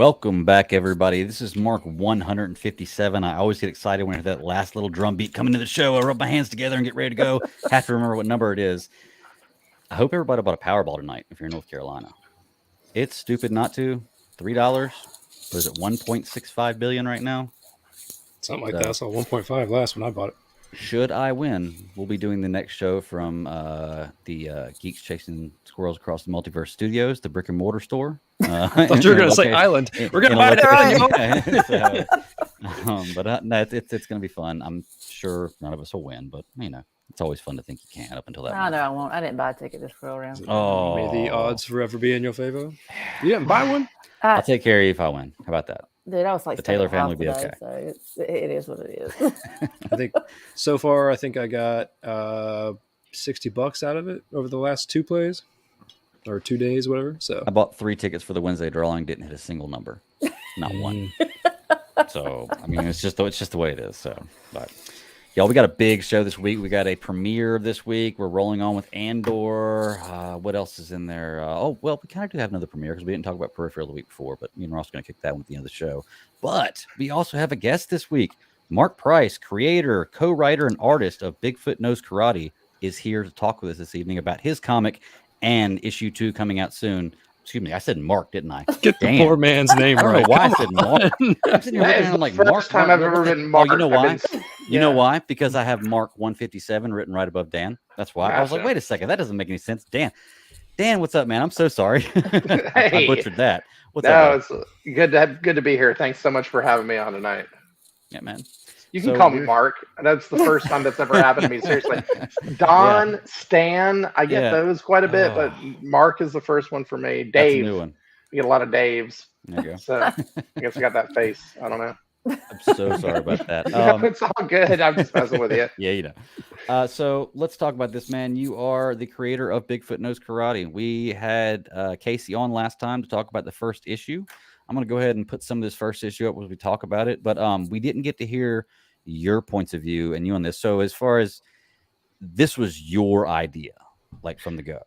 Welcome back, everybody. This is Mark 157. I always get excited when I hear that last little drum beat coming to the show. I rub my hands together and get ready to go. Have to remember what number it is. I hope everybody bought a Powerball tonight if you're in North Carolina. It's stupid not to. $3. What is it, 1.65 billion right now? Something like that. I saw 1.5 last when I bought it. Should I win, we'll be doing the next show from the Geeks Chasing Squirrels Across the Multiverse Studios, the brick and mortar store. I thought you were going to say Island. We're going to buy it there. But no, it's going to be fun. I'm sure none of us will win, but it's always fun to think you can't up until that. No, I won't. I didn't buy a ticket this go around. Oh, may the odds forever be in your favor. You didn't buy one? I'll take care of you if I win. How about that? Dude, I was like the Taylor family today, be okay. So it is what it is. I think so far, I got $60 out of it over the last 2 plays or 2 days, whatever. So I bought 3 tickets for the Wednesday drawing, didn't hit a single number, not one. So I mean, it's just the way it is. So, but y'all, we got a big show this week. We got a premiere this week. We're rolling on with Andor. What else is in there? We kind of do have another premiere because we didn't talk about Peripheral the week before, but me and Ross going to kick that one at the end of the show. But we also have a guest this week. Mark Price, creator, co-writer, and artist of Bigfoot Knows Karate, is here to talk with us this evening about his comic and issue 2 coming out soon. Excuse me, I said Mark, didn't I? Get the poor man's name right. I don't know why I said Mark. I'm sitting here looking at him like Mark. Time I've ever been Mark. Oh, you know why? You know why? Because I have Mark 157 written right above Dan. That's why. Gotcha. I was like, wait a second, that doesn't make any sense. Dan, what's up, man? I'm so sorry. I butchered that. What's up? No, it's good to be here. Thanks so much for having me on tonight. Yeah, man. You can call me Mark. That's the first time that's ever happened to me. Seriously. Don, Stan, I get those quite a bit, but Mark is the first one for me. Dave. That's a new one. We get a lot of Daves. There you go. So I guess I got that face. I don't know. I'm so sorry about that. It's all good. I'm just messing with you. Yeah, so let's talk about this, man. You are the creator of Bigfoot Knows Karate. We had Casey on last time to talk about the first issue. I'm going to go ahead and put some of this first issue up as we talk about it, but we didn't get to hear your points of view and you on this. So as far as this was your idea, like from the go.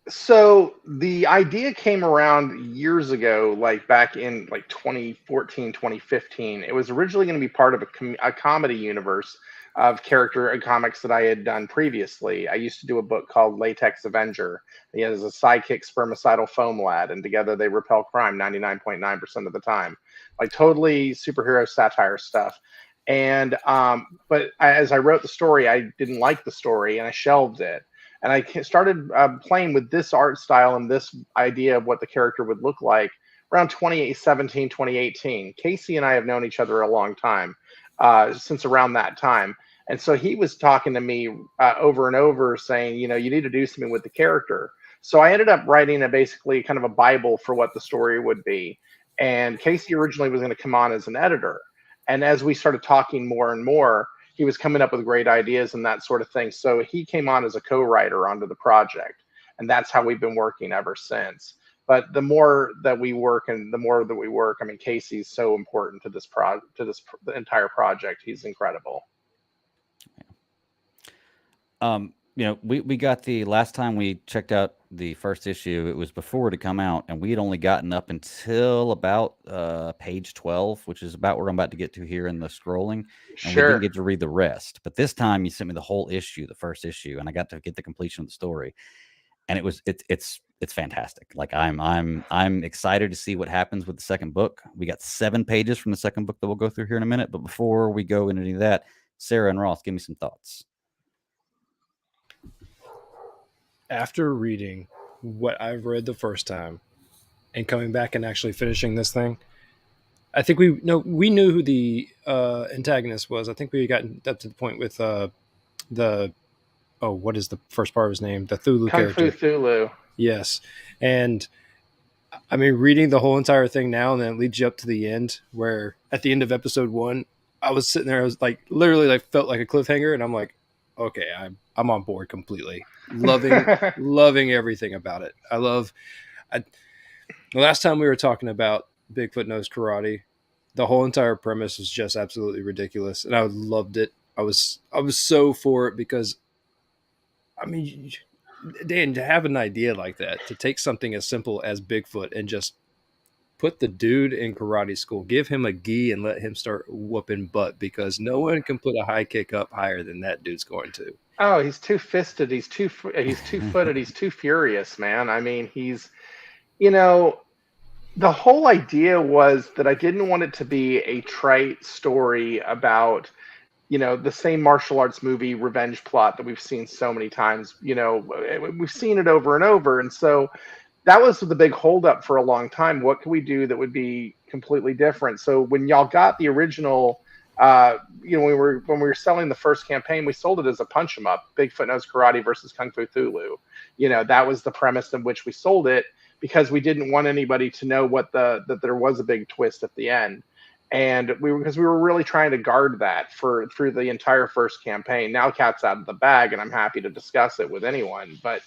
So the idea came around years ago, like back in like 2014, 2015. It was originally going to be part of a comedy universe of character comics that I had done previously. I used to do a book called Latex Avenger. He has a sidekick spermicidal foam lad, and together they repel crime 99.9% of the time. Like totally superhero satire stuff. And but as I wrote the story, I didn't like the story and I shelved it. And I started playing with this art style and this idea of what the character would look like around 2017, 2018. Casey and I have known each other a long time, since around that time. And so he was talking to me over and over saying, you need to do something with the character. So I ended up writing basically kind of a Bible for what the story would be. And Casey originally was going to come on as an editor. And as we started talking more and more, he was coming up with great ideas and that sort of thing. So he came on as a co-writer onto the project. And that's how we've been working ever since. But the more that we work, I mean, Casey's so important to this the entire project. He's incredible. We got the last time we checked out the first issue, it was before it had come out, and we had only gotten up until about page 12, which is about where I'm about to get to here in the scrolling. And we didn't get to read the rest. But this time you sent me the whole issue, the first issue, and I got to get the completion of the story. And it's fantastic. Like I'm excited to see what happens with the second book. We got 7 pages from the second book that we'll go through here in a minute. But before we go into any of that, Sarah and Ross, give me some thoughts. After reading what I've read the first time and coming back and actually finishing this thing, I think we knew who the antagonist was. I think we got up to the point with what is the first part of his name? The Thulu Kung character. Fu Thulu. Yes. And I mean, reading the whole entire thing now, and then it leads you up to the end where at the end of episode 1, I was sitting there, I was like, literally like felt like a cliffhanger. And I'm like, okay, I'm on board completely. Loving everything about it. The last time we were talking about Bigfoot Knows Karate, the whole entire premise was just absolutely ridiculous, and I loved it. I was so for it because, I mean, Dan, to have an idea like that, to take something as simple as Bigfoot and just put the dude in karate school, give him a gi and let him start whooping butt, because no one can put a high kick up higher than that dude's going to. Oh, he's two fisted. He's two footed. He's too furious, man. I mean, he's, you know, the whole idea was that I didn't want it to be a trite story about, the same martial arts movie revenge plot that we've seen so many times. We've seen it over and over. And so that was the big holdup for a long time. What could we do that would be completely different? So when y'all got the original, when we were selling the first campaign, we sold it as a punch 'em up, Bigfoot Knows Karate versus Kung Fu Thulu. That was the premise in which we sold it, because we didn't want anybody to know that there was a big twist at the end. And because we were really trying to guard that through the entire first campaign. Now cat's out of the bag, and I'm happy to discuss it with anyone. But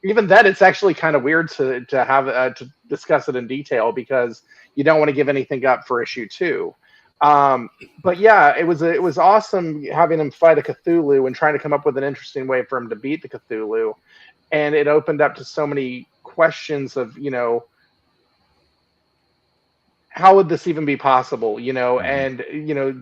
even then, it's actually kind of weird to have to discuss it in detail, because you don't want to give anything up for issue 2. But yeah, it was awesome having him fight a Cthulhu and trying to come up with an interesting way for him to beat the Cthulhu. And it opened up to so many questions of, how would this even be possible, and,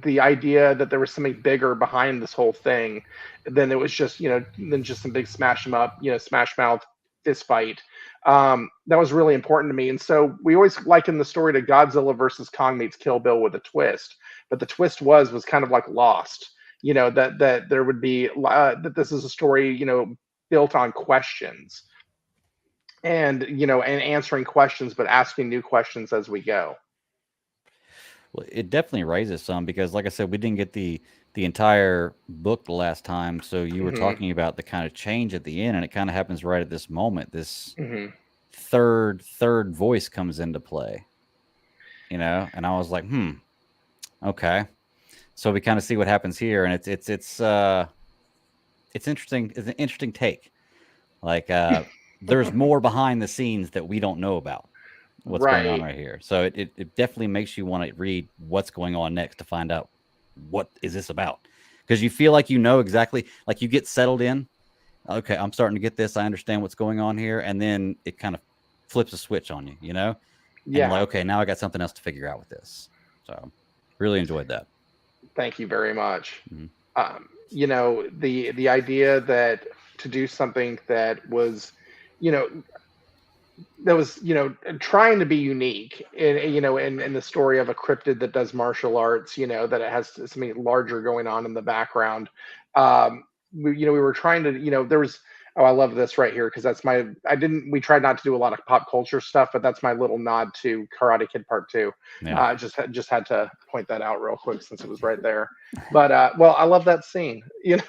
the idea that there was something bigger behind this whole thing than it was just, than just some big smash 'em up, smash mouth fist fight. That was really important to me. And so we always liken the story to Godzilla versus Kong meets Kill Bill with a twist. But the twist was kind of like Lost, that there would be, that this is a story, built on questions and, and answering questions, but asking new questions as we go. Well, it definitely raises some, because, like I said, we didn't get the entire book the last time. So you were talking about the kind of change at the end, and it kind of happens right at this moment. This third voice comes into play, and I was like, okay. So we kind of see what happens here, and it's interesting. It's an interesting take. Like, there's more behind the scenes that we don't know about what's going on right here. So it definitely makes you want to read what's going on next to find out what is this about, because you feel like exactly, like you get settled in. Okay, I'm starting to get this. I understand what's going on here, and then it kind of flips a switch on you, And you're like, okay, now I got something else to figure out with this. So really enjoyed that. Thank you very much. The idea that to do something that was, trying to be unique in the story of a cryptid that does martial arts, that it has something larger going on in the background. We were trying to, there was, I love this right here, because that's we tried not to do a lot of pop culture stuff, but that's my little nod to Karate Kid Part 2. Yeah. Just had to point that out real quick since it was right there. But I love that scene.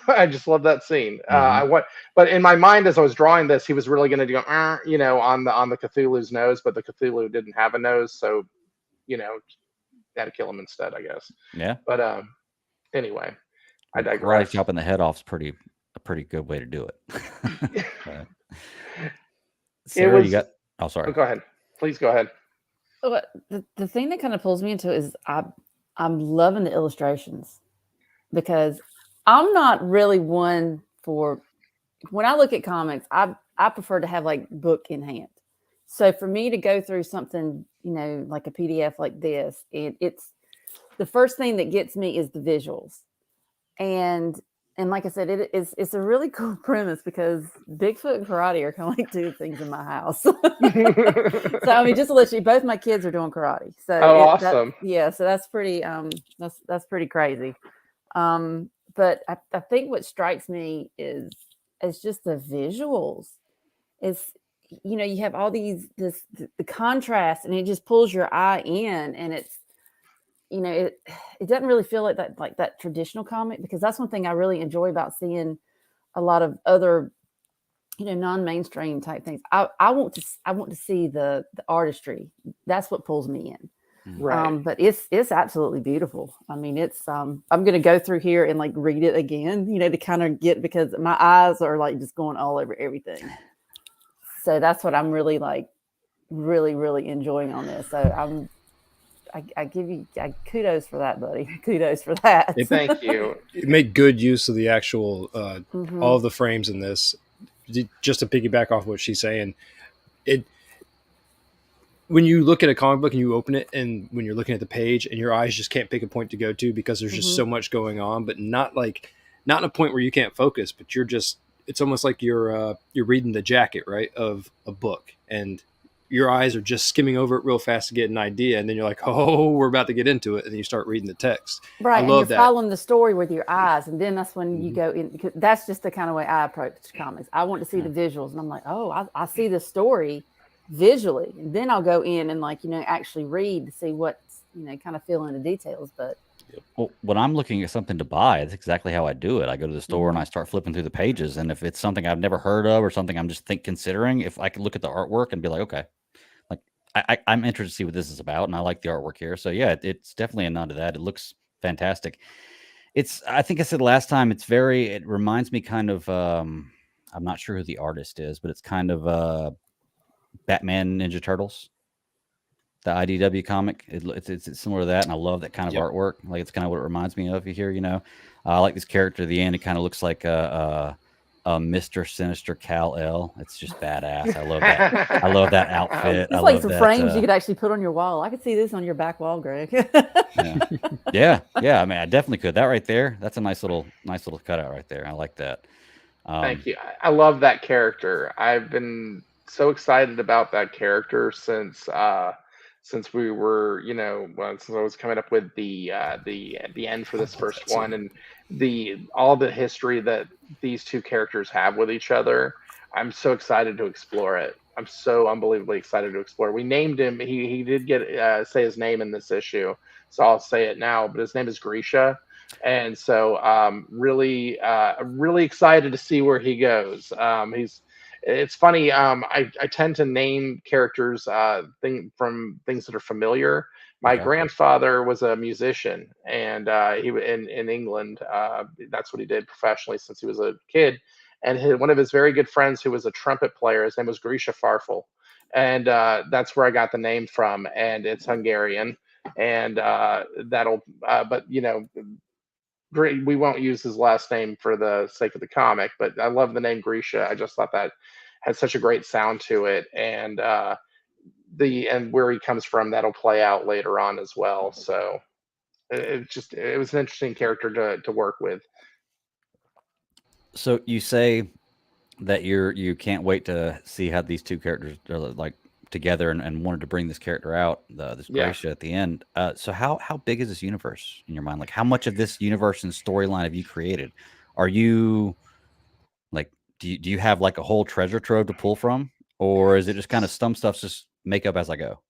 I just love that scene. But in my mind, as I was drawing this, he was really going to go, on the Cthulhu's nose, but the Cthulhu didn't have a nose, so had to kill him instead, I guess. Yeah. But anyway, I digress. Karate chopping the head off is a pretty good way to do it. Sarah, you got? Oh, sorry. Oh, go ahead. Please go ahead. The thing that kind of pulls me into it is I'm loving the illustrations, because I'm not really one for, when I look at comics, I prefer to have like book in hand. So for me to go through something, like a PDF like this, and it's the first thing that gets me is the visuals. And like I said, it's a really cool premise, because Bigfoot and karate are kind of like two things in my house. So I mean, just literally, both my kids are doing karate. So awesome. So that's pretty that's pretty crazy. But I think what strikes me is just the visuals. It's you have all the contrast, and it just pulls your eye in, and it's it doesn't really feel like that traditional comic, because that's one thing I really enjoy about seeing a lot of other non-mainstream type things. I want to see the artistry. That's what pulls me in. Right. But it's absolutely beautiful. I mean, it's I'm going to go through here and like read it again, to kind of get, because my eyes are like just going all over everything. So that's what I'm really really enjoying on this. So I give you kudos for that, buddy. Kudos for that. Thank you. It made good use of the actual all of the frames in this. Just to piggyback off what she's saying, when you look at a comic book and you open it, and when you're looking at the page and your eyes just can't pick a point to go to because there's just so much going on, but not in a point where you can't focus, but it's almost like you're reading the jacket, right, of a book, and your eyes are just skimming over it real fast to get an idea, and then you're like, oh, we're about to get into it, and then you start reading the text. Right, I and love you're that. following the story with your eyes, and then that's when you go in. Because that's just the kind of way I approach comics. I want to see the visuals, and I'm like, oh, I see the story visually, and then I'll go in and actually read to see what's kind of fill in the details. But well, when I'm looking at something to buy, that's exactly how I do it. I go to the store and I start flipping through the pages, and if it's something I've never heard of or something I'm just considering, if I can look at the artwork and be like, okay, like I'm interested to see what this is about, and I like the artwork here. So yeah, it's definitely a nod to that. It looks fantastic. I think I said last time, it reminds me kind of, I'm not sure who the artist is, but it's kind of Batman Ninja Turtles, the IDW comic. It's similar to that, and I love that kind of artwork. Like, it's kind of what it reminds me of. You hear, I like this character at the end. It kind of looks like a Mr. Sinister Kal-El. It's just badass. I love that. I love that outfit. it's like some frames you could actually put on your wall. I could see this on your back wall, Greg. yeah. I mean, I definitely could. That right there, that's a nice little cutout right there. I like that. Thank you. I love that character. I've been so excited about that character since we were, since I was coming up with the end for this first one, and all the history that these two characters have with each other. I'm so excited to explore it. I'm so unbelievably excited to explore. We named him. He did get say his name in this issue, so I'll say it now. But his name is Grisha, and so really excited to see where he goes. It's funny. I tend to name characters from things that are familiar. My grandfather was a musician, and he in England. That's what he did professionally since he was a kid. And one of his very good friends, who was a trumpet player, his name was Grisha Farfel, and that's where I got the name from. And it's Hungarian, and but we won't use his last name for the sake of the comic. But I love the name Grisha. I just thought that had such a great sound to it, and where he comes from, that'll play out later on as well. So it was an interesting character to work with. So you say that you can't wait to see how these two characters are like together, and wanted to bring this character out, this Grisha at the end. So how big is this universe in your mind? Like, how much of this universe and storyline have you created? Are you like, do you have like a whole treasure trove to pull from, or is it just kind of some stuff's just make up as I go?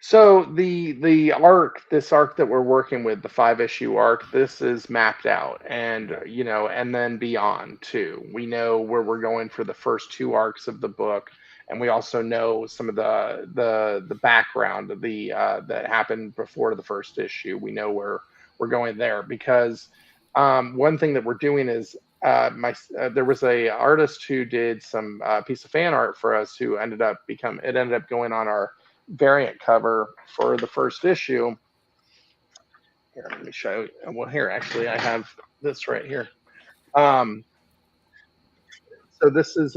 So this arc that we're working with, the 5-issue arc, this is mapped out, and and then beyond too. We know where we're going for the first 2 arcs of the book, and we also know some of the background of that happened before the first issue. We know where we're going there, because one thing that we're doing is there was a artist who did some piece of fan art for us, who ended up going on our variant cover for the first issue. Here, let me show you. Well, here, actually, I have this right here. So this was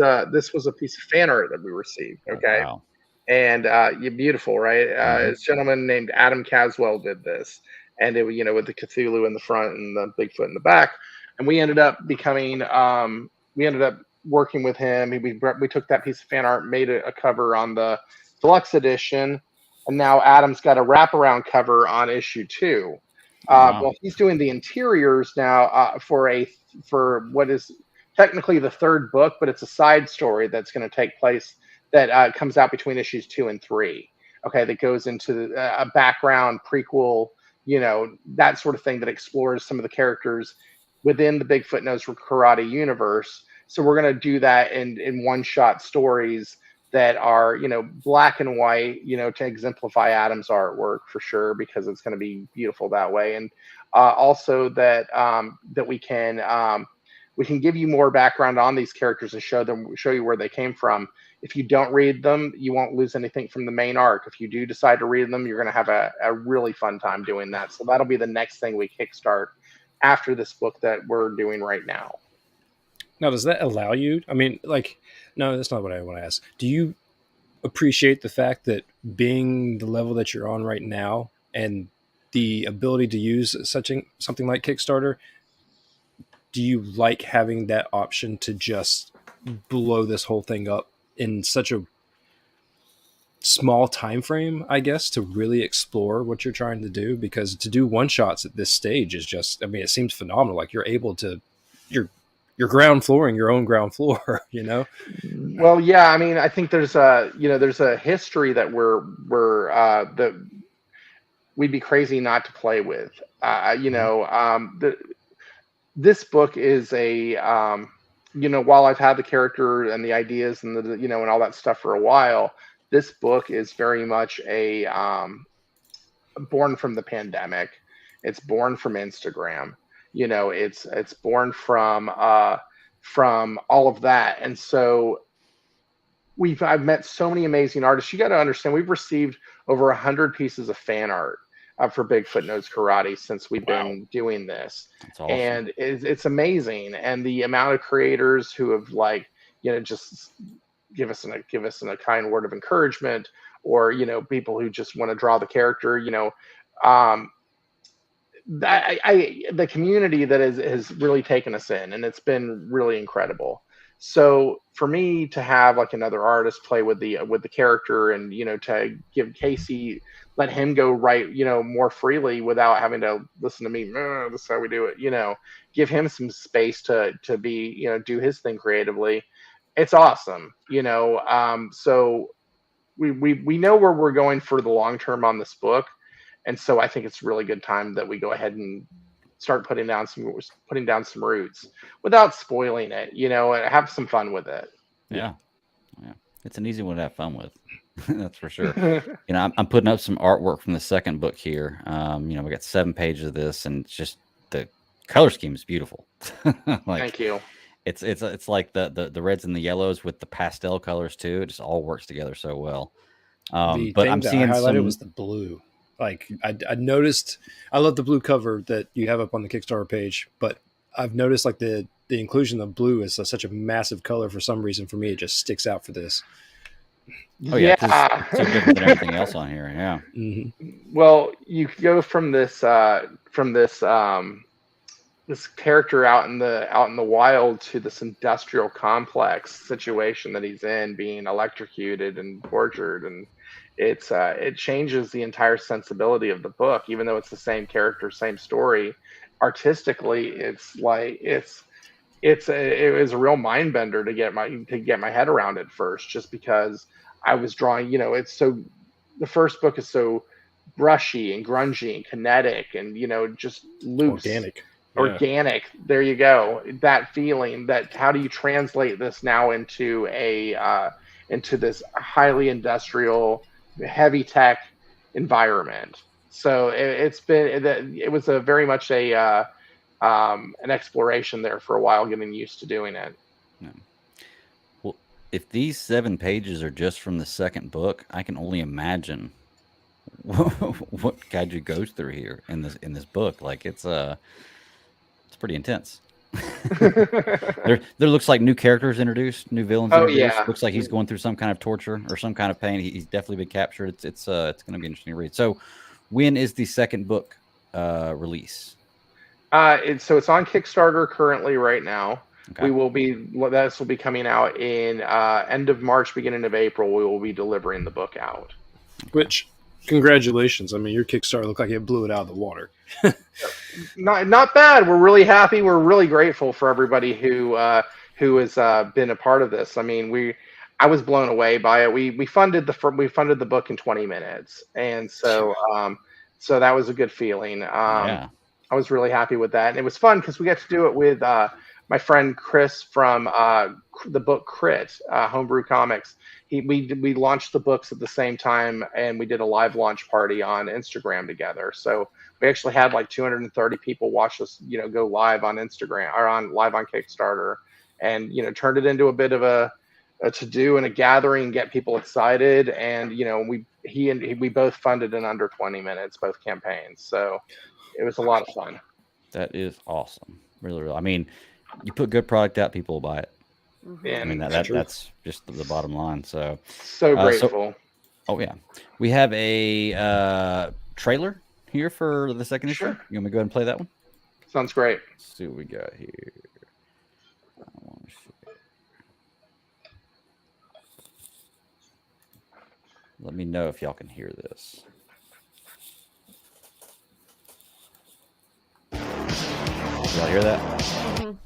a piece of fan art that we received. Okay. Oh, wow. And you're beautiful, right? This gentleman named Adam Caswell did this, and it, with the Cthulhu in the front and the Bigfoot in the back. And we ended up working with him. We took that piece of fan art, made a cover on the deluxe edition, and now Adam's got a wraparound cover on issue 2. Wow. Well, he's doing the interiors now for what is technically the 3rd book, but it's a side story that's going to take place that comes out between issues 2 and 3. Okay, that goes into a background prequel, that sort of thing, that explores some of the characters within the Bigfoot Knows Karate universe. So we're going to do that in one-shot stories that are, black and white, to exemplify Adam's artwork for sure, because it's going to be beautiful that way. And also that we can give you more background on these characters and show you where they came from. If you don't read them, you won't lose anything from the main arc. If you do decide to read them, you're going to have a really fun time doing that. So that'll be the next thing we kickstart after this book that we're doing right now. Now, does that allow you? I mean, like, no, that's not what I want to ask. Do you appreciate the fact that being the level that you're on right now and the ability to use something like Kickstarter, do you like having that option to just blow this whole thing up in such a small time frame, I guess, to really explore what you're trying to do? Because to do one shots at this stage is just, I mean, it seems phenomenal. Like you're able to, you're ground flooring your own ground floor, you know? Well, yeah, I mean, I think there's a history that that we'd be crazy not to play with. This book is while I've had the character and the ideas and and all that stuff for a while, this book is very much a born from the pandemic. It's born from Instagram. It's born from all of that. And so I've met so many amazing artists. You got to understand, we've received over 100 pieces of fan art for Bigfoot Knows Karate since we've been doing this. That's awesome. And it's amazing. And the amount of creators who have just give us a kind word of encouragement, or people who just want to draw the character, the community that has really taken us in, and it's been really incredible. So for me to have like another artist play with the character, and to give Casey, let him go write more freely without having to listen to me, this is how we do it, give him some space to be do his thing creatively. It's awesome. So we know where we're going for the long term on this book, and so I think it's a really good time that we go ahead and start putting down some roots without spoiling it, and have some fun with it. Yeah. It's an easy one to have fun with. That's for sure. I'm putting up some artwork from the second book here. We got 7 pages of this, and it's just the color scheme is beautiful. Thank you. It's like the reds and the yellows with the pastel colors too. It just all works together so well. But I'm seeing I highlighted was the blue. Like I noticed, I love the blue cover that you have up on the Kickstarter page, but I've noticed like the inclusion of blue is such a massive color for some reason. For me, it just sticks out for this. Oh yeah, it's so different than everything else on here. Yeah. Mm-hmm. Well, you go from this this character out in the wild to this industrial complex situation that he's in, being electrocuted and tortured, and it changes the entire sensibility of the book. Even though it's the same character, same story, artistically, it was a real mind bender to get my head around it first, just because I was drawing. The first book is so brushy and grungy and kinetic and just loose, organic. There you go. That feeling. That how do you translate this now into this highly industrial, heavy tech environment? So it was a very much an exploration there for a while, getting used to doing it. Yeah. Well, if these 7 pages are just from the second book, I can only imagine what Kaiju goes through here in this book. Like it's pretty intense. there looks like new characters introduced, new villains introduced. Yeah. Looks like he's going through some kind of torture or some kind of pain. He's definitely been captured. It's going to be interesting to read. So when is the second book release? It's on Kickstarter currently right now. Okay. This will be coming out in end of March, beginning of April. We will be delivering the book out. Which, congratulations! I mean, your Kickstarter looked like it blew it out of the water. Not bad. We're really happy. We're really grateful for everybody who has been a part of this. I mean, I was blown away by it. We funded the book in 20 minutes, and so that was a good feeling. Yeah. I was really happy with that, and it was fun because we got to do it with my friend Chris from the book Crit, Homebrew Comics. We launched the books at the same time, and we did a live launch party on Instagram together. So we actually had like 230 people watch us, go live on Instagram or live on Kickstarter, and turned it into a bit of a to-do and a gathering, get people excited, and we both funded in under 20 minutes, both campaigns. So it was a lot of fun. That is awesome. Really, really. I mean, you put good product out, people will buy it. And I mean that's just the bottom line. So grateful. Oh yeah, we have a trailer here for the second issue. You want me to go ahead and play that one? Sounds great. Let's see what we got here. I want to share. Let me know if y'all can hear this. Y'all hear that?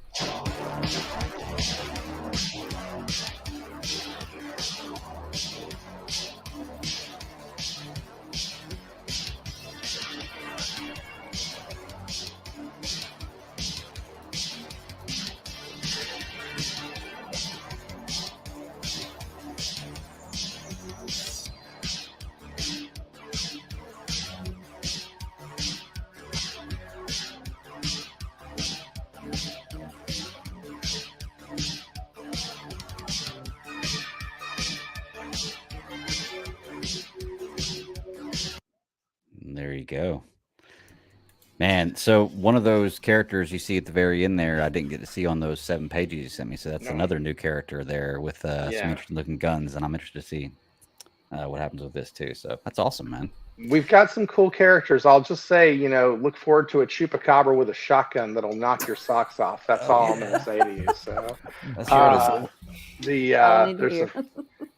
There you go. Man, so one of those characters you see at the very end there, I didn't get to see on those 7 pages you sent me. So that's another new character there with some interesting looking guns, and I'm interested to see what happens with this too. So that's awesome, man. We've got some cool characters. I'll just say, look forward to a chupacabra with a shotgun that'll knock your socks off. That's all I'm going to say to you. So that's there's some,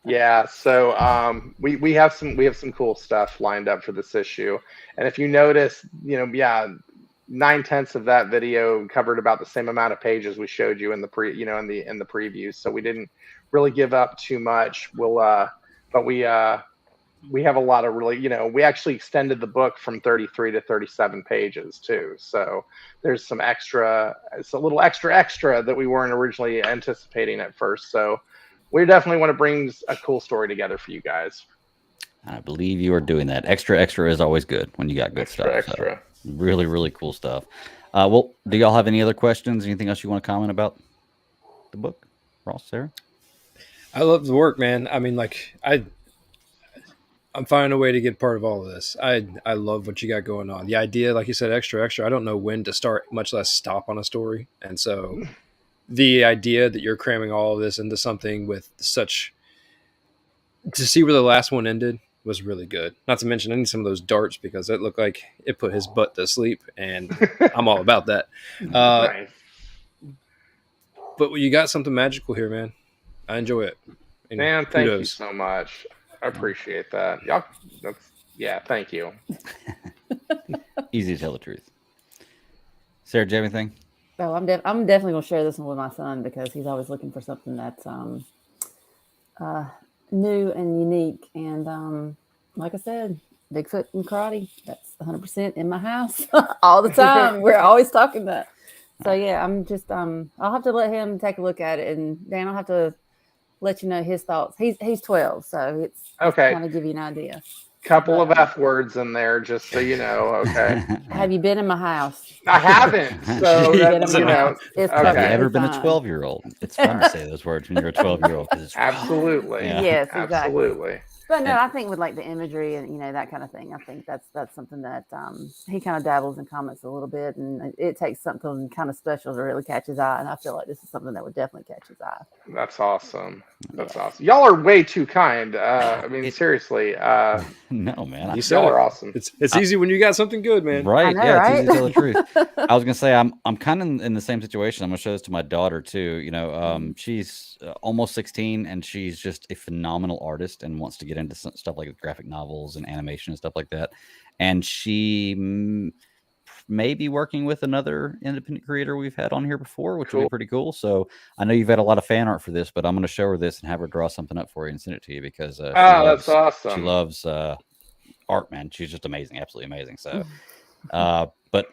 yeah. So we have some cool stuff lined up for this issue. And if you notice, 9/10 of that video covered about the same amount of pages we showed you in the in the previews. So we didn't really give up too much. But we have a lot of really, we actually extended the book from 33 to 37 pages too. So there's some it's a little extra that we weren't originally anticipating at first. So we definitely want to bring a cool story together for you guys. I believe you are doing that. Extra is always good when you got good stuff. Extra. So really, really cool stuff. Well, do y'all have any other questions? Anything else you want to comment about the book? Ross, Sarah? I love the work, man. I mean, I'm finding a way to get part of all of this. I love what you got going on. The idea, like you said, extra. I don't know when to start, much less stop on a story. And so the idea that you're cramming all of this into something with such, to see where the last one ended was really good. Not to mention, I need some of those darts because it looked like it put his butt to sleep, and I'm all about that. Nice. But you got something magical here, man. I enjoy it. And man, thank you so much. I appreciate that. Y'all, thank you. Easy to tell the truth. Sarah, do you have anything? Oh, I'm definitely going to share this one with my son because he's always looking for something that's new and unique. And like I said, Bigfoot and karate, that's 100% in my house all the time. We're always talking that. So yeah, I'm just I'll have to let him take a look at it, and Dan, I'll have to let you know his thoughts. He's 12, so it's okay. Kind of give you an idea. Couple of F words in there, just so you know. Okay. Have you been in my house? I haven't. So that's, It's Have you ever been fine. a 12-year-old? It's fun to say those words when you're a 12-year-old because it's absolutely. Yeah. Yes, exactly. Absolutely. But no, I think with like the imagery and that kind of thing, I think that's something that he kind of dabbles in comics a little bit, and it takes something kind of special to really catch his eye. And I feel like this is something that would definitely catch his eye. That's awesome. That's awesome. Y'all are way too kind. I mean, seriously. No, man. Y'all are awesome. It's easy when you got something good, man. Right? Know, yeah, right? it's easy to tell the truth. I was gonna say I'm kind of in the same situation. I'm gonna show this to my daughter too. She's almost 16, and she's just a phenomenal artist and wants to get into stuff like graphic novels and animation and stuff like that. And she may be working with another independent creator we've had on here before, which will be pretty cool. So I know you've had a lot of fan art for this, but I'm going to show her this and have her draw something up for you and send it to you because that's awesome. She loves art, man. She's just amazing, absolutely amazing. So, but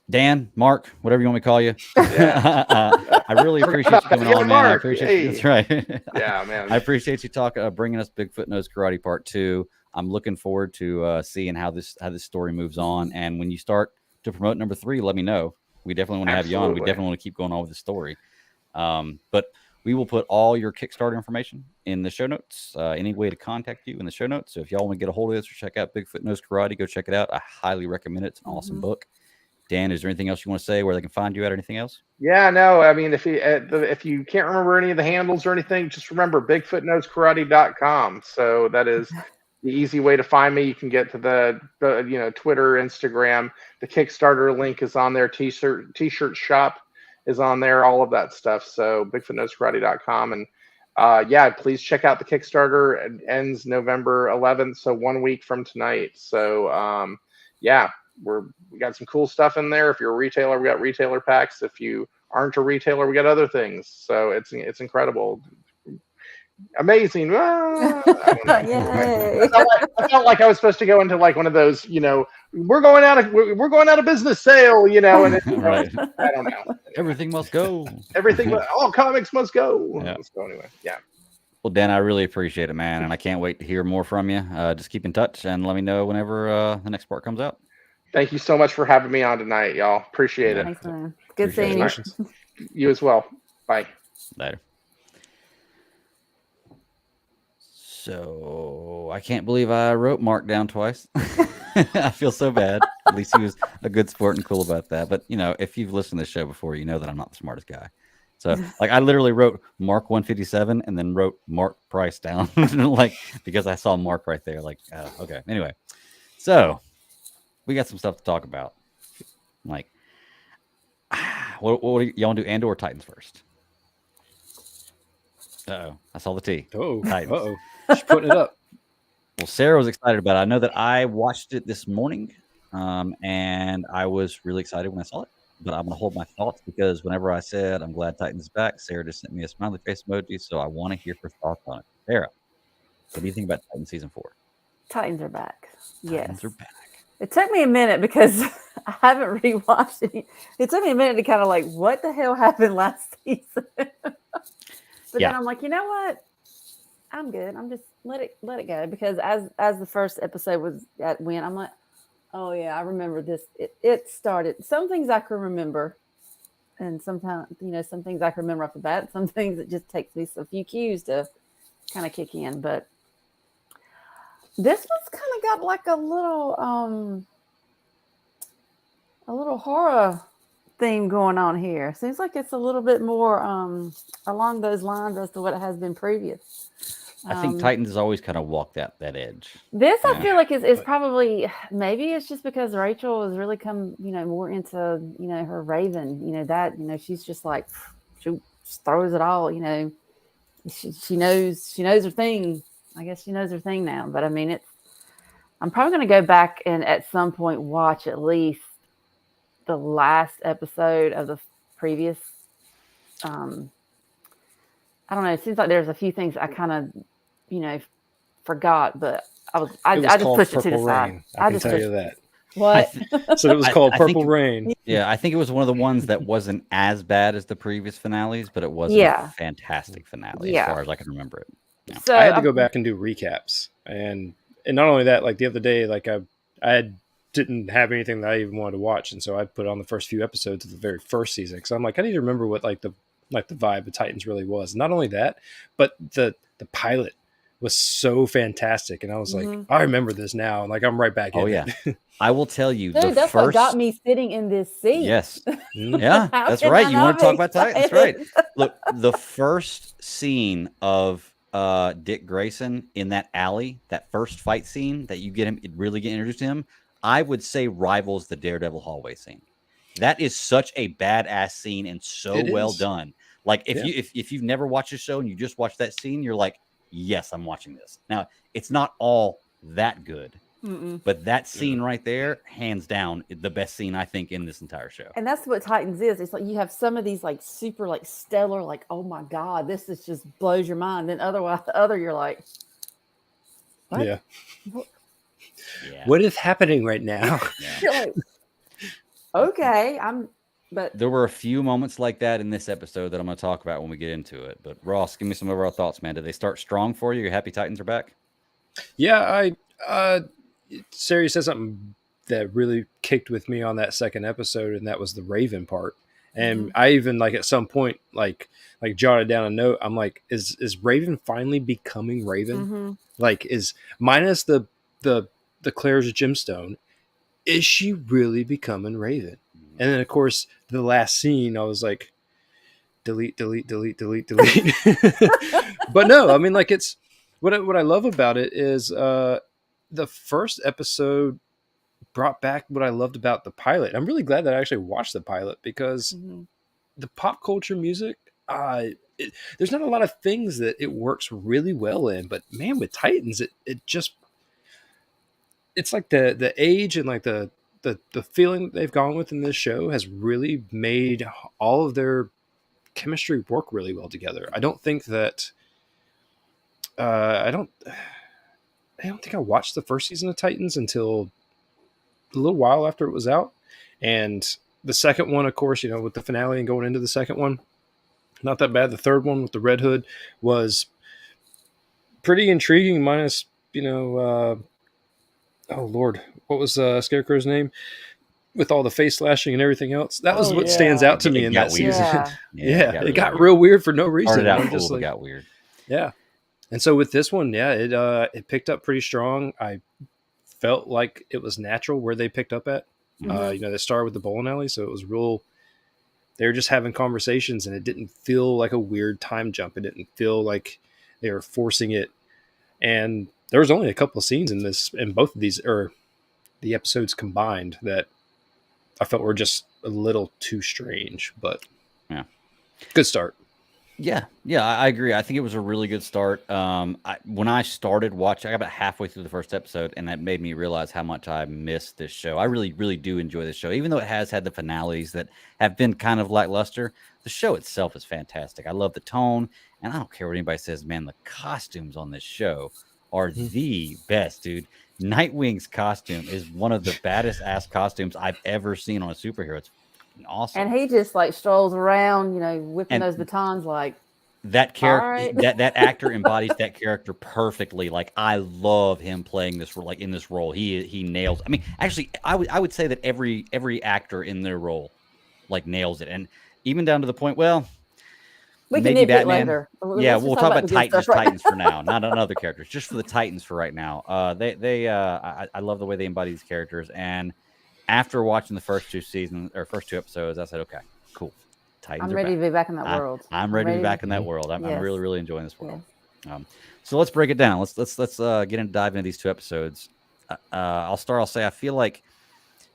Dan, Mark, whatever you want me to call you, I really appreciate you coming on, man. I appreciate you. That's right. Yeah, man. I appreciate you bringing us Bigfoot Knows Karate Part 2. I'm looking forward to seeing how this story moves on. And when you start to promote number 3, let me know. We definitely want to have you on. We definitely want to keep going on with the story. But we will put all your Kickstarter information in the show notes. Any way to contact you in the show notes. So if y'all want to get a hold of this or check out Bigfoot Knows Karate, go check it out. I highly recommend it. It's an awesome book. Dan, is there anything else you want to say, where they can find you at, or anything else? Yeah, no, I mean, if you can't remember any of the handles or anything, just remember BigfootKnowsKarate.com. So that is the easy way to find me. You can get to the Twitter, Instagram. The Kickstarter link is on there. T-shirt shop is on there. All of that stuff. So BigfootKnowsKarate.com. And yeah, please check out the Kickstarter. It ends November 11th, so 1 week from tonight. So yeah, we got some cool stuff in there. If you're a retailer, we got retailer packs. If you aren't a retailer, we got other things. So it's incredible, amazing. I don't know. Yay. I felt like I was supposed to go into like one of those, we're going out of business sale, and Right. I don't know. Everything must go. All comics must go. Yeah. So anyway, yeah. Well, Dan, I really appreciate it, man, and I can't wait to hear more from you. Just keep in touch and let me know whenever the next part comes out. Thank you so much for having me on tonight, y'all. Appreciate it. Thanks, man. Good seeing you. You as well. Bye. Later. So I can't believe I wrote Mark down twice. I feel so bad. At least he was a good sport and cool about that. But if you've listened to the show before, you know that I'm not the smartest guy. So I literally wrote Mark 157 and then wrote Mark Price down, because I saw Mark right there. Okay. Anyway, so we got some stuff to talk about. What do y'all want to do, Andor or Titans first? Uh-oh, I saw the T. Oh, Titans. uh-oh. She's putting it up. Well, Sarah was excited about it. I know that I watched it this morning, and I was really excited when I saw it. But I'm going to hold my thoughts because whenever I said I'm glad Titans is back, Sarah just sent me a smiley face emoji, so I want to hear her thoughts on it. Sarah, what do you think about Titans Season 4? Titans are back. Yes. Titans are back. It took me a minute because I haven't rewatched it. It took me a minute to kind of what the hell happened last season? But then I'm like, you know what? I'm good. I'm just let it go, because as the first episode went, I'm like, oh yeah, I remember this. It started. Some things I can remember, and sometimes some things I can remember off the bat. Some things it just takes me a few cues to kind of kick in. But this one's kind of got like a little horror theme going on here. Seems like it's a little bit more along those lines as to what it has been previous. I think Titans has always kind of walked that edge. This I feel like is probably, maybe it's just because Rachel has really come more into her Raven, she's just like, she just throws it all, she knows her thing. I guess she knows her thing now. But I mean, I'm probably going to go back and at some point watch at least the last episode of the previous. I don't know. It seems like there's a few things I kind of, forgot, but I just pushed it to the side. I can tell you that. What? So it was called Purple Rain. Yeah, I think it was one of the ones that wasn't as bad as the previous finales, but it wasn't a fantastic finale as far as I can remember it. Yeah. So I had to go back and do recaps, and not only that, like the other day, like I didn't have anything that I even wanted to watch, and so I put on the first few episodes of the very first season because I'm like, I need to remember what the vibe of Titans really was. Not only that, but the pilot was so fantastic, and I was like, I remember this now, and like I'm right back in. Oh yeah, I will tell you, dude, that's what got me sitting in this seat. Yes, yeah, that's right. You want to talk about Titans? That's right. Look, the first scene of Dick Grayson in that alley, that first fight scene that you really get introduced to him, I would say rivals the Daredevil hallway scene. That is such a badass scene and so well done. Like if you've never watched a show and you just watch that scene, you're like, yes, I'm watching this. Now, it's not all that good, but that scene right there, hands down, the best scene I think in this entire show. And that's what Titans is. It's like you have some of these like super like stellar, like, oh my God, this is just blows your mind. Then other you're like, what? Yeah. What is happening right now? You're like, okay, but there were a few moments like that in this episode that I'm going to talk about when we get into it. But Ross, give me some overall thoughts, man. Did they start strong for you? You're happy Titans are back? Yeah, Sarah said something that really kicked with me on that second episode, and that was the Raven part. And I even like at some point like jotted down a note. I'm like, is Raven finally becoming Raven? Like, is minus the Claire's gemstone, is she really becoming Raven? And then, of course, the last scene, I was like, delete. But no, I mean, like, it's what I love about it is the first episode brought back what I loved about the pilot. I'm really glad that I actually watched the pilot because the pop culture music, there's not a lot of things that it works really well in, but man, with Titans, it just, it's like the age and like the feeling that they've gone with in this show has really made all of their chemistry work really well together. I don't think that I don't think I watched the first season of Titans until a little while after it was out, and the second one, of course, with the finale and going into the second one, not that bad. The third one with the Red Hood was pretty intriguing, minus oh Lord, what was Scarecrow's name? With all the face slashing and everything else, that was what stands out to me in that season. It got real weird for no reason. Started out cool, but got weird. Yeah, and so with this one, it picked up pretty strong. I felt like it was natural where they picked up at. They started with the bowling alley, so it was real. They were just having conversations, and it didn't feel like a weird time jump. It didn't feel like they were forcing it. And there was only a couple of scenes in both of these, or the episodes combined, that I felt were just a little too strange, but yeah, good start. Yeah, I agree. I think it was a really good start. When I started watching, I got about halfway through the first episode, and that made me realize how much I missed this show. I really, really do enjoy this show, even though it has had the finales that have been kind of lackluster. The show itself is fantastic. I love the tone, and I don't care what anybody says, man. The costumes on this show are the best, dude. Nightwing's costume is one of the baddest ass costumes I've ever seen on a superhero. It's awesome. And he just like strolls around, whipping those batons like that character. Right. That actor embodies that character perfectly. Like, I love him playing this, like, in this role. He nails. I mean, actually, I would say that every actor in their role like nails it, and even down to the point. Well, we can nitpick Batman later. Yeah, we'll talk about Titans for now, not on other characters, just for the Titans for right now. I love the way they embody these characters, and after watching the first two episodes, I said, okay, cool. Titans I'm ready to be back in that world. I'm ready to be back in that world. I'm really, really enjoying this world. Yes. So let's break it down. Let's dive into these two episodes. I'll say I feel like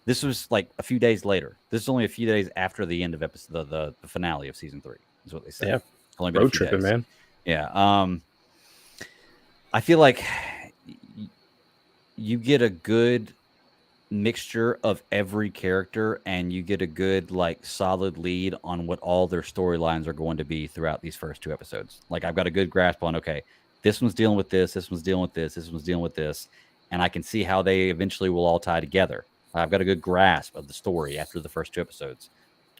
this was like a few days later. This is only a few days after the end of the finale of season 3. Is what they said. Yeah. Only been road tripping, man. Yeah. I feel like you get a good mixture of every character, and you get a good, like, solid lead on what all their storylines are going to be throughout these first two episodes. Like, I've got a good grasp on, okay, this one's dealing with this one's dealing with this one's dealing with this, and I can see how they eventually will all tie together. I've got a good grasp of the story after the first two episodes.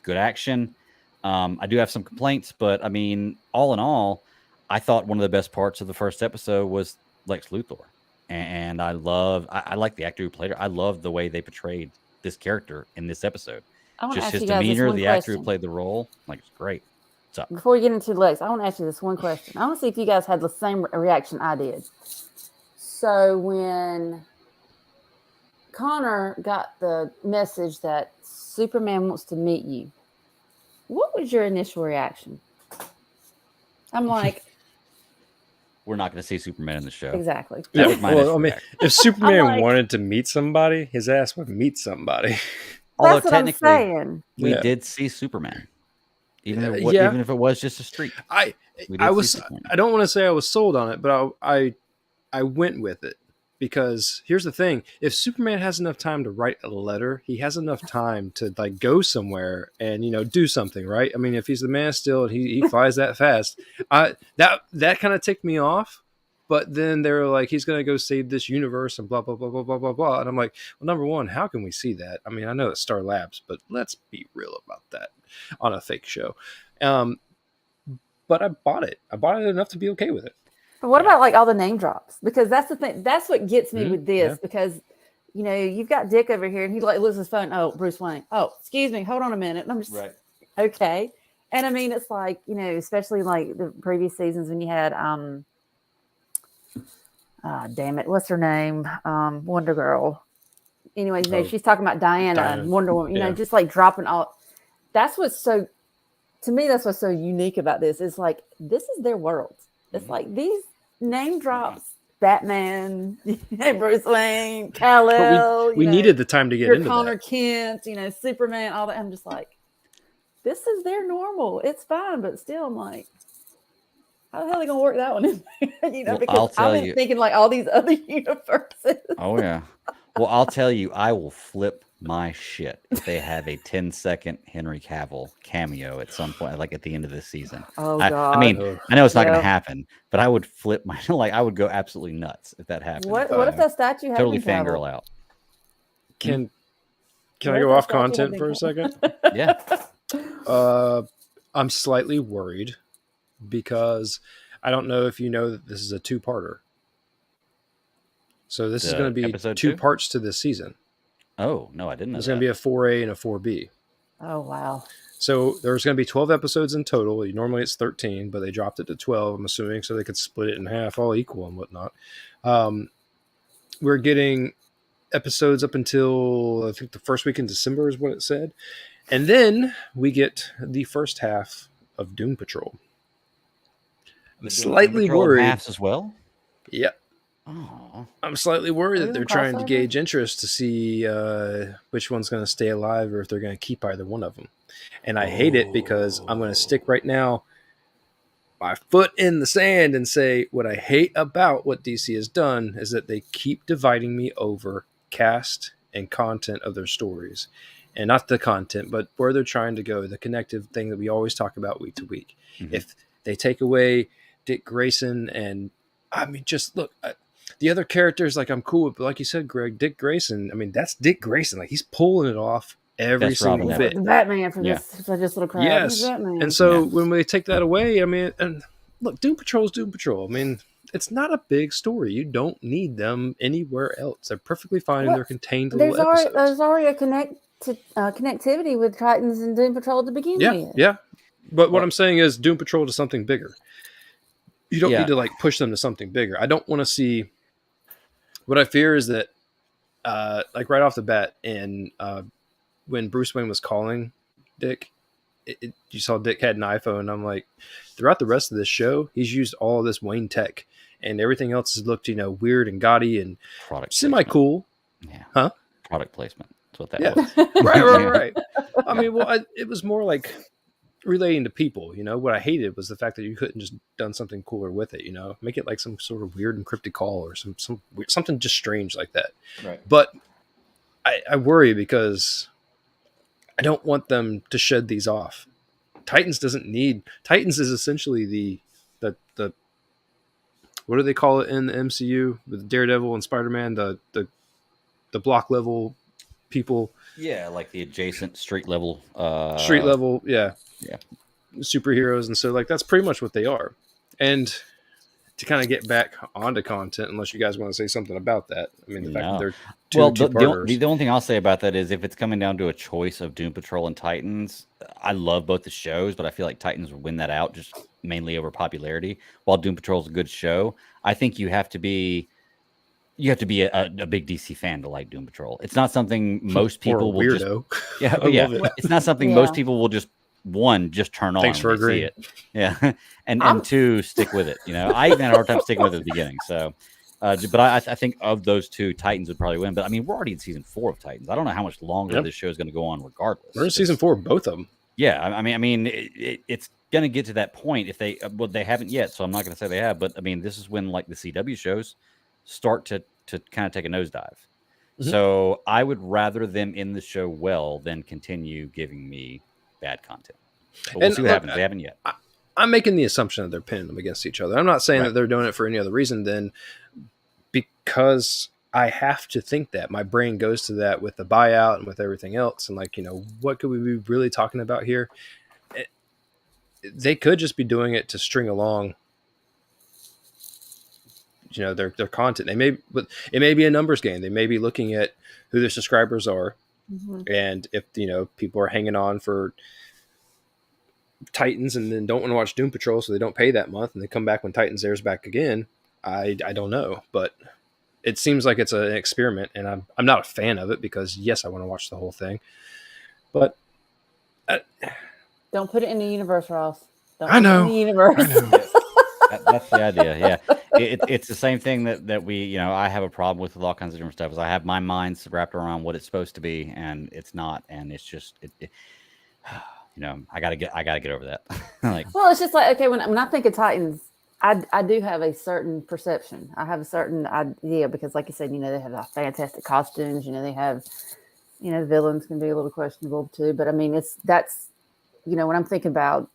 Good action. I do have some complaints, but I mean, all in all, I thought one of the best parts of the first episode was Lex Luthor. And I like the actor who played her. I love the way they portrayed this character in this episode. Just his demeanor, the actor who played the role, like, it's great. What's up? Before we get into Lex, I want to ask you this one question. I want to see if you guys had the same reaction I did. So when Connor got the message that Superman wants to meet you, what was your initial reaction? I'm like, we're not going to see Superman in the show. Exactly. That was my initial reaction. If Superman wanted to meet somebody, his ass would meet somebody. Although technically, we did see Superman, even if it was just a streak. I don't want to say I was sold on it, but I went with it. Because here's the thing, if Superman has enough time to write a letter, he has enough time to, like, go somewhere and, do something, right? I mean, if he's the Man of Steel and he flies that fast, that kind of ticked me off. But then they were like, he's going to go save this universe and blah, blah, blah, blah, blah, blah, blah. And I'm like, well, number one, how can we see that? I mean, I know it's Star Labs, but let's be real about that on a fake show. But I bought it. I bought it enough to be okay with it. But what about, like, all the name drops? Because that's the thing. That's what gets me with this. Yeah. Because, you've got Dick over here, and he, like, loses his phone. Oh, Bruce Wayne. Oh, excuse me. Hold on a minute. And I'm just okay. And I mean, it's like, especially like the previous seasons when you had damn it, what's her name? Wonder Girl. anyways, Oh, she's talking about Diana and Wonder Woman, yeah. just like dropping all. That's what's so, to me, that's what's so unique about this. It's like, this is their world. It's like these name drops, Batman, Bruce Wayne, Kal-El. We needed the time to get into Connor that. Kent, Superman, all that. I'm just like, this is their normal. It's fine, but still, I'm like, how the hell are they gonna work that one in there? Because I've been thinking like all these other universes. Oh yeah. Well, I'll tell you, I will flip my shit if they have a 10-second Henry Cavill cameo at some point, like at the end of this season. Oh God! I mean, I know it's not going to happen, but I would flip my I would go absolutely nuts if that happened. What if that statue had totally been fangirl out? Can I go off content for a second? Yeah. I'm slightly worried because I don't know if you know that this is a 2-parter. So this is going to be two parts to this season. Oh, no, I didn't know. There's going to be a 4A and a 4B. Oh, wow. So there's going to be 12 episodes in total. Normally it's 13, but they dropped it to 12, I'm assuming, so they could split it in half, all equal and whatnot. We're getting episodes up until, I think, the first week in December is what it said. And then we get the first half of Doom Patrol. I'm slightly worried. Halves as well? Yep. Oh. I'm slightly worried that they're trying to gauge interest to see which one's going to stay alive or if they're going to keep either one of them. And I hate it because I'm going to stick right now my foot in the sand and say what I hate about what DC has done is that they keep dividing me over cast and content of their stories. And not the content, but where they're trying to go, the connective thing that we always talk about week to week. Mm-hmm. If they take away Dick Grayson and, I mean, just look, the other characters, like I'm cool with, but like you said, Greg, Dick Grayson, I mean, that's Dick Grayson. Like he's pulling it off every single bit. The Batman for this little crowd. Yes. And so when we take that away, I mean, and look, Doom Patrol is Doom Patrol. I mean, it's not a big story. You don't need them anywhere else. They're perfectly fine and they're contained to little episodes. There's already a connectivity with Titans and Doom Patrol to begin with. Yeah. But what I'm saying is Doom Patrol to something bigger. You don't need to like push them to something bigger. I don't want to see. What I fear is that, like right off the bat, and when Bruce Wayne was calling Dick, you saw Dick had an iPhone. And I'm like, throughout the rest of this show, he's used all of this Wayne tech, and everything else has looked, weird and gaudy and semi cool. Yeah. Huh? Product placement. That's what that was. Right. I mean, well, it was more like relating to people. What I hated was the fact that you couldn't just done something cooler with it. Make it like some sort of weird and cryptic call or something just strange like that. Right. But I worry because I don't want them to shed these off. Titans is essentially the what do they call it in the MCU with Daredevil and Spider-Man, the block level people. Yeah, like the adjacent street level. Yeah. Superheroes, and so like that's pretty much what they are. And to kind of get back onto content, unless you guys want to say something about that. I mean, the fact that they're the only thing I'll say about that is if it's coming down to a choice of Doom Patrol and Titans, I love both the shows, but I feel like Titans would win that out just mainly over popularity. While Doom Patrol is a good show, I think you have to be a big DC fan to like Doom Patrol. It's not something most people will weirdo. It's not something most people will just turn on. Thanks for agreeing. See it. Yeah, and two, stick with it. I even had a hard time sticking with it at the beginning. So, but I think of those two, Titans would probably win. But I mean, we're already in season 4 of Titans. I don't know how much longer this show is going to go on, regardless. We're in season 4 of both of them. Yeah, I mean, it's going to get to that point if they haven't yet. So I'm not going to say they have, but I mean, this is when like the CW shows start to kind of take a nosedive. Mm-hmm. So I would rather them end the show well than continue giving me bad content. But we'll see what happens. They haven't yet. I'm making the assumption that they're pinning them against each other. I'm not saying that they're doing it for any other reason than because I have to think that. My brain goes to that with the buyout and with everything else. And like, what could we be really talking about here? They could just be doing it to string along their content. But it may be a numbers game. They may be looking at who their subscribers are, and if people are hanging on for Titans and then don't want to watch Doom Patrol, so they don't pay that month, and they come back when Titans airs back again. I don't know, but it seems like it's an experiment, and I'm not a fan of it because yes, I want to watch the whole thing, but Don't put it in the universe, Ross. Don't I put it in know. the universe. I know. That's the idea. Yeah, it's the same thing that we, I have a problem with all kinds of different stuff. Is I have my mind's wrapped around what it's supposed to be, and it's not, and it's just I gotta get over that. Like, Well, it's just like, okay, when I think of Titans, I do have a certain perception. I have a certain idea because, like you said, they have fantastic costumes. They have, the villains can be a little questionable too. But I mean, that's when I'm thinking about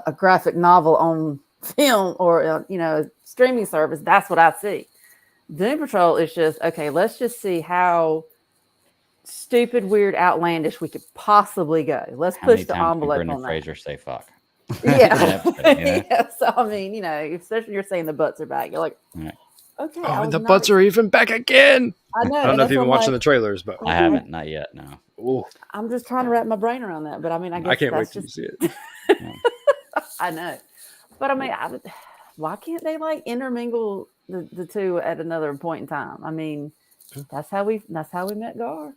a graphic novel on film or a streaming service, that's what I see. Doom Patrol is just, okay, let's just see how stupid, weird, outlandish we could possibly go. Let's how many push the times can envelope Brendan on that. Fraser say fuck? Yeah. Episode, Yeah. So I mean, especially you're saying the butts are back. You're like, Right. okay. Oh, and the butts are even back again. I know. I don't know if you've been watching the trailers, but I haven't, not yet. No. ooh, I'm just trying to wrap my brain around that. But I mean, I guess I can't wait that's till just, you see it. I know. But I mean, why can't they like intermingle the two at another point in time? I mean, that's how we met Gar.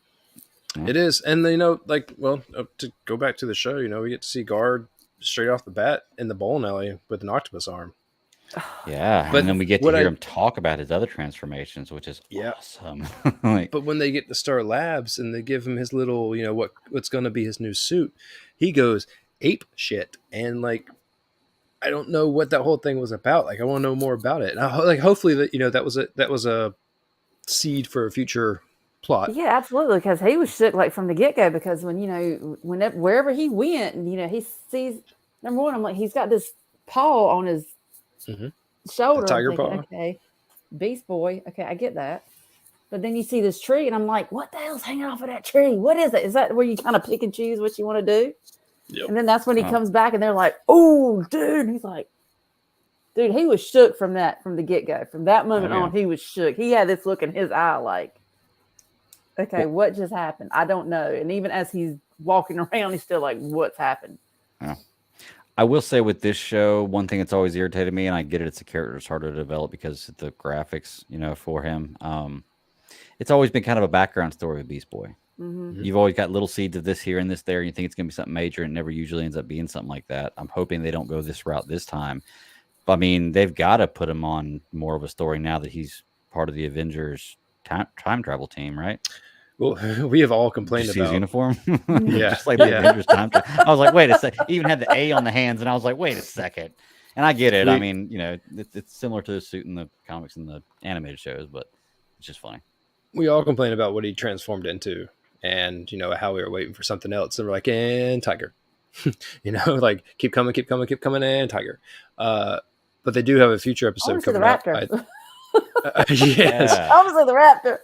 It is, and to go back to the show, we get to see Guard straight off the bat in the bowling alley with an octopus arm. Yeah, But and then we get to what hear I- him talk about his other transformations, which is Yeah. awesome. Like, But when they get to Star Labs and they give him his little, what's going to be his new suit, he goes ape shit, and like, I don't know what that whole thing was about. Like, I want to know more about it. And hopefully that was a seed for a future plot. Yeah, absolutely. Because he was shook like from the get go. Because when wherever he went, he sees number one. I'm like, he's got this paw on his shoulder. The tiger I'm thinking, paw. okay, Beast Boy. Okay, I get that. But then you see this tree, and I'm like, what the hell's hanging off of that tree? What is it? Is that where you kind of pick and choose what you want to do? Yep. And then that's when he comes back, and they're like, oh, dude. And he's like, dude, he was shook from the get go. From that moment on, he was shook. He had this look in his eye, like, okay, what just happened? I don't know. And even as he's walking around, he's still like, what's happened? Yeah. I will say with this show, one thing that's always irritated me, and I get it, it's a character that's harder to develop because of the graphics, for him. It's always been kind of a background story with Beast Boy. Mm-hmm. You've always got little seeds of this here and this there, and you think it's going to be something major, and it never usually ends up being something like that. I'm hoping they don't go this route this time. But I mean, they've got to put him on more of a story now that he's part of the Avengers time travel team, right? Well, we have all complained Did you see about his uniform. Yeah. Just like the Avengers time travel. I was like, wait a second. He even had the A on the hands, and I was like, wait a second. And I get it. I mean, it's similar to the suit in the comics and the animated shows, but it's just funny. We all complain about what he transformed into, and how we were waiting for something else, and we're like, and tiger, like keep coming, and tiger. But they do have a future episode coming up. Yes, Obviously the raptor.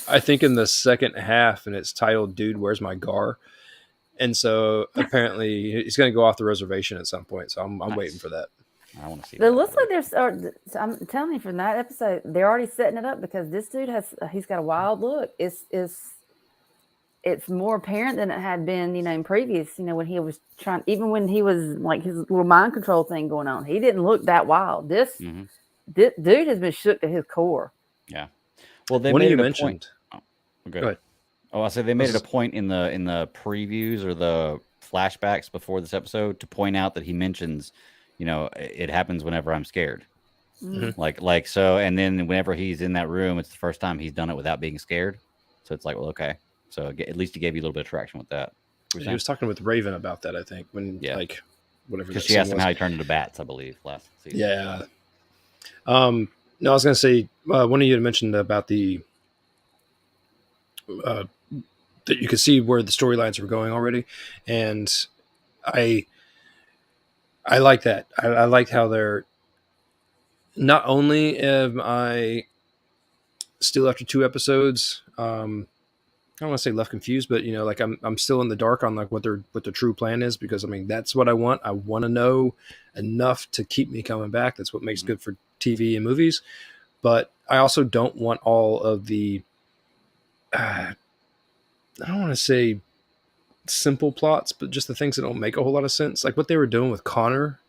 I think in the second half, and it's titled "Dude, Where's My Gar?" And so apparently he's going to go off the reservation at some point. So I'm waiting for that. I want to see. It looks like I'm telling you from that episode, they're already setting it up because this dude he's got a wild look. It's more apparent than it had been, in previous, when he was even when he was like his little mind control thing going on, he didn't look that wild. This dude has been shook to his core. Yeah. Well, they One made of you it a mentioned. point. Go ahead. Oh, I said they made it a point in the previews or the flashbacks before this episode to point out that he mentions, it happens whenever I'm scared. Mm-hmm. Like so, and then whenever he's in that room, it's the first time he's done it without being scared. So it's like, well, okay. So at least he gave you a little bit of traction with that. He was talking with Raven about that, I think, when whatever. Because she asked him how he turned into bats, I believe, last season. Yeah. No, I was going to say one of you had mentioned about the that you could see where the storylines were going already, and I like that. I liked how they're not only am I still after 2 episodes. I don't want to say left confused, but like I'm still in the dark on like what their true plan is, because I mean that's what I want. I want to know enough to keep me coming back. That's what makes good for TV and movies. But I also don't want all of the I don't want to say simple plots, but just the things that don't make a whole lot of sense. Like what they were doing with Connor.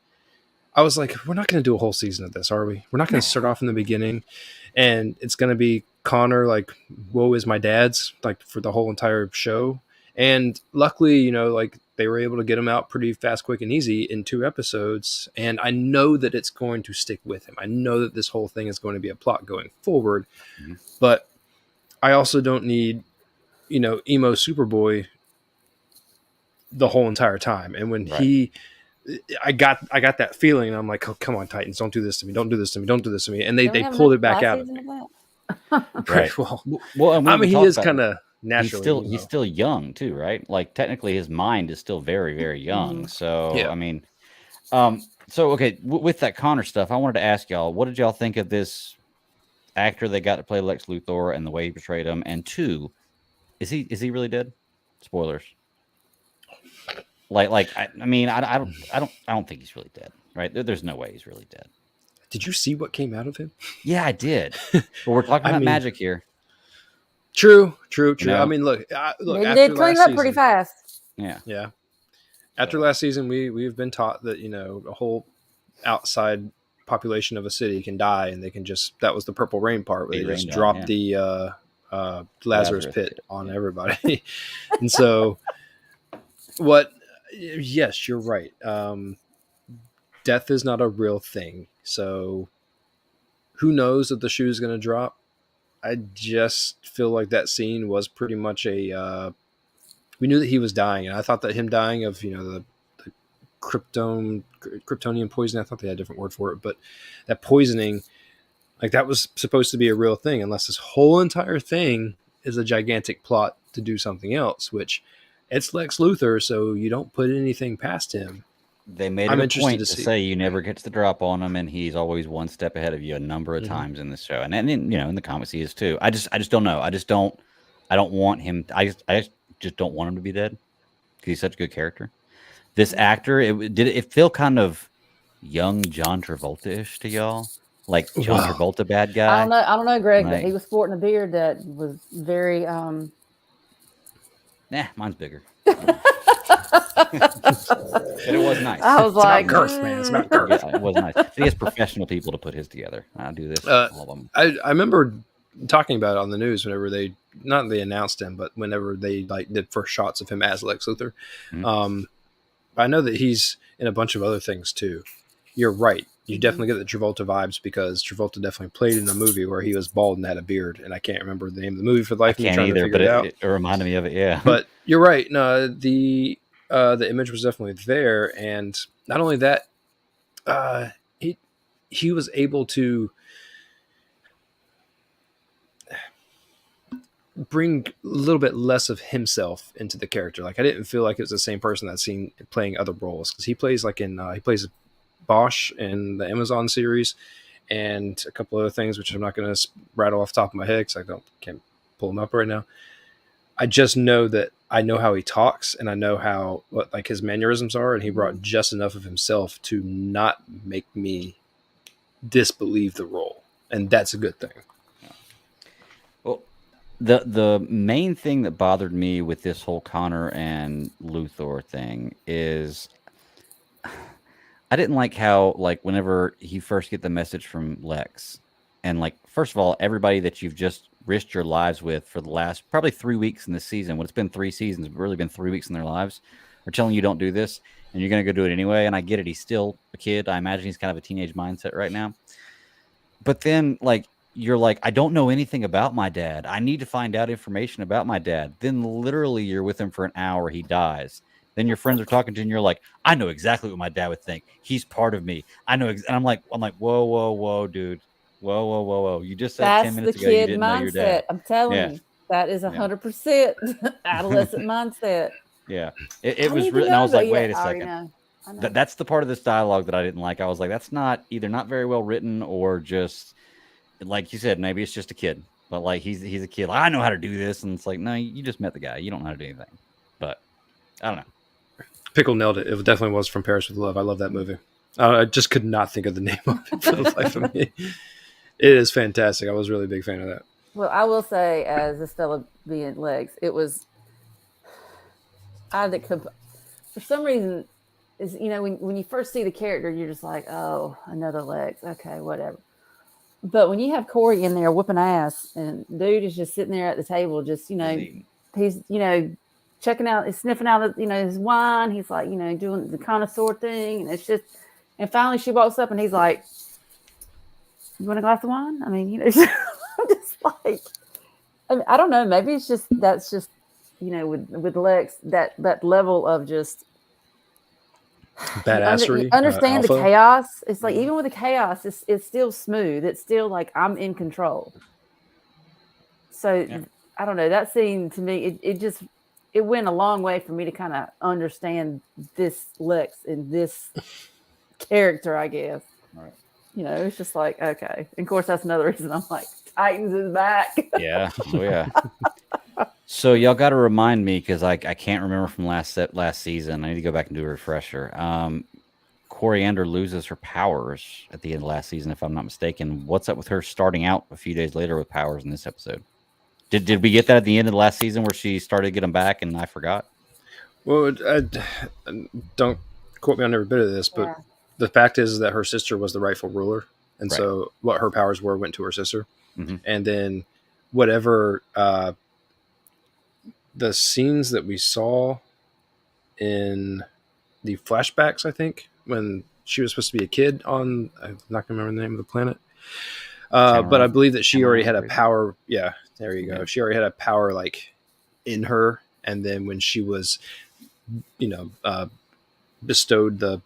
I was like, we're not going to do a whole season of this, are we? We're not going to start off in the beginning and it's going to be Connor, like, woe is my dad's, like, for the whole entire show. And luckily, you know, like, they were able to get him out pretty fast, quick, and easy in 2 episodes. And I know that it's going to stick with him. I know that this whole thing is going to be a plot going forward. Mhm. But I also don't need, you know, emo Superboy the whole entire time. And when Right. I got that feeling, and I'm like, oh, come on, Titans, don't do this to me, don't do this to me, don't do this to me. And Don't we they have pulled enough it back last out of season me. of that? Right. Well, Well, and I mean, he talked is about kind of he's naturally he's emo. still young too, right? Like technically his mind is still very, very young. Mhm. So Yeah. I mean, so okay, with that Connor stuff, I wanted to ask y'all, what did y'all think of this actor that got to play Lex Luthor and the way he portrayed him? And two, is he really dead? Spoilers. I mean, I don't think he's really dead, right? There's no way he's really dead. Did you see what came out of him? Yeah, I did. But we're talking I about mean, magic here. True. You I know? mean, look, They after did clean it last up pretty season, fast. Yeah. yeah, after So, last season, we've been taught that, you know, a whole outside population of a city can die, and they can just, that was the Purple Rain part where be they just rained on, dropped yeah. the Lazarus pit on Yeah. everybody. And so, what? Yes, you're right. Death is not a real thing, so who knows if the shoe is going to drop? I just feel like that scene was pretty much a. We knew that he was dying, and I thought that him dying of, you know, the kryptonian poison. I thought they had a different word for it, but that poisoning, like, that was supposed to be a real thing, unless this whole entire thing is a gigantic plot to do something else. Which, it's Lex Luthor, so you don't put anything past him. They made I'm it a interested point to to see. say you never gets the drop on him, and he's always one step ahead of you a number of Mhm. times in this show. And then you know, in the comics he is too. I just don't know. I don't want him. I just don't want him to be dead because he's such a good character. This actor, did it feel kind of young John Travolta-ish to y'all? Like John Well, Travolta bad I guy? don't know, Greg, but Like, he was sporting a beard that was very nah, mine's bigger. But it was nice. I was it's about like, girth, man. It's about girth. Yeah, it was nice. But he has professional people to put his together. I do this, all of them. I remember talking about it on the news whenever they announced him, but whenever they, like, did first shots of him as Lex Luthor. Mhm. I know that he's in a bunch of other things too. You're right. You Mhm. definitely get the Travolta vibes, because Travolta definitely played in a movie where he was bald and had a beard, and I can't remember the name of the movie for the I life of me, can't trying to either, figure but it out. it reminded me of it. Yeah. But you're right. No, the image was definitely there, and not only that, he was able to bring a little bit less of himself into the character. Like, I didn't feel like it was the same person I'd seen playing other roles, because he plays like he plays Bosch in the Amazon series, and a couple other things which I'm not going to rattle off the top of my head because can't pull them up right now. I just know that I know how he talks, and I know how, what, like, his mannerisms are, and he brought just enough of himself to not make me disbelieve the role, and that's a good thing. Well, the main thing that bothered me with this whole Connor and Luthor thing is I didn't like how, like, whenever he first get the message from Lex, and, like, first of all, everybody that you've just risked your lives with for the last probably 3 weeks in this season, when it's been 3 seasons, but really been 3 weeks in their lives, are telling you don't do this, and you're gonna go do it anyway. And I get it, he's still a kid. I imagine he's kind of a teenage mindset right now. But then, like, you're like, I don't know anything about my dad. I need to find out information about my dad. Then literally you're with him for an hour, he dies. Then your friends are talking to you, and you're like, I know exactly what my dad would think. He's part of me. I know, and I'm like, whoa, whoa, whoa, dude, whoa. You just said 10 that's the minutes ago you kid didn't know your dad. mindset. I'm telling Yeah, you, that is yeah, 100% adolescent mindset. yeah. It I was need to really, and I know, was but like, yeah, wait a I already second. know. I know. That's the part of this dialogue that I didn't like. I was like, that's not either not very well written, or just, like you said, maybe it's just a kid. But, like, he's a kid. Like, I know how to do this, and it's like, no, you just met the guy. You don't know how to do anything. But I don't know. Pickle nailed it. It definitely was From Paris with Love. I love that movie. I just could not think of the name of it for the life of me. It is fantastic. I was really a big fan of that. Well, I will say, as Estella being Legs, it was for some reason, is, you know, when you first see the character, you're just like, oh, another Legs, okay, whatever. But when you have Corey in there whooping ass, and dude is just sitting there at the table, just he's checking out, sniffing out his wine. He's like doing the connoisseur thing, and it's just. And finally, she walks up, and he's like, "You want a glass of wine?" I mean, I'm just like, I don't know. Maybe it's just that's just with Lex that level of just badassery. you understand the alpha. chaos. It's like even with the chaos, it's still smooth. It's still like I'm in control. So I don't know. That scene to me, it went a long way for me to kind of understand this Lex and this character, I guess. Right. It's just like, okay. And of course, that's another reason I'm like, Titans is back. Yeah. Oh, yeah. So y'all got to remind me because I can't remember from last season. I need to go back and do a refresher. Coriander loses her powers at the end of last season, if I'm not mistaken. What's up with her starting out a few days later with powers in this episode? Did we get that at the end of the last season where she started to get them back and I forgot? Well, don't quote me on every bit of this, but the fact is that her sister was the rightful ruler. And so what her powers went to her sister. Mm-hmm. And then whatever the scenes that we saw in the flashbacks, I think, when she was supposed to be a kid on, I'm not going to remember the name of the planet. But I believe that she already had a power. Yeah, there you go. She already had a power like in her. And then when she was, bestowed the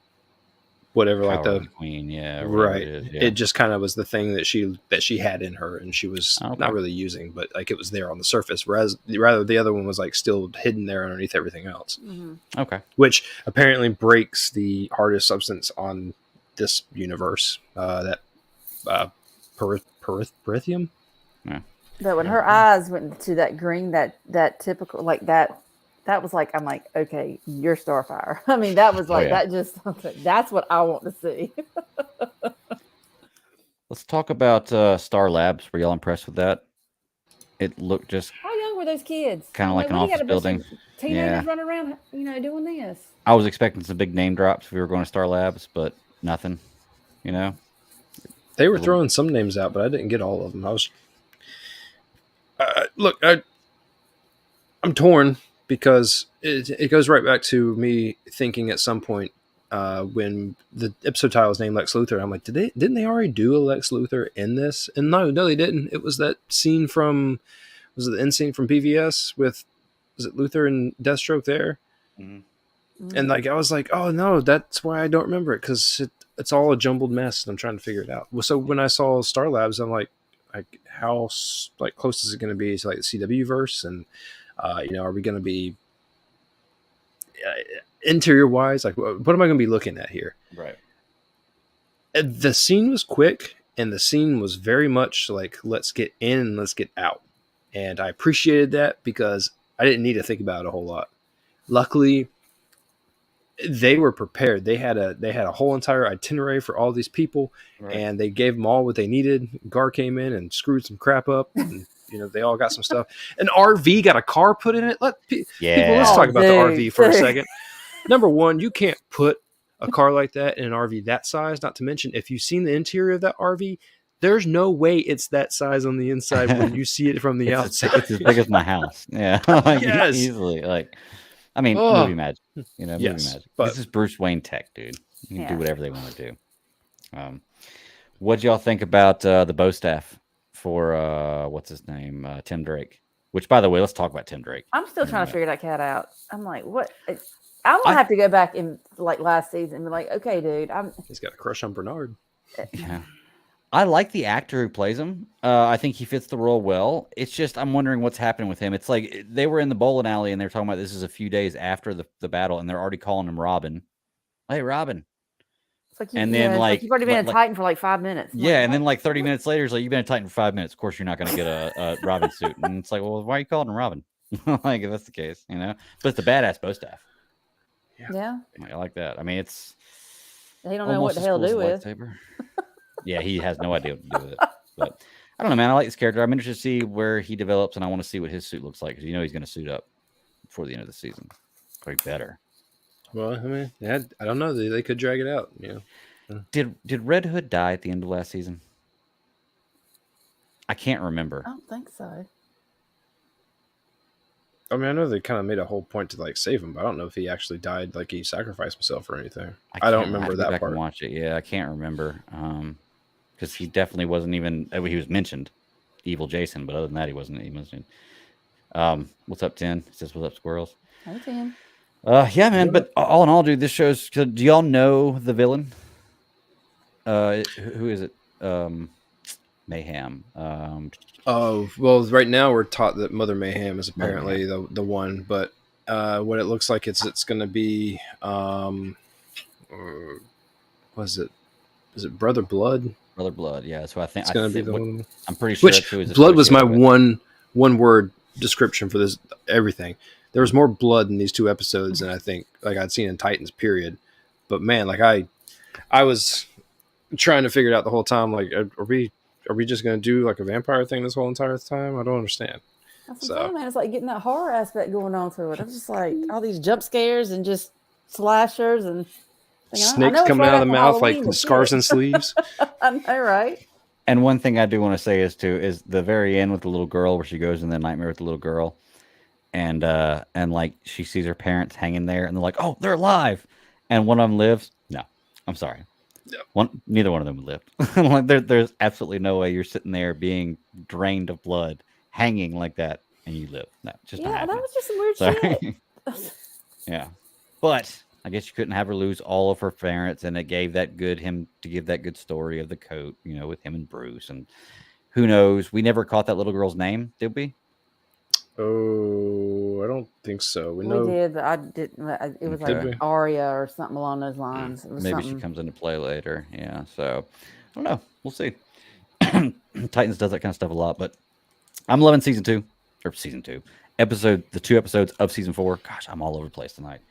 whatever, Power like the queen, right. Yeah. It just kind of was the thing that she had in her, and she was not really using, but like it was there on the surface. Whereas the other one was like still hidden there underneath everything else. Mm-hmm. Okay. Which apparently breaks the hardest substance on this universe. That perithium. Yeah. But when her eyes went to that green, that typical like that was like, I'm like, okay, you're Starfire. I mean, that was like that just that's what I want to see. Let's talk about Star Labs. Were y'all impressed with that? It looked just how young were those kids? Kind of like an office building. Teenagers running around, doing this. I was expecting some big name drops if we were going to Star Labs, but nothing. They were throwing some names out, but I didn't get all of them. I was look, I'm torn because it goes right back to me thinking at some point when the episode title was named Lex Luthor, I'm like, didn't they already do a Lex Luthor in this? And no, they didn't. It was that scene was it the end scene from BVS with, was it Luthor and Deathstroke there? Mm-hmm. And like I was like, oh no, that's why I don't remember it, because it's all a jumbled mess and I'm trying to figure it out. So when I saw Star Labs, I'm like how like close is it going to be to like the CW verse? And are we going to be interior wise? Like, what am I going to be looking at here? Right. The scene was quick, and the scene was very much like, let's get in and let's get out. And I appreciated that because I didn't need to think about it a whole lot. Luckily, they were prepared. They had a whole entire itinerary for all these people, and they gave them all what they needed. Gar came in and screwed some crap up, and they all got some stuff. An RV got a car put in it. People, let's talk about the RV for a second. Number one, you can't put a car like that in an RV that size. Not to mention, if you've seen the interior of that RV, there's no way it's that size on the inside when you see it from the outside. It's as big as my house. Yeah, yes. Easily. Movie magic. Movie yes, magic. But this is Bruce Wayne tech, dude. You can do whatever they want to do. What'd y'all think about the Bow Staff for what's his name, Tim Drake? Which, by the way, let's talk about Tim Drake. I'm still trying to figure that cat out. I'm like, what? I'm gonna have to go back in like last season and be like, okay, dude, he's got a crush on Bernard. Yeah. I like the actor who plays him. I think he fits the role well. It's just I'm wondering what's happening with him. It's like they were in the bowling alley and they're talking about this is a few days after the battle, and they're already calling him Robin. Hey, Robin. It's like you've already been a Titan for like 5 minutes. Yeah, and then like 30 minutes later, it's like you've been a Titan for 5 minutes. Of course, you're not going to get a Robin suit, and it's like, well, why are you calling him Robin? Like if that's the case, But it's the badass Bow Staff. Yeah. I like that. I mean, it's they don't know what the hell to do with. Yeah, he has no idea what to do with it. But I don't know, man. I like this character. I'm interested to see where he develops, and I want to see what his suit looks like because he's going to suit up before the end of the season. Probably better. Well, I mean, I don't know. They could drag it out. Did Red Hood die at the end of last season? I can't remember. I don't think so. I mean, I know they kind of made a whole point to like save him, but I don't know if he actually died, like he sacrificed himself or anything. I don't remember have to go that back and part. watch it. Yeah, I can't remember. Because he definitely wasn't even. He was mentioned, Evil Jason, but other than that, he wasn't. He wasn't. What's up, 10? It says, "What's up, squirrels?" Hey, Tim. Yeah, man. What up? But all in all, dude, this shows. Do y'all know the villain? Who is it? Mayhem. Oh, well, right now we're taught that Mother Mayhem is Mother apparently the one, but what it looks like it's going to be, was it? Is it Brother Blood? Brother Blood. Yeah. So I think It's going to be the one. I'm pretty sure Which that's who is blood was my associated with. one word description for this everything. There was more blood in these 2 episodes than I think like I'd seen in Titans. Period. But man, like I was trying to figure it out the whole time. Like, are we just going to do like a vampire thing this whole entire time? I don't understand. That's what So I'm saying, man. It's like getting that horror aspect going on to it. I'm just like all these jump scares and just slashers and thinking, I snakes know it's coming right out of the after mouth like Halloween, but scars shit. and sleeves. I know, right? And one thing I do want to say is the very end with the little girl where she goes in the nightmare with the little girl, and like she sees her parents hanging there, and they're like, "Oh, they're alive," and one of them lives. No, I'm sorry. Yep. Neither one of them lived. Like there's absolutely no way you're sitting there being drained of blood, hanging like that, and you live. No, just not Yeah, that happening. was just some weird Sorry. shit. Yeah, but I guess you couldn't have her lose all of her parents, and it gave him to give that good story of the coat, with him and Bruce, and who knows? We never caught that little girl's name, did we? Oh, I don't think so. We We know. did, but I didn't. It was Did like we? Aria or something along those lines. It was Maybe she something. comes into play later. Yeah, so I don't know. We'll see. Titans does that kind of stuff a lot, but I'm loving season 2 or season 2 the 2 episodes of season 4. Gosh, I'm all over the place tonight.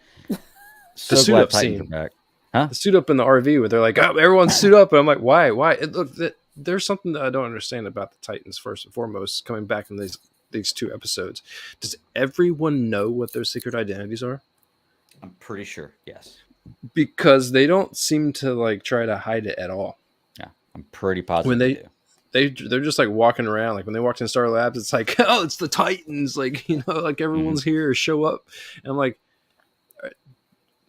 So suit glad up Titans scene. are back. Huh? The suit up in the RV where they're like, oh, everyone suit up. And I'm like, why? Look, there's something that I don't understand about the Titans first and foremost coming back in these 2 episodes. Does everyone know what their secret identities are? I'm pretty sure. Yes. Because they don't seem to like try to hide it at all. Yeah, I'm pretty positive When they do. they're just like walking around. Like when they walked in Star Labs, it's like, oh, it's the Titans. Like, like everyone's here, show up. And I'm like,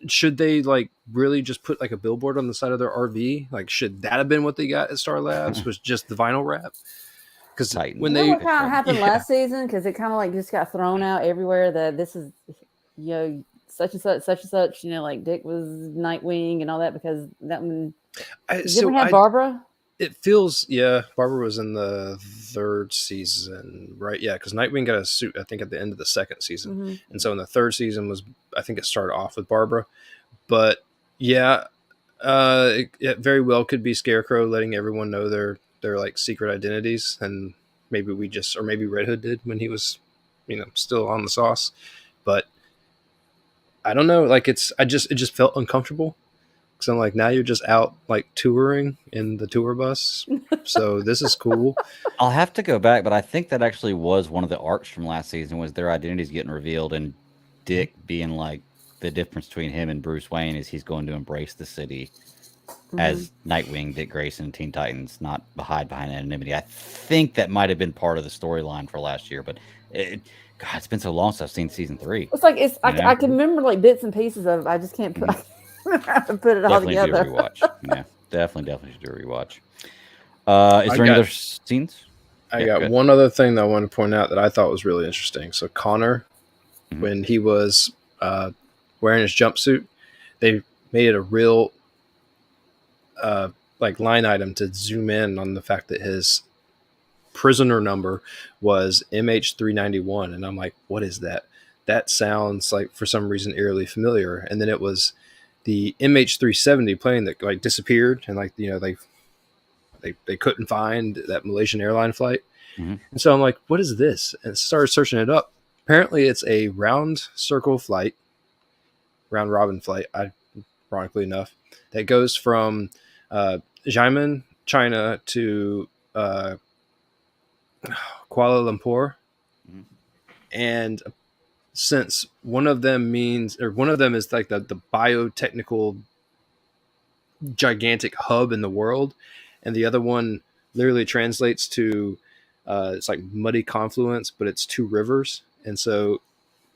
should they like really just put like a billboard on the side of their RV? Like, should that have been what they got at Star Labs? Was just the vinyl wrap? Because when You know they what kind of happened last season? Because it kind of like just got thrown out everywhere that this is, such and such. Like Dick was Nightwing and all that because that one. Did we have Barbara? It feels, Barbara was in the 3rd season, right? Yeah, because Nightwing got a suit, I think, at the end of the 2nd season. Mm-hmm. And so in the 3rd season I think it started off with Barbara. But yeah, it very well could be Scarecrow letting everyone know their like secret identities. And maybe maybe Red Hood did when he was, still on the sauce. But I don't know, like it just felt uncomfortable. So I'm like, now you're just out like touring in the tour bus. So this is cool. I'll have to go back, but I think that actually was one of the arcs from last season was their identities getting revealed and Dick being like the difference between him and Bruce Wayne is he's going to embrace the city as Nightwing, Dick Grayson, and Teen Titans, not hide behind anonymity. I think that might have been part of the storyline for last year, but God, it's been so long since I've seen season 3. It's like I can remember like bits and pieces of it. I just can't put. Put it all together. Do a rewatch. Yeah, definitely should do a rewatch. Is there any other scenes? I got one other thing that I want to point out that I thought was really interesting. So Connor, when he was wearing his jumpsuit, they made it a real like line item to zoom in on the fact that his prisoner number was MH391, and I'm like, what is that? That sounds like for some reason eerily familiar. And then it was the MH370 plane that like disappeared and like they couldn't find that Malaysian airline flight. And so I'm like, what is this? And started searching it up. Apparently it's a round robin flight, ironically enough, that goes from Xiamen, China to Kuala Lumpur. And since one of them is like the biotechnical gigantic hub in the world, and the other one literally translates to It's like muddy confluence, but it's two rivers. And so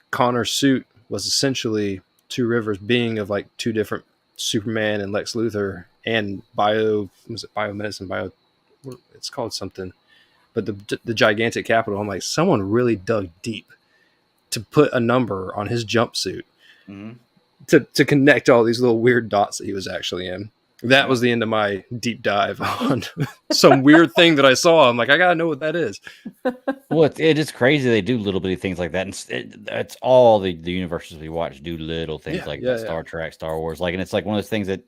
Connor's suit was essentially two rivers being of like two different Superman and Lex Luthor and biomedicine, it's called something. But the gigantic capital, I'm like, someone really dug deep to put a number on his jumpsuit to connect all these little weird dots that he was actually in. That was the end of my deep dive on some weird thing that I saw. I'm like, I gotta know what that is. Well, it is crazy they do little bitty things like that, and it's all the universes we watch do little things like that. Star Trek, Star Wars, like, and it's like one of those things that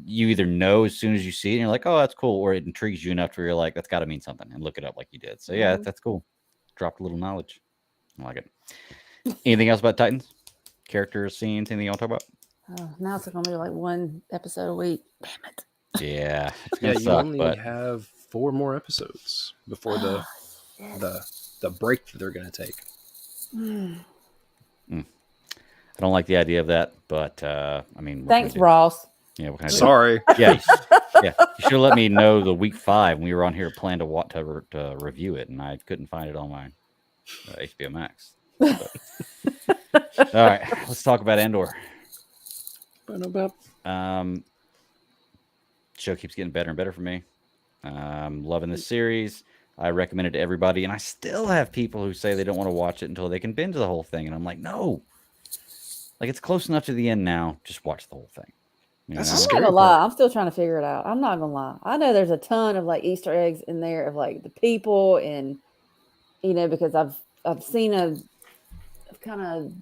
you either know as soon as you see it, and you're like, oh, that's cool, or it intrigues you enough to where you're like, that's got to mean something, and look it up like you did. So yeah, that's cool. Dropped a little knowledge. I like it. Anything else about Titans? Characters, scenes, anything you want to talk about? Oh, now it's going to be like one episode a week. Damn it. Yeah, it's Yeah, gonna you suck, only but have 4 more episodes before the break that they're going to take. I don't like the idea of that, but I mean, what Thanks, can I do? Ross. Yeah, what can I do? Sorry. Yeah, you should have let me know the week 5 when we were on here planned to review it, and I couldn't find it on my HBO Max. But, all right, let's talk about Andor. Show keeps getting better and better for me. Loving this series. I recommend it to everybody, and I still have people who say they don't want to watch it until they can binge the whole thing, and I'm like, no. Like, it's close enough to the end now. Just watch the whole thing. That's I'm a not scary gonna lie. part. I'm still trying to figure it out. I'm not gonna lie. I know there's a ton of like Easter eggs in there of like the people, and because I've seen I've kind of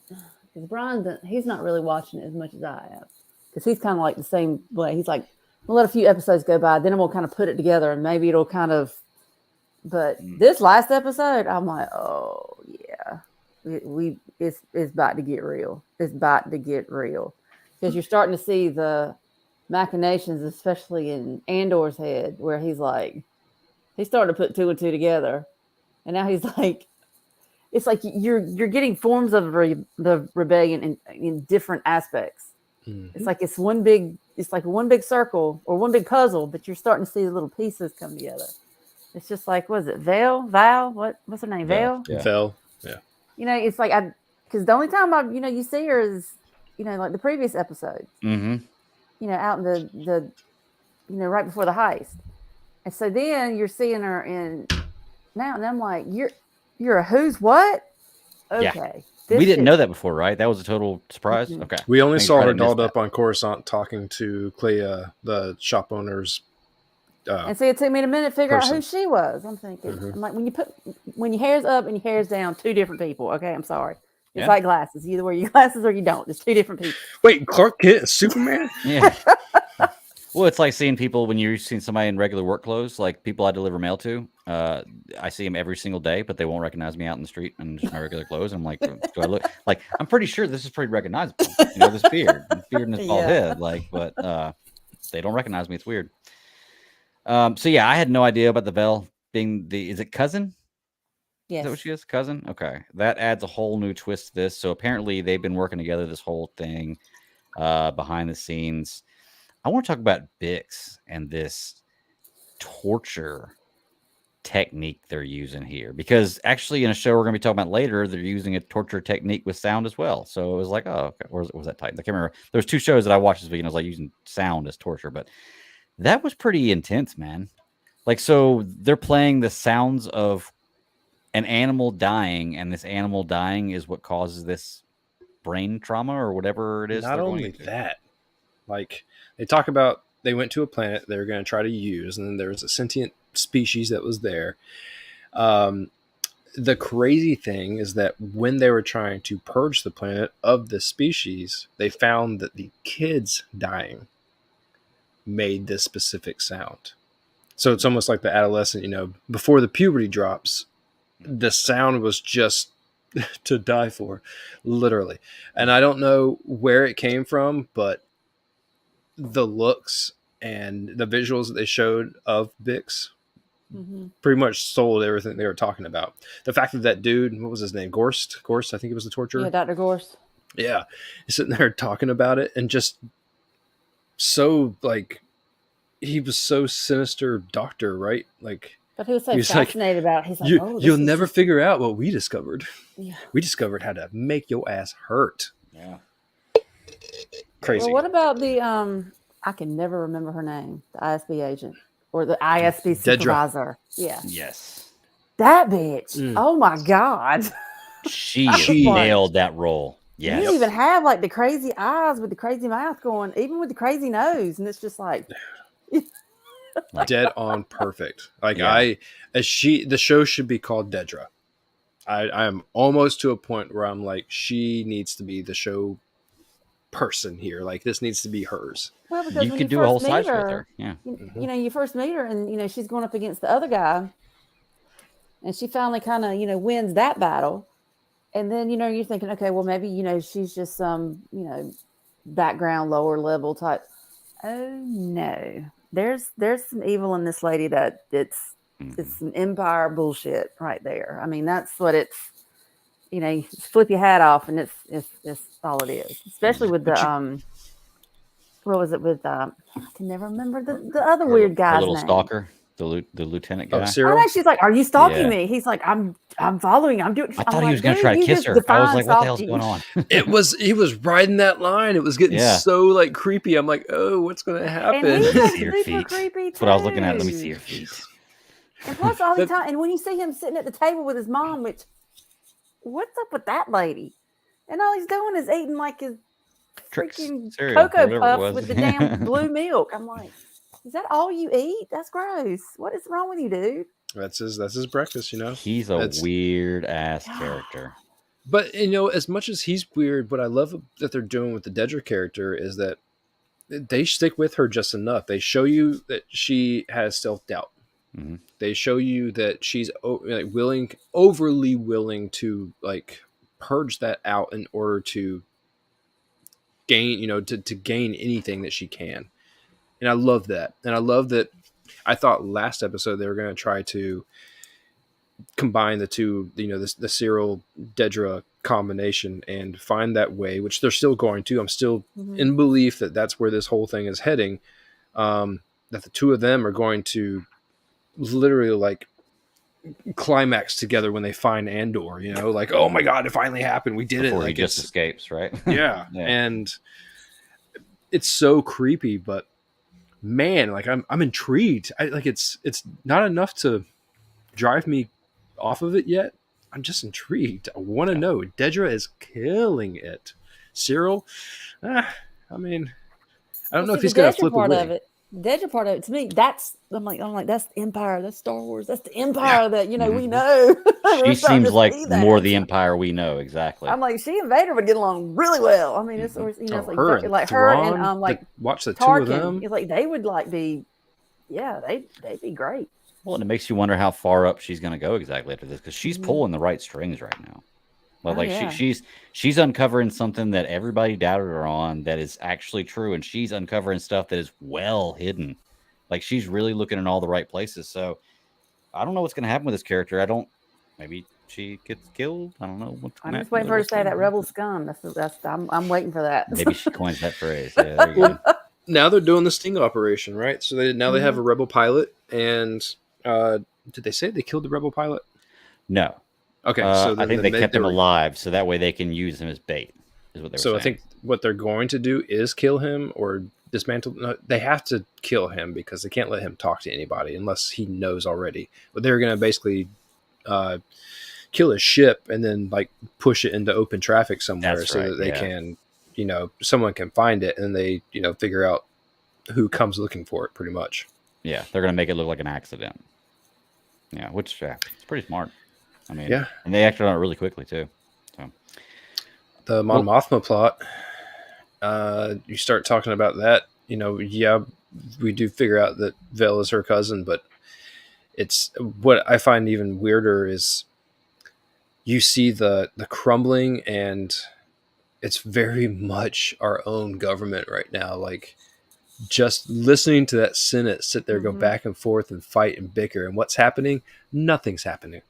because Brian, he's not really watching it as much as I am, because he's kind of like the same way. He's like, we'll let a few episodes go by, then we'll kind of put it together, and maybe it'll kind of. But this last episode, I'm like, oh yeah, it's about to get real. It's about to get real. Because you're starting to see the machinations, especially in Andor's head, where he's starting to put 2 and 2 together, and now he's like, it's like you're getting forms of the rebellion in different aspects. Mm-hmm. It's like it's like one big circle or one big puzzle, but you're starting to see the little pieces come together. It's just like, what is it, Val? What's her name? Val? Yeah. Val. Yeah. It's like because the only time you see her is. Like the previous episode, out in the right before the heist. And so then you're seeing her in now, and I'm like, you're a who's what? Okay. Yeah. We didn't know that before, right? That was a total surprise. Mm-hmm. Okay. We only saw her dolled up on Coruscant talking to Clea, the shop owner's. And so it took me a minute to figure out who she was. I'm thinking, I'm like, when your hair's up and your hair's down, 2 different people. Okay, I'm sorry. It's like glasses. You either wear your glasses or you don't. It's 2 different people. Wait, Clark Kent is Superman? Yeah. Well, it's like seeing people when you're seeing somebody in regular work clothes, like people I deliver mail to. I see them every single day, but they won't recognize me out in the street in just my regular clothes. I'm like, do I look like? I'm pretty sure this is pretty recognizable. This beard and this bald head, but they don't recognize me. It's weird. So yeah, I had no idea about the Vel being is it cousin? Yes. Is that what she is? Cousin? Okay. That adds a whole new twist to this. So apparently they've been working together this whole thing behind the scenes. I want to talk about Bix and this torture technique they're using here. Because actually in a show we're going to be talking about later, they're using a torture technique with sound as well. So it was like, oh, okay. Or was that Titans? I can't remember. There was 2 shows that I watched this week and I was like using sound as torture. But that was pretty intense, man. Like, so they're playing the sounds of an animal dying, and this animal dying is what causes this brain trauma or whatever it is. Not only that, like they talk about, they went to a planet they were going to try to use, and then there was a sentient species that was there. The crazy thing is that when they were trying to purge the planet of this species, they found that the kids dying made this specific sound. So it's almost like the adolescent, before the puberty drops, the sound was just to die for, literally. And I don't know where it came from, but the looks and the visuals that they showed of Bix pretty much sold everything they were talking about. The fact that dude, what was his name? Gorst, I think it was the torturer. Yeah, Dr. Gorst. Yeah. He's sitting there talking about it and just so like, he was so sinister doctor, right? Like, But he was so He's like, fascinated about it. He's like, you'll never figure out what we discovered. Yeah. We discovered how to make your ass hurt. Yeah. Crazy. Well, what about the I can never remember her name, the ISB agent or the ISB supervisor? Yeah. Yes. That bitch. Oh my God. She She- nailed that role. You Yes. didn't even have like the crazy eyes with the crazy mouth going, even with the crazy nose, and it's just like Dead on perfect. Like Yeah. the show should be called Dedra. I am almost to a point where I'm like, she needs to be the show person here. Like this needs to be hers. well, because You when could do a whole first side meet with her. Yeah. you know, you first meet her and you know she's going up against the other guy, and she finally kind of wins that battle, and then you're thinking, okay, well maybe she's just some background lower level type. Oh no, there's some evil in this lady that it's some empire bullshit right there. I mean, that's what it's. You flip your hat off, and it's all it is. Especially with the what was it with? I can never remember the other weird guy's Her little name. stalker, the lieutenant guy. Oh, I Cyril? know, she's like, "Are you stalking Yeah. me?" He's like, "I'm following. I'm doing." I I'm thought he like, was going to "Dude, try to you kiss just her. I was defined like, what the hell's stalking." going on? He was riding that line. It was getting Yeah. so like creepy. I'm like, oh, what's gonna happen? And he's Let me like see your super feet. creepy That's what I was looking at. Let me too. see your feet. And plus, all the time, and when you see him sitting at the table with his mom, which, what's up with that lady? And all he's doing is eating like his Tricks, freaking cereal, Cocoa whatever it Puffs was. with the damn blue milk. I'm like, is that all you eat? That's gross. What is wrong with you, dude? That's his breakfast, He's a weird ass character. But as much as he's weird, what I love that they're doing with the Dedra character is that they stick with her just enough. They show you that she has self-doubt. Mm-hmm. They show you that she's overly willing to like purge that out in order to gain, to gain anything that she can. And I love that. And I love that. I thought last episode they were going to try to combine the two, the Cyril Dedra combination and find that way, which they're still going to. I'm still in belief that that's where this whole thing is heading. That the two of them are going to literally like climax together when they find Andor, like, oh my God, it finally happened. We did Before it. he Like just escapes, right? Yeah. And it's so creepy, but man, like I'm intrigued. It's not enough to drive me off of it yet. I'm just intrigued. I want to know. Dedra is killing it. Cyril, I mean, I don't know if he's going to flip a wing. The Dedra part of it, to me, I'm like, that's the Empire. That's Star Wars. That's the Empire that we know. She seems like more the Empire we know. Exactly. I'm like, she and Vader would get along really well. I mean, it's her like Thrawn, her and like watch the Tarkin. two of them. It's like they would like be, they'd be great. Well, and it makes you wonder how far up she's going to go exactly after this, because she's pulling the right strings right now. Like she's uncovering something that everybody doubted her on that is actually true, and she's uncovering stuff that is well hidden. Like she's really looking in all the right places. So I don't know what's going to happen with this character. Maybe she gets killed. I don't know what's going to happen. I'm just waiting for her to say that rebel scum. I'm waiting for that. Maybe she coins that phrase. Yeah, there you go. Now they're doing the sting operation, right? So they have a rebel pilot, and did they say they killed the rebel pilot? No. Okay, so I think they kept him alive, so that way they can use him as bait. Is what they were saying. I think what they're going to do is kill him or dismantle. No, they have to kill him because they can't let him talk to anybody unless he knows already. But they're going to basically kill his ship and then like push it into open traffic somewhere that they can, someone can find it and they, figure out who comes looking for it. Pretty much. Yeah, they're going to make it look like an accident. Yeah, which it's pretty smart. I mean, yeah, and they acted on it really quickly too. So the Mon Mothma plot, you start talking about that. We do figure out that Vel is her cousin, but it's what I find even weirder is you see the crumbling, and it's very much our own government right now. Like just listening to that Senate sit there, go back and forth and fight and bicker, and what's happening? Nothing's happening.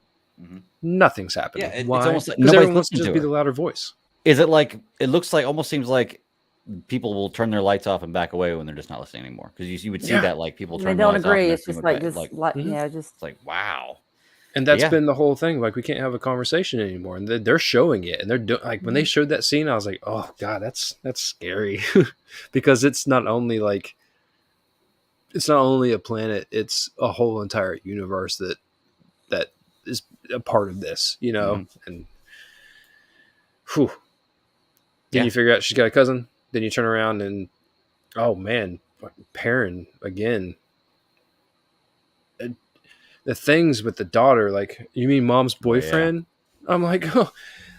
Nothing's happening. Yeah, why? It's almost like because everyone wants to listening just be the louder voice. Is it like it looks like almost seems like people will turn their lights off and back away when they're just not listening anymore. Because you would see that, like, people They turn don't the lights off agree. and It's everything just would like be this, like yeah, just it's like, wow. And that's Yeah. been the whole thing. Like, we can't have a conversation anymore, and they're showing it, and they're doing like when they showed that scene, I was like, oh god, that's scary, because it's not only a planet, it's a whole entire universe that is a part of this, you know. And whew. Then you figure out she's got a cousin. Then you turn around and, oh man, Perrin again. The things with the daughter, like, you mean mom's boyfriend? I'm like, oh,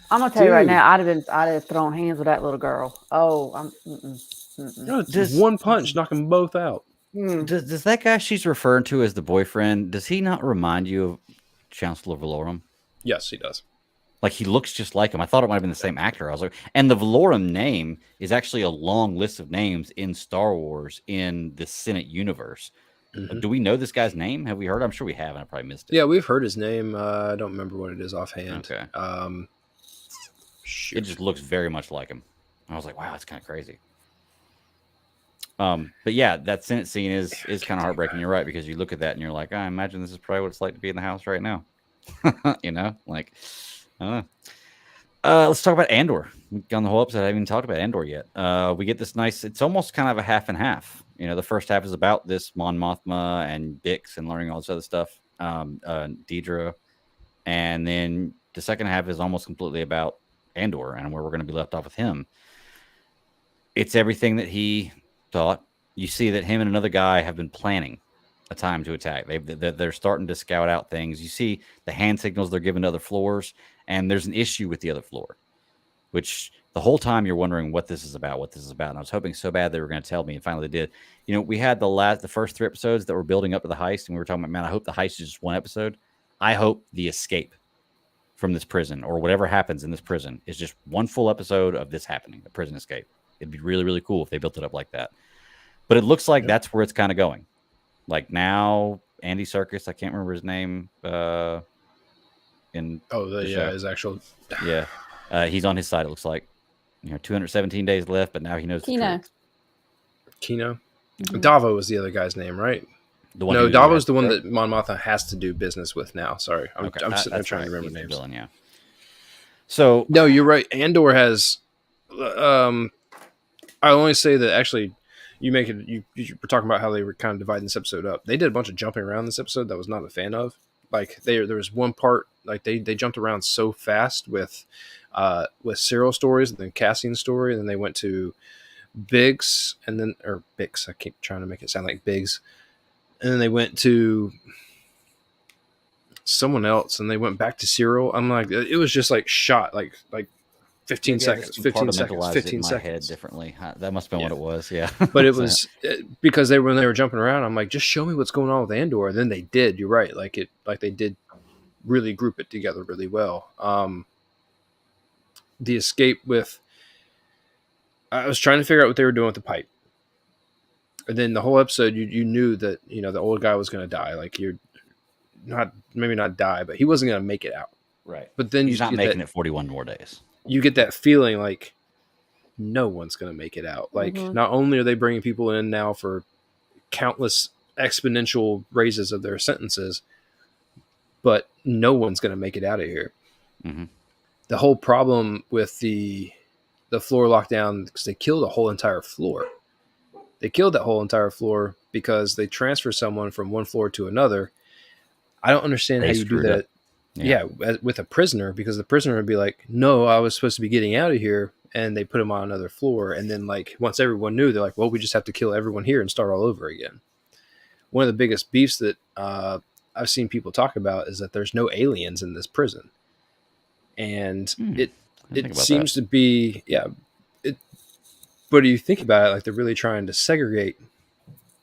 I'm gonna tell you right now, I'd have thrown hands with that little girl. Oh, no, it's one punch, knock them both out. Does that guy she's referring to as the boyfriend, does he not remind you of Chancellor Valorum? Yes, he does. Like, he looks just like him. I thought it might have been the same actor. I was like, and the Valorum name is actually a long list of names in Star Wars in the Senate universe. Do we know this guy's name? Have we heard? I'm sure we have, and I probably missed it. Yeah, we've heard his name. I don't remember what it is offhand. Okay. Shoot. It just looks very much like him. I was like, wow, that's kind of crazy. But yeah, that Senate scene is kind of heartbreaking. You're right, because you look at that and you're like, I imagine this is probably what it's like to be in the house right now. You know, like, I don't know. Let's talk about Andor. We've gone the whole episode. I haven't even talked about Andor yet. We get this nice. It's almost kind of a half and half. You know, the first half is about this Mon Mothma and Bix and learning all this other stuff, Deidre, and then the second half is almost completely about Andor and where we're going to be left off with him. It's everything that he thought. You see that him and another guy have been planning a time to attack. They're starting to scout out things. You see the hand signals they're giving to other floors, and there's an issue with the other floor, which the whole time you're wondering what this is about. And I was hoping so bad they were going to tell me, and finally they did. You know, we had the first 3 episodes that were building up to the heist, and we were talking about, man, I hope the heist is just one episode. I hope the escape from this prison or whatever happens in this prison is just one full episode of this happening, a prison escape. It'd be really, really cool if they built it up like that. But it looks like that's where it's kind of going. Like, now, Andy Serkis, I can't remember his name. His actual. Yeah. He's on his side, it looks like. 217 days left, but now he knows the truth. Kino. Davo was the other guy's name, right? Davo's the one that Mon Mothma has to do business with now. Sorry. I'm sitting there trying to remember names. Villain, yeah. So, no, you're right. Andor has. I only say that actually. You were talking about how they were kind of dividing this episode up. They did a bunch of jumping around this episode that I was not a fan of. Like, there was one part, like, they jumped around so fast with Cyril stories and then Cassian's story, and then they went to Biggs or Bix. I keep trying to make it sound like Biggs, and then they went to someone else, and they went back to Cyril. I'm like, it was just like shot like 15 seconds, 15 seconds, 15 seconds. Head differently. That must have been what it was. Yeah. But it was because when they were jumping around, I'm like, just show me what's going on with Andor. And then they did. You're right. Like they did really group it together really well. The escape with, I was trying to figure out what they were doing with the pipe. And then the whole episode, you knew that, the old guy was going to die. Like, you're maybe not die, but he wasn't going to make it out. Right. But then he's not making it 41 more days. You get that feeling like no one's going to make it out. Like, not only are they bringing people in now for countless exponential raises of their sentences, but no one's going to make it out of here. Mm-hmm. The whole problem with the floor lockdown, because they killed a whole entire floor. They killed that whole entire floor because they transfer someone from one floor to another. I don't understand how you do that. Yeah, with a prisoner, because the prisoner would be like, no, I was supposed to be getting out of here, and they put him on another floor. And then, like, once everyone knew, they're like, well, we just have to kill everyone here and start all over again. One of the biggest beefs that I've seen people talk about is that there's no aliens in this prison. And it seems to be, but you think about it, like, they're really trying to segregate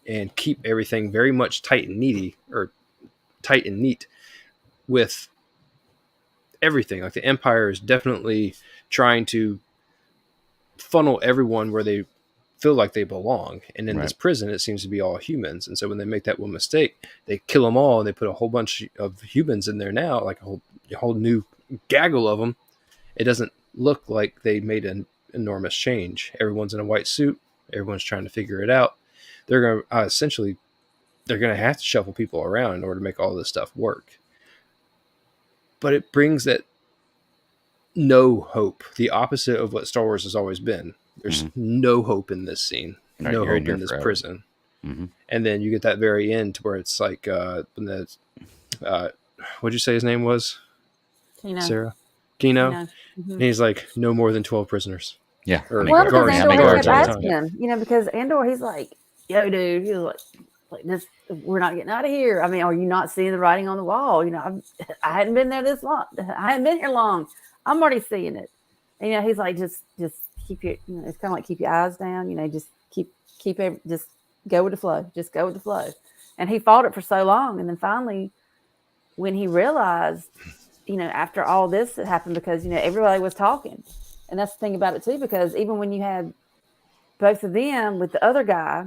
and keep everything very much tight and neat with everything. Like, the Empire is definitely trying to funnel everyone where they feel like they belong. And in this prison, it seems to be all humans. And so when they make that one mistake, they kill them all, and they put a whole bunch of humans in there now, like a whole new gaggle of them. It doesn't look like they made enormous change. Everyone's in a white suit. Everyone's trying to figure it out. They're going to essentially, they're going to have to shuffle people around in order to make all this stuff work. But it brings that no hope, the opposite of what Star Wars has always been. There's no hope in this scene, Right, no you're in hope here in this forever. prison. Mm-hmm. And then you get that very end to where it's like, when the, what'd you say his name was? Sarah? Kino. Mm-hmm. And he's like, no more than 12 prisoners. Yeah. Or Well, because guards, Andor guards kept at the asking time. him, because Andor, he's like, yo, dude, he's like this, we're not getting out of here. I mean, are you not seeing the writing on the wall? I hadn't been there this long. I hadn't been here long. I'm already seeing it. And, he's like, just keep your, it's kind of like keep your eyes down, just just go with the flow. Just go with the flow. And he fought it for so long. And then finally, when he realized, after all this had happened, because, everybody was talking. And that's the thing about it too, because even when you had both of them with the other guy,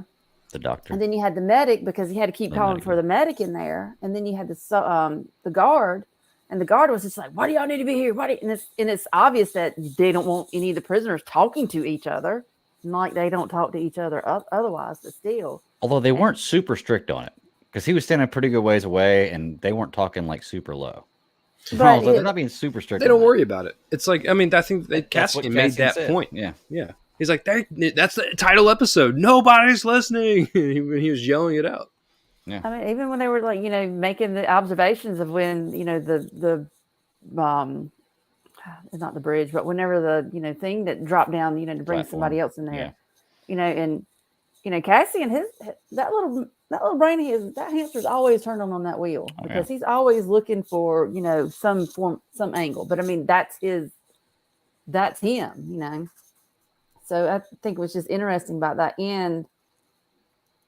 the doctor, and then you had the medic, because he had to keep calling for the medic in there, and then you had the guard, and the guard was just like, "Why do y'all need to be here? And it's obvious that they don't want any of the prisoners talking to each other, like they don't talk to each other otherwise. But still, although they weren't super strict on it, because he was standing a pretty good ways away, and they weren't talking like super low. But they're not being super strict. They don't worry about it. It's like, I mean, I think Cassian made that said. point. Yeah. He's like, that's the title episode. Nobody's listening. He was yelling it out. Yeah. I mean, even when they were like, making the observations of when, the not the bridge, but whenever the, thing that dropped down, to bring Platform. somebody else in there, and, Cassian, that little brain, that hamster's always turned on that wheel, because he's always looking for, some angle. But I mean, that's him, So I think it was just interesting about that end,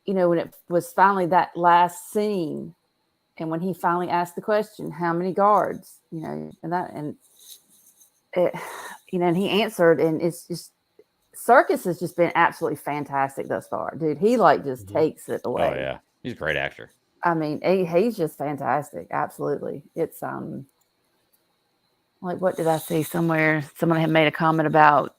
when it was finally that last scene, and when he finally asked the question, how many guards, and he answered, and it's just, Serkis has just been absolutely fantastic thus far, dude. He just takes it away. Oh yeah, he's a great actor. I mean, he's just fantastic. Absolutely. It's like, what did I see somewhere? Someone had made a comment about,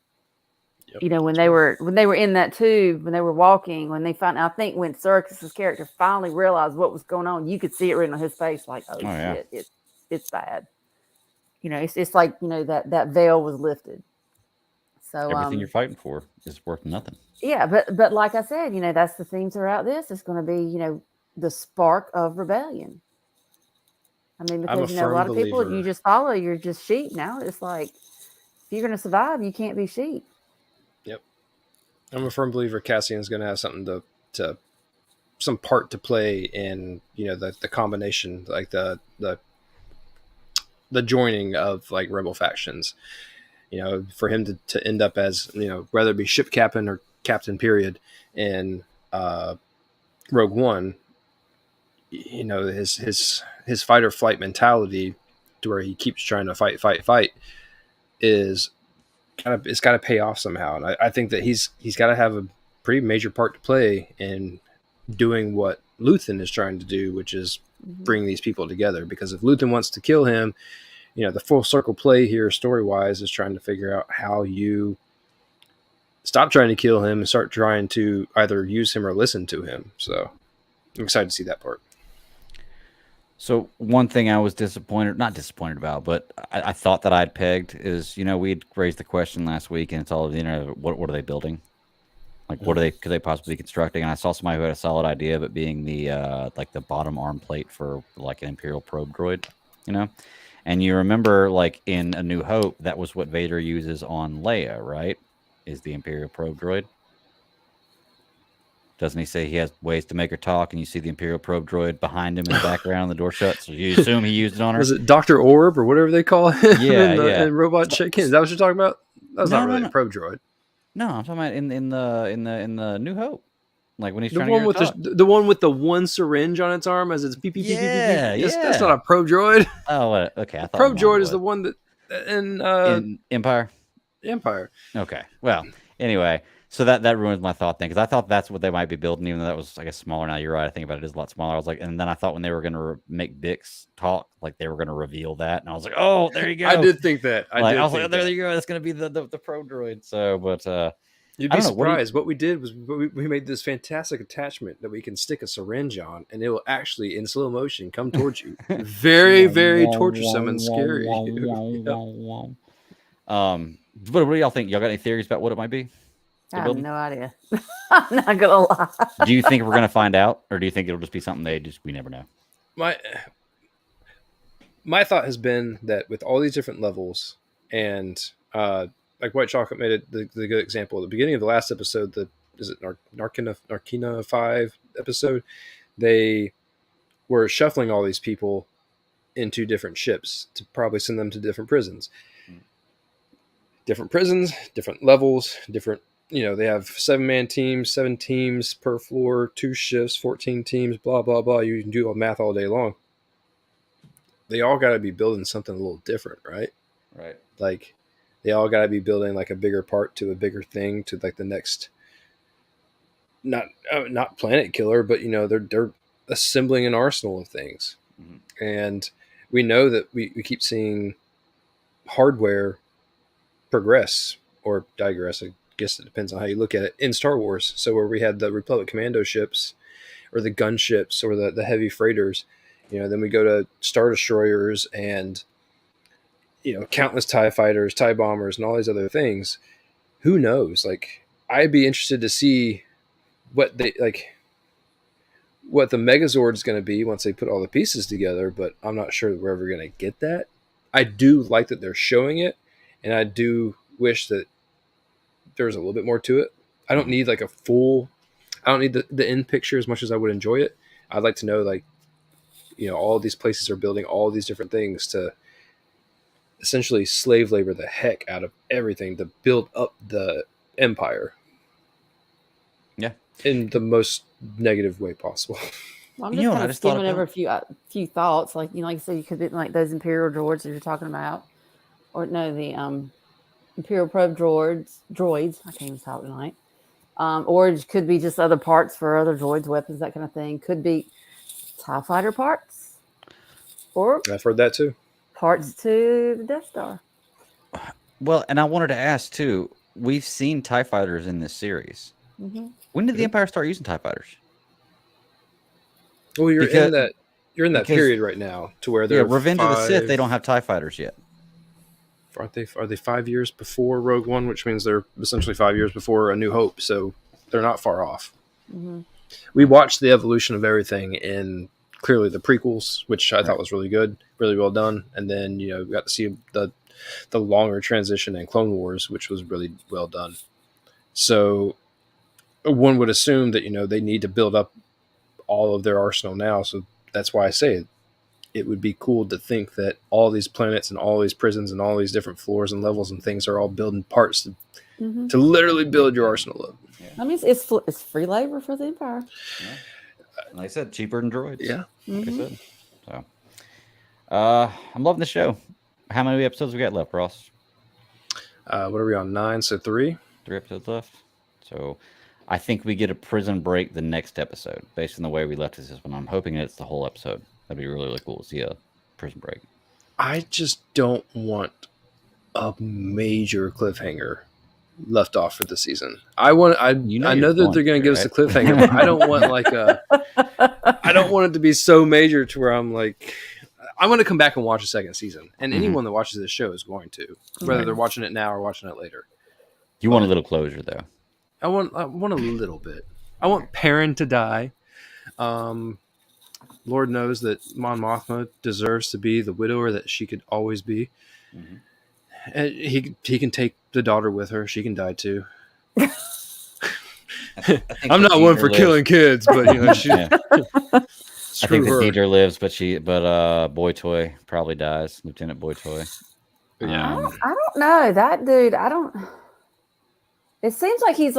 when they were in that tube, when they were walking, when they I think when Serkis's character finally realized what was going on, you could see it written on his face, like, oh shit, yeah. it's bad. It's like, that veil was lifted. So everything you're fighting for is worth nothing. Yeah, but like I said, that's the theme throughout this. It's going to be, the spark of rebellion. I mean, because a lot of people, you just follow, you're just sheep. Now it's like, if you're going to survive, you can't be sheep. Yep, I'm a firm believer Cassian's going to have something to some part to play in, the combination, like the joining of like rebel factions. For him to end up as, whether it be ship captain or captain period in Rogue One, his fight or flight mentality, to where he keeps trying to fight is it's got to pay off somehow. And I think that he's got to have a pretty major part to play in doing what Luthen is trying to do, which is bring these people together. Because if Luthen wants to kill him, the full circle play here, story-wise, is trying to figure out how you stop trying to kill him and start trying to either use him or listen to him. So I'm excited to see that part. So one thing I was not disappointed about, but I thought that I'd pegged is, we'd raised the question last week, and it's all over the internet. What are they building? Like, what could they possibly be constructing? And I saw somebody who had a solid idea of it being the like the bottom arm plate for like an Imperial probe droid, And you remember, like, in A New Hope, that was what Vader uses on Leia, right? Is the Imperial probe droid. Doesn't he say he has ways to make her talk, and you see the Imperial probe droid behind him in the background, and the door shuts? So you assume he used it on her? Was it Dr. Orb or whatever they call him? Yeah, and Robot Chicken? Is that what you're talking about? That was not really a probe droid. No, I'm talking about in the New Hope. Like when he's the one with the one with the one syringe on its arm as it's beep beep beep beep beep. That's not a probe droid. Oh, okay. I thought probe droid is the one that in Empire. Empire. Okay. Well, anyway, So that ruins my thought then, because I thought that's what they might be building, even though that was, I guess, smaller. Now you're right. I think about it, it is a lot smaller. I was like, and then I thought when they were going to make Bix talk, like they were going to reveal that, and I was like, oh, there you go. I did think that. I was like, there you go. That's going to be the pro droid. So, but You'd be surprised. What we did was we made this fantastic attachment that we can stick a syringe on, and it will actually, in slow motion, come towards you. Very, very torturesome and scary. But what do y'all think? Y'all got any theories about what it might be? I have no idea. I'm not gonna lie. Do you think we're gonna find out, or do you think it'll just be something we never know? My thought has been that with all these different levels, and like White Chocolate made it the good example at the beginning of the last episode. Is it Narkina 5 episode? They were shuffling all these people into different ships to probably send them to different prisons. Different prisons, different levels, different. They have 7-man teams, 7 teams per floor, 2 shifts, 14 teams, blah, blah, blah. You can do math all day long. They all got to be building something a little different, right? Right. Like, they all got to be building like a bigger part to a bigger thing to like the next, not planet killer, but, they're assembling an arsenal of things. Mm-hmm. And we know that we keep seeing hardware progress or digress. I guess it depends on how you look at it in Star Wars. So where we had the Republic Commando ships or the gunships or the heavy freighters, then we go to Star Destroyers and, countless TIE fighters, TIE bombers, and all these other things. Who knows? Like, I'd be interested to see what the Megazord is going to be once they put all the pieces together, but I'm not sure that we're ever going to get that. I do like that they're showing it, and I do wish that there's a little bit more to it. I don't need like I don't need the end picture as much as I would enjoy it. I'd like to know all these places are building all these different things to essentially slave labor the heck out of everything to build up the empire. Yeah. In the most negative way possible. Well, I'm just kind of skimming over a few thoughts. Like, like you said, you could be like those Imperial droids that you're talking about. Or no, the Imperial probe droids. I can't even talk tonight. Or it could be just other parts for other droids, weapons, that kind of thing. Could be TIE fighter parts. Or I've heard that too. Parts to the Death Star. Well, and I wanted to ask too, we've seen TIE fighters in this series. Mm-hmm. When did the Empire start using TIE fighters? Well, you're in that period right now to where they're Revenge of the Sith, they don't have TIE fighters yet. Are they 5 years before Rogue One, which means they're essentially 5 years before A New Hope, so they're not far off. Mm-hmm. We watched the evolution of everything in clearly the prequels, which I thought was really good, really well done, and then we got to see the longer transition in Clone Wars, which was really well done. So one would assume that they need to build up all of their arsenal now, so that's why I say it would be cool to think that all these planets and all these prisons and all these different floors and levels and things are all building parts to literally build your arsenal up. Yeah. I mean, it's free labor for the Empire. Yeah. Like I said, cheaper than droids. Yeah. Like I said. So, I'm loving the show. How many episodes we got left, Ross? What are we on? 9, so 3? 3 episodes left. So, I think we get a prison break the next episode, based on the way we left this one. I'm hoping it's the whole episode. That'd be really, really cool to see a prison break. I just don't want a major cliffhanger left off for the season. I know that they're going to give us a cliffhanger, but I don't want I don't want it to be so major to where I'm like, I'm going to come back and watch a second season. And anyone that watches this show is going to, whether they're watching it now or watching it later. You want a little closure, though. I want a little bit. I want Perrin to die. Lord knows that Mon Mothma deserves to be the widower that she could always be. Mm-hmm. And he can take the daughter with her. She can die too. I'm not one for killing kids, but she. I think the Deidre lives, but Boy Toy probably dies. Lieutenant Boy Toy. Yeah. I don't know that dude. It seems like he's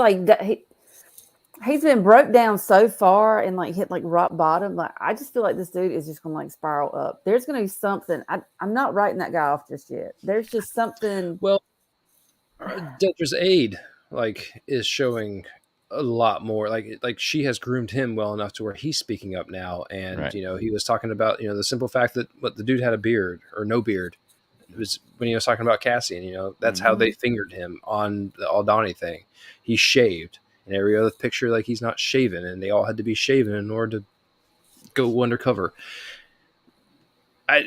been broke down so far and hit rock bottom. I just feel like this dude is just gonna spiral up. There's gonna be something. I'm not writing that guy off just yet. There's just something. Well, Detra's aide like is showing a lot more. Like she has groomed him well enough to where he's speaking up now. And Right. he was talking about the simple fact that the dude had a beard or no beard. It was when he was talking about Cassian. That's how they fingered him on the Aldani thing. He shaved, and every other picture like he's not shaven, and they all had to be shaven in order to go undercover. I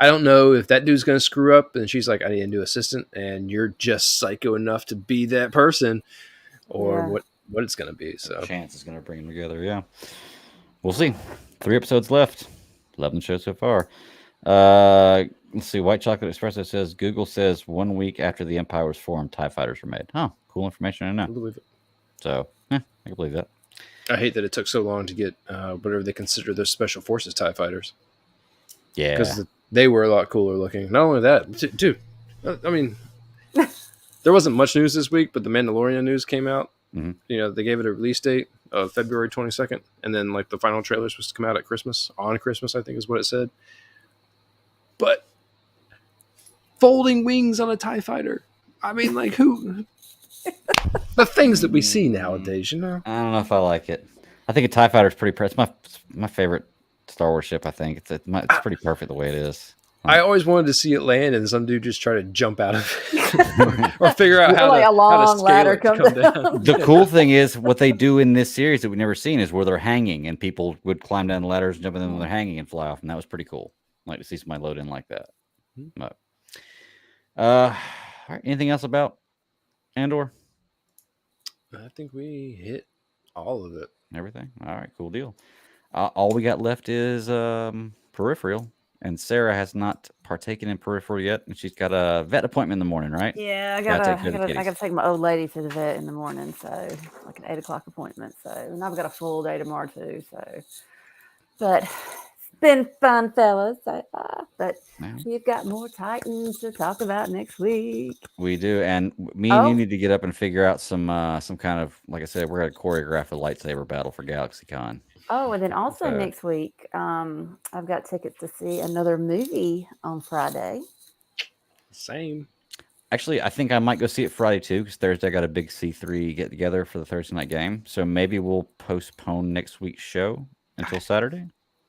don't know if that dude's going to screw up and she's like, I need a new assistant, and you're just psycho enough to be that person, or Yeah. what it's going to be. So Chance is going to bring them together. Yeah. We'll see. 3 episodes left. Loving the show so far. Let's see. White Chocolate Espresso says, Google says 1 week after the Empire was formed, TIE fighters were made. Huh. Cool information I I know. believe it. So, I can believe that. I hate that it took so long to get whatever they consider their special forces TIE fighters. Yeah. Because they were a lot cooler looking. Not only that, dude, I mean, there wasn't much news this week, but the Mandalorian news came out. Mm-hmm. They gave it a release date of February 22nd, and then like the final trailer was to come out at Christmas, on Christmas, I think is what it said. But folding wings on a TIE fighter. I mean, like who? The things that we see nowadays, I don't know if I like it. I think a TIE fighter is pretty. It's my favorite Star Wars ship. I think it's pretty perfect the way it is. I always wanted to see it land and some dude just try to jump out of it or figure out how Like to, a long how to scale ladder it to come come down. down. The cool thing is what they do in this series that we've never seen is where they're hanging and people would climb down the ladders and jump in them when they're hanging and fly off, and that was pretty cool. I'd like to see somebody load in like that. But, all right, anything else about Andor? I think we hit all of it. Everything. All right, cool deal. All we got left is Peripheral, and Sarah has not partaken in Peripheral yet, and she's got a vet appointment in the morning, right? Yeah, I Gotta take gotta, care of the I kitties. gotta take my old lady to the vet in the morning, so like an 8:00 appointment. So, and I've got a full day tomorrow too. So, but it's been fun, fellas. But Yeah. we've got more Titans to talk about next week. We do, and me and you need to get up and figure out some kind of, like I said, we're going to choreograph a lightsaber battle for GalaxyCon. Oh, and then also next week, I've got tickets to see another movie on Friday. Same. Actually, I think I might go see it Friday too, because Thursday I got a big C3 get together for the Thursday night game. So maybe we'll postpone next week's show until Saturday.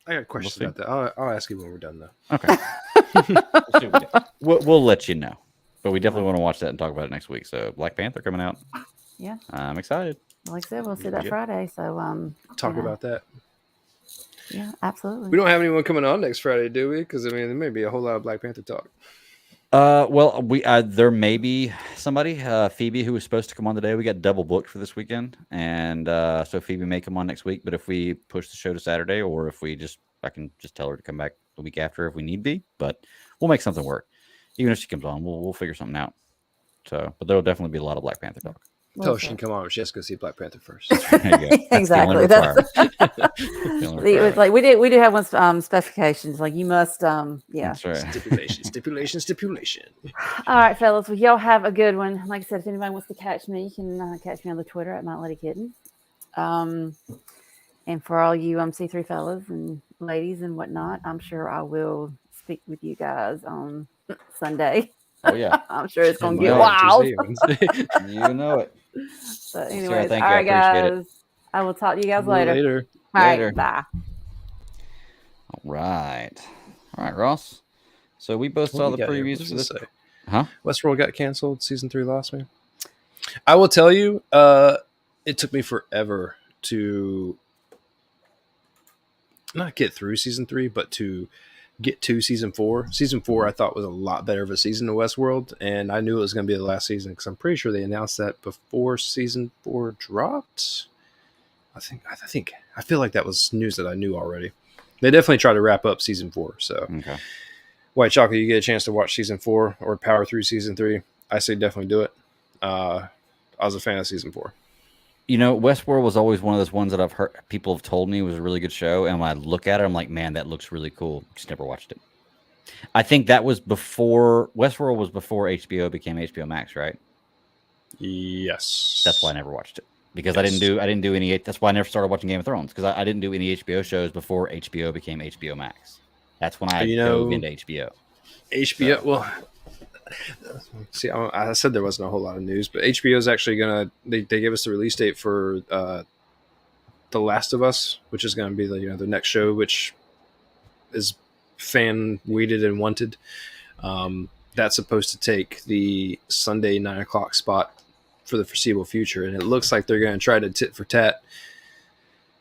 I got questions about that. I'll ask you when we're done, though. Okay. We'll let you know. But we definitely want to watch that and talk about it next week. So Black Panther coming out. Yeah. I'm excited. Like I said, we'll see that Friday. So talk about that. Yeah, absolutely. We don't have anyone coming on next Friday, do we? Because I mean, there may be a whole lot of Black Panther talk. Well, there may be somebody, Phoebe, who was supposed to come on today. We got double booked for this weekend, and so Phoebe may come on next week. But if we push the show to Saturday, or if I can just tell her to come back the week after if we need be. But we'll make something work. Even if she comes on, we'll figure something out. So, but there will definitely be a lot of Black Panther talk. Tell her she can come on. She has to go see Black Panther first. Exactly. That's like we do have one specifications. Like you must, yeah. That's right. Stipulation. All right, fellas. Well, y'all have a good one. Like I said, if anybody wants to catch me, you can catch me on the Twitter at @MyLadyKitten. And for all you C3 fellas and ladies and whatnot, I'm sure I will speak with you guys on Sunday. Oh yeah, I'm sure it's gonna get wild. You know it. So, anyways, Sarah, all right, guys. it. I will talk to you guys later. All Later. right, bye. All right, Ross. So we both saw the previews for this. Huh? Westworld got canceled. Season 3 lost me. I will tell you, it took me forever to not get through season 3, but to get to season 4. Season 4 I thought was a lot better of a season of Westworld, and I knew it was going to be the last season because I'm pretty sure they announced that before season 4 dropped. I feel like that was news that I knew already. They definitely tried to wrap up season 4. So, okay. White Chocolate, you get a chance to watch season 4 or power through season 3. I say definitely do it. I was a fan of season 4. You know, Westworld was always one of those ones that I've heard people have told me was a really good show, and when I look at it, I'm like, man, that looks really cool. Just never watched it. I think that was before Westworld was before HBO became HBO Max, right? Yes. That's why I never watched it because I didn't do any. That's why I never started watching Game of Thrones because I didn't do any HBO shows before HBO became HBO Max. That's when I dove into HBO. HBO. Well, See, I said there wasn't a whole lot of news, but HBO is actually they gave us the release date for The Last of Us, which is gonna be the next show, which is fan weeded and wanted. That's supposed to take the Sunday 9 o'clock spot for the foreseeable future, and it looks like they're going to try to tit for tat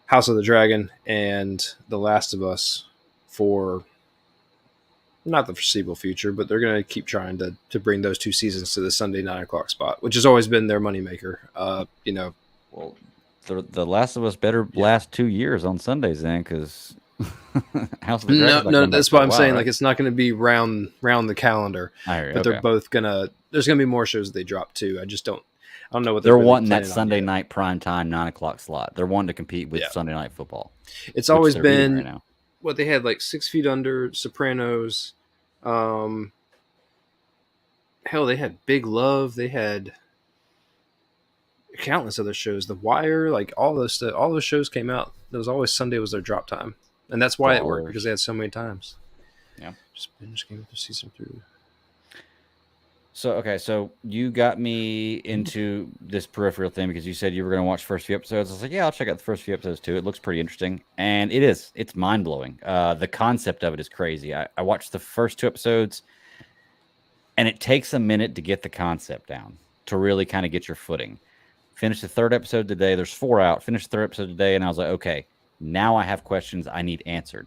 House of the Dragon and The Last of Us for not the foreseeable future, but they're going to keep trying to bring those two seasons to the Sunday 9 o'clock spot, which has always been their moneymaker. Well, the Last of Us better last 2 years on Sundays then, because House of the Dragon. No, that's what I'm saying. Right? Like, it's not going to be round the calendar, but they're both gonna. There's going to be more shows that they drop too. I don't know what they're wanting that Sunday night prime time 9 o'clock slot. They're wanting to compete with Sunday Night Football. It's always been right now. What they had, like 6 Feet Under, Sopranos. Hell, they had Big Love. They had countless other shows. The Wire, like all those shows came out. There was always Sunday was their drop time, and that's why it worked, because they had so many times. Yeah, just binge Game of season 3. So you got me into this Peripheral thing because you said you were going to watch the first few episodes. I was like, yeah, I'll check out the first few episodes too. It looks pretty interesting, and it's mind blowing. The concept of it is crazy. I watched the first 2 episodes, and it takes a minute to get the concept down, to really kind of get your footing. Finished the 3rd episode today. There's 4 out. Finished the 3rd episode today, and I was like, okay, now I have questions I need answered.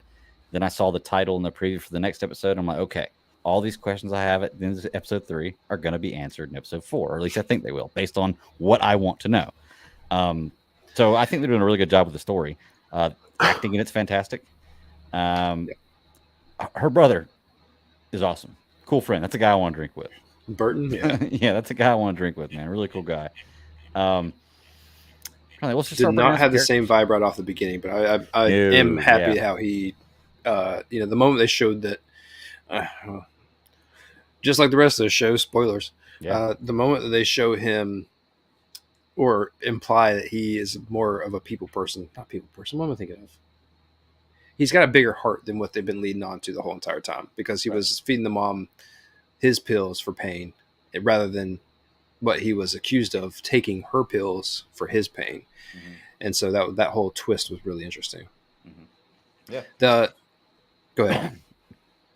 Then I saw the title and the preview for the next episode. And I'm like, okay, all these questions I have at the end of episode 3 are going to be answered in episode 4, or at least I think they will, based on what I want to know. So I think they're doing a really good job with the story. Acting in it's fantastic. Her brother is awesome. Cool friend. That's a guy I want to drink with. Burton? Yeah. Yeah, that's a guy I want to drink with, man. Really cool guy. Let's just did not have the same vibe right off the beginning, but I am happy how he, the moment they showed that, just like the rest of the show, spoilers, the moment that they show him or imply that he is more of a people person, not people person, what am I thinking of? He's got a bigger heart than what they've been leading on to the whole entire time, because he was feeding the mom his pills for pain rather than what he was accused of, taking her pills for his pain. Mm-hmm. And so that whole twist was really interesting. Mm-hmm. Yeah. Go ahead.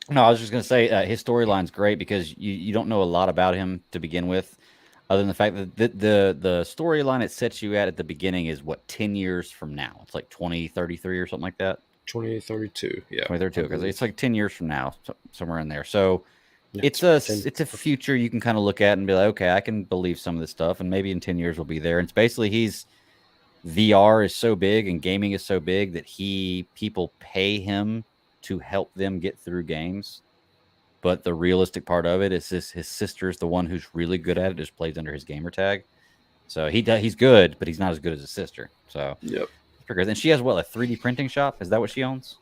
No, I was just going to say his storyline's great because you don't know a lot about him to begin with, other than the fact that the storyline it sets you at the beginning is 10 years from now. It's like 2033 or something like that. 2032, yeah. 2032, because it's like 10 years from now, somewhere in there. So it's a future you can kind of look at and be like, okay, I can believe some of this stuff, and maybe in 10 years we'll be there. And it's basically VR is so big and gaming is so big that people pay him to help them get through games. But the realistic part of it is his sister's the one who's really good at it, just plays under his gamer tag. So he's good, but he's not as good as his sister. So yep. And she has a 3D printing shop? Is that what she owns?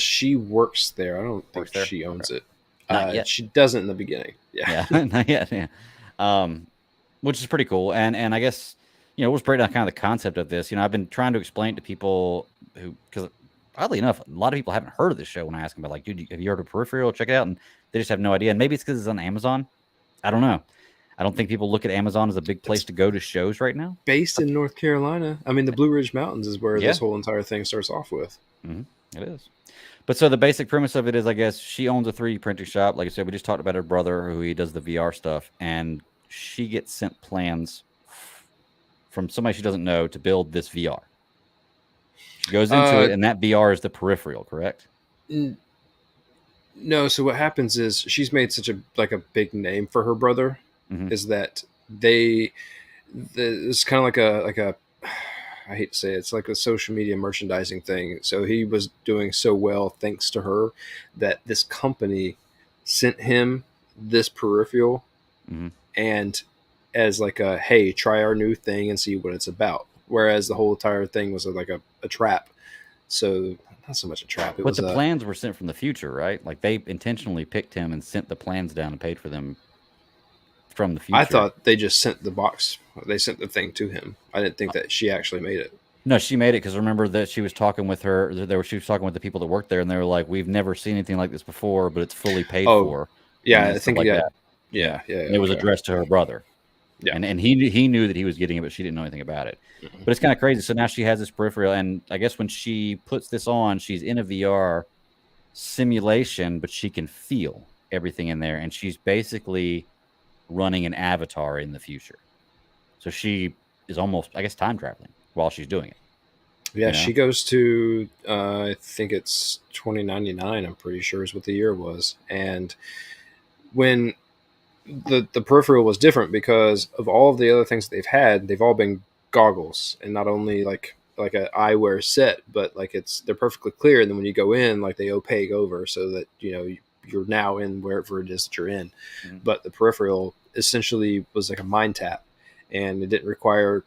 She works there. I don't think she owns it. Not yet. She doesn't in the beginning. Yeah. Not yet. Yeah. Which is pretty cool. And I guess, we'll just break down kind of the concept of this. I've been trying to explain to people because oddly enough, a lot of people haven't heard of this show when I ask them about, like, dude, have you heard of Peripheral? Check it out. And they just have no idea. And maybe it's because it's on Amazon. I don't know. I don't think people look at Amazon as a big place to go to shows right now. Based in North Carolina. I mean, the Blue Ridge Mountains is where this whole entire thing starts off with. Mm-hmm. It is. But so the basic premise of it is, I guess, she owns a 3D printing shop. Like I said, we just talked about her brother, who he does the VR stuff. And she gets sent plans from somebody she doesn't know to build this VR. She goes into it, and that VR is the Peripheral, correct? No. So what happens is she's made such a big name for her brother. Mm-hmm. Is that it's kind of like a I hate to say it, it's like a social media merchandising thing. So he was doing so well thanks to her that this company sent him this Peripheral, mm-hmm. and as like a, hey, try our new thing and see what it's about. Whereas the whole entire thing was like a trap. So not so much a trap. But the plans were sent from the future, right? Like they intentionally picked him and sent the plans down and paid for them from the future. I thought they just sent the box. They sent the thing to him. I didn't think that she actually made it. No, she made it because remember that she was talking with she was talking with the people that worked there, and they were like, "We've never seen anything like this before, but it's fully paid for." Yeah, I think Yeah, and it was addressed to her brother. Yeah. And he knew that he was getting it, but she didn't know anything about it. Mhm. But it's kind of crazy. So now she has this peripheral, and I guess when she puts this on, she's in a VR simulation, but she can feel everything in there, and she's basically running an avatar in the future. So she is almost, I guess, time traveling while she's doing it. Yeah, You know? she goes to I think it's 2099. I'm pretty sure is what the year was, and when the peripheral was different because of all of the other things that they've had, they've all been goggles, and not only like an eyewear set, but like they're perfectly clear, and then when you go in, like they opaque over so that you're now in wherever it is that you're in. Mhm. But the peripheral essentially was like a mind tap, and it didn't require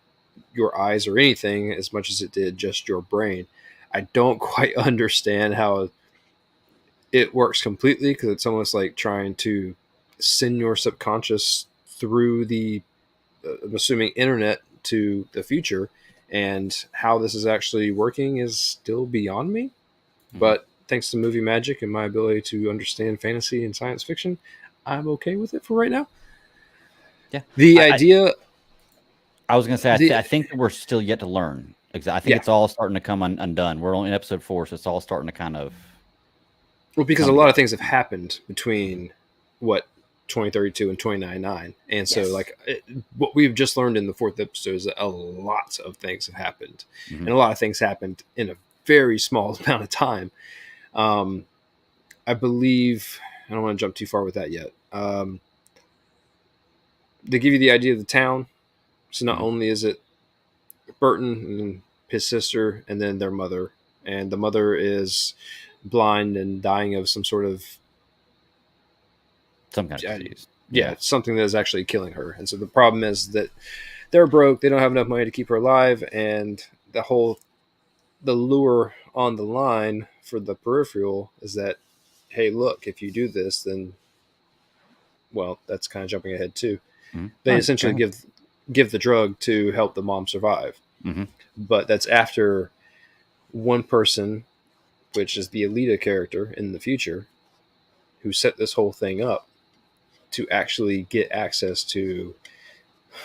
your eyes or anything as much as it did just your brain. I don't quite understand how it works completely because it's almost like trying to send your subconscious through the I'm assuming internet to the future, and how this is actually working is still beyond me. Mhm. But thanks to movie magic and my ability to understand fantasy and science fiction, I'm okay with it for right now. Yeah. The idea I was going to say, The- I think that we're still yet to learn. I think Yeah. it's all starting to come undone. We're only in episode 4, so it's all starting to kind of. Well, because a come lot together. of things have happened between what 2032 and 2099, and so Yes. like what we've just learned in the 4th episode is that a lot of things have happened, Mhm. and a lot of things happened in a very small amount of time. I believe I don't want to jump too far with that yet. They give you the idea of the town, so not Mhm. only is it Burton and his sister, and then their mother, and the mother is blind and dying of some sort of Some kind of disease. yeah, something that is actually killing her. And so the problem is that they're broke, they don't have enough money to keep her alive, and the lure on the line for the peripheral is that, hey, look, if you do this, then well, that's kind of jumping ahead too. Mhm. They Right, essentially yeah. give the drug to help the mom survive. Mhm. But that's after one person, which is the Alita character in the future, who set this whole thing up to actually get access to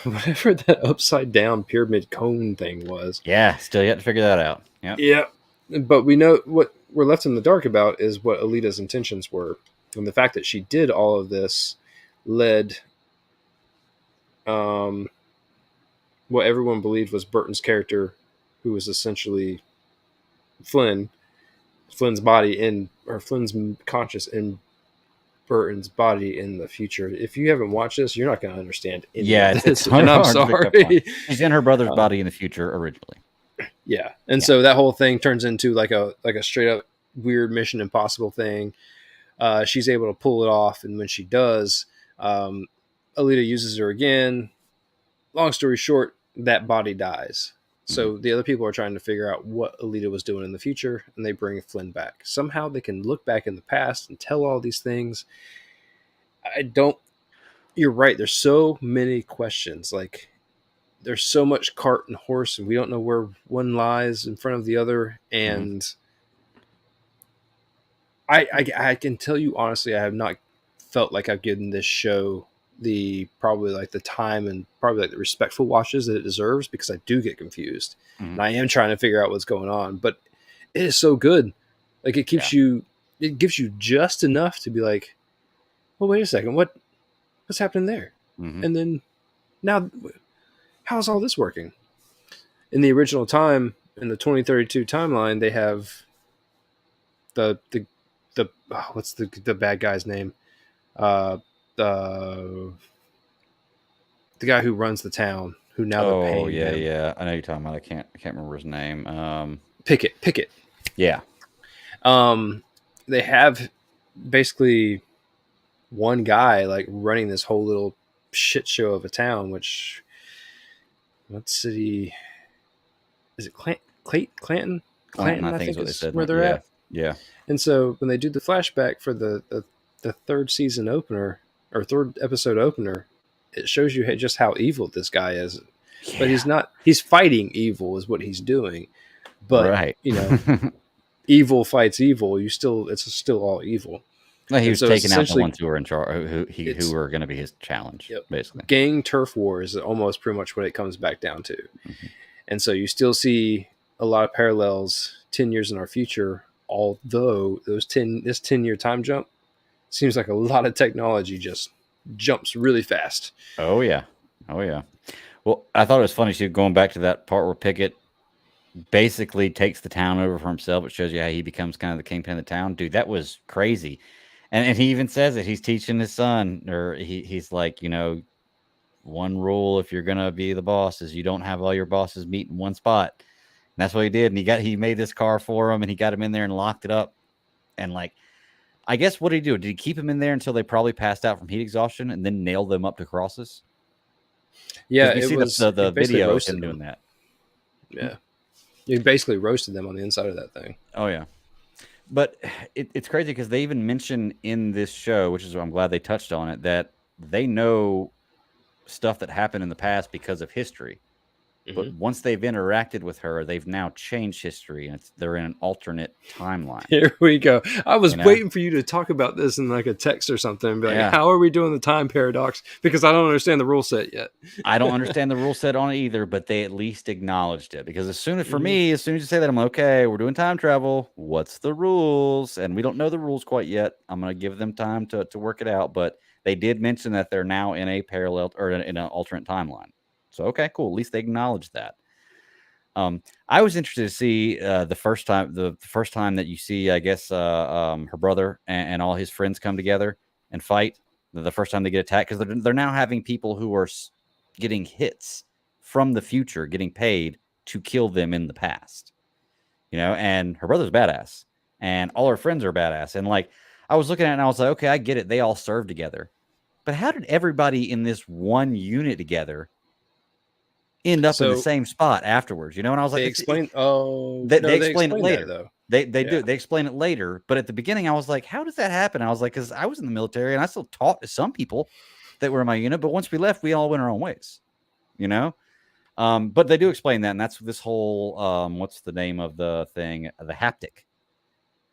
whatever that upside down pyramid cone thing was. Yeah, still yet to figure that out. Yeah. Yeah. But we know what we're left in the dark about is what Alita's intentions were. And the fact that she did all of this led what everyone believed was Burton's character, who was essentially Flynn's body in, or Flynn's conscious in Burton's body in the future. If you haven't watched this, you're not going to understand any of this. It's And I'm hard to pick up on. sorry. She's in her brother's body in the future originally. Yeah. And so that whole thing turns into like a straight up weird Mission Impossible thing. She's able to pull it off, and when she does, Alita uses her again. Long story short, that body dies. So the other people are trying to figure out what Alita was doing in the future, and they bring Flynn back. Somehow they can look back in the past and tell all these things. You're right. There's so many questions. Like, there's so much cart and horse, and we don't know where one lies in front of the other. And I can tell you honestly, I have not felt like I've given this show probably like the time and probably like the respectful watches that it deserves, because I do get confused and I am trying to figure out what's going on. But it is so good. Like, it gives you just enough to be like, well, wait a second, what's happening there? And then now, how's all this working? In the original time, in the 2032 timeline, they have the what's the bad guy's name? The guy who runs the town, who now they're paying him. Yeah. I know you're talking about. I can't remember his name. Pickett. Yeah. They have basically one guy like running this whole little shit show of a town. Which, what city is it? Clanton, I think is where they're at. Yeah. And so when they do the flashback for the third season opener, or third episode opener, it shows you just how evil this guy is. Yeah. But he's fighting evil is what he's doing. But right. Evil fights evil. It's still all evil. Well, he And was so it's taking out the essentially ones who were in charge, who it's were going to be his challenge, yep, basically. gang turf war is almost pretty much what it comes back down to. Mhm. And so you still see a lot of parallels 10 years in our future, although this 10-year time jump seems like a lot of technology just jumps really fast. Oh yeah, oh yeah. Well, I thought it was funny too, going back to that part where Pickett basically takes the town over for himself. It shows you how he becomes kind of the kingpin of the town. Dude, that was crazy. And he even says it. He's teaching his son, or he's like, one rule if you're gonna be the boss is you don't have all your bosses meet in one spot. And that's what he did. And he made this car for him, and he got him in there and locked it up. And like, I guess what did he do? Did he keep him in there until they probably passed out from heat exhaustion, and then nailed them up to crosses? Yeah, Because we see the video of him doing that. Yeah, you basically roasted them on the inside of that thing. Oh yeah. But it's crazy because they even mention in this show, which is I'm glad they touched on it, that they know stuff that happened in the past because of history. But once they've interacted with her, they've now changed history, and they're in an alternate timeline. Here we go. I was waiting for you to talk about this in like a text or something and be like, how are we doing the time paradox? Because I don't understand the rule set yet. I don't understand the rule set on it either, but they at least acknowledged it. Because as soon as you say that, I'm like, okay, we're doing time travel. What's the rules? And we don't know the rules quite yet. I'm going to give them time to work it out. But they did mention that they're now in a parallel or in an alternate timeline. So, okay, cool. At least they acknowledged that. I was interested to see the first time that you see, I guess, her brother and all his friends come together and fight. The first time they get attacked, because they're now having people who are getting hits from the future, getting paid to kill them in the past. And her brother's badass, and all her friends are badass. And like, I was looking at it and I was like, okay, I get it. They all serve together. But how did everybody in this one unit together end up in the same spot afterwards? And I was like, they explain it later. Though. They do. They explain it later. But at the beginning, I was like, how does that happen? I was like, because I was in the military and I still taught to some people that were in my unit. But once we left, we all went our own ways, But they do explain that. And that's this whole, what's the name of the thing? The haptic.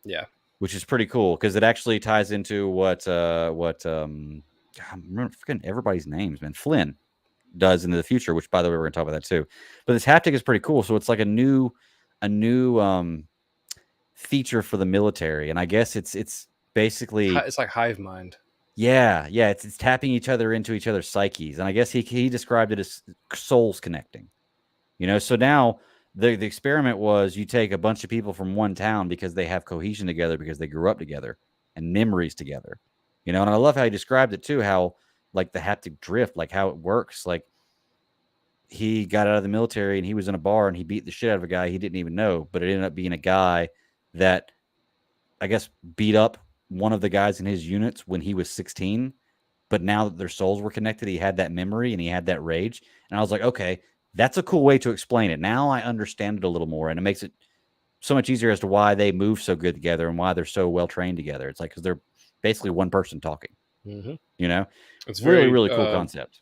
Yeah. Which is pretty cool because it actually ties into what I'm forgetting everybody's names, man. Flynn does into the future, which by the way, we're going to talk about that too. But this haptic is pretty cool. So it's like a new feature for the military. And I guess it's basically, it's like hive mind. Yeah. It's tapping each other into each other's psyches. And I guess he described it as souls connecting, so now the experiment was you take a bunch of people from one town because they have cohesion together, because they grew up together and memories together, and I love how he described it too, how like the haptic drift, like how it works. Like he got out of the military and he was in a bar and he beat the shit out of a guy he didn't even know, but it ended up being a guy that I guess beat up one of the guys in his units when he was 16. But now that their souls were connected, he had that memory and he had that rage. And I was like, okay, that's a cool way to explain it. Now I understand it a little more, and it makes it so much easier as to why they move so good together and why they're so well trained together. It's like because they're basically one person talking. It's really, really cool concept.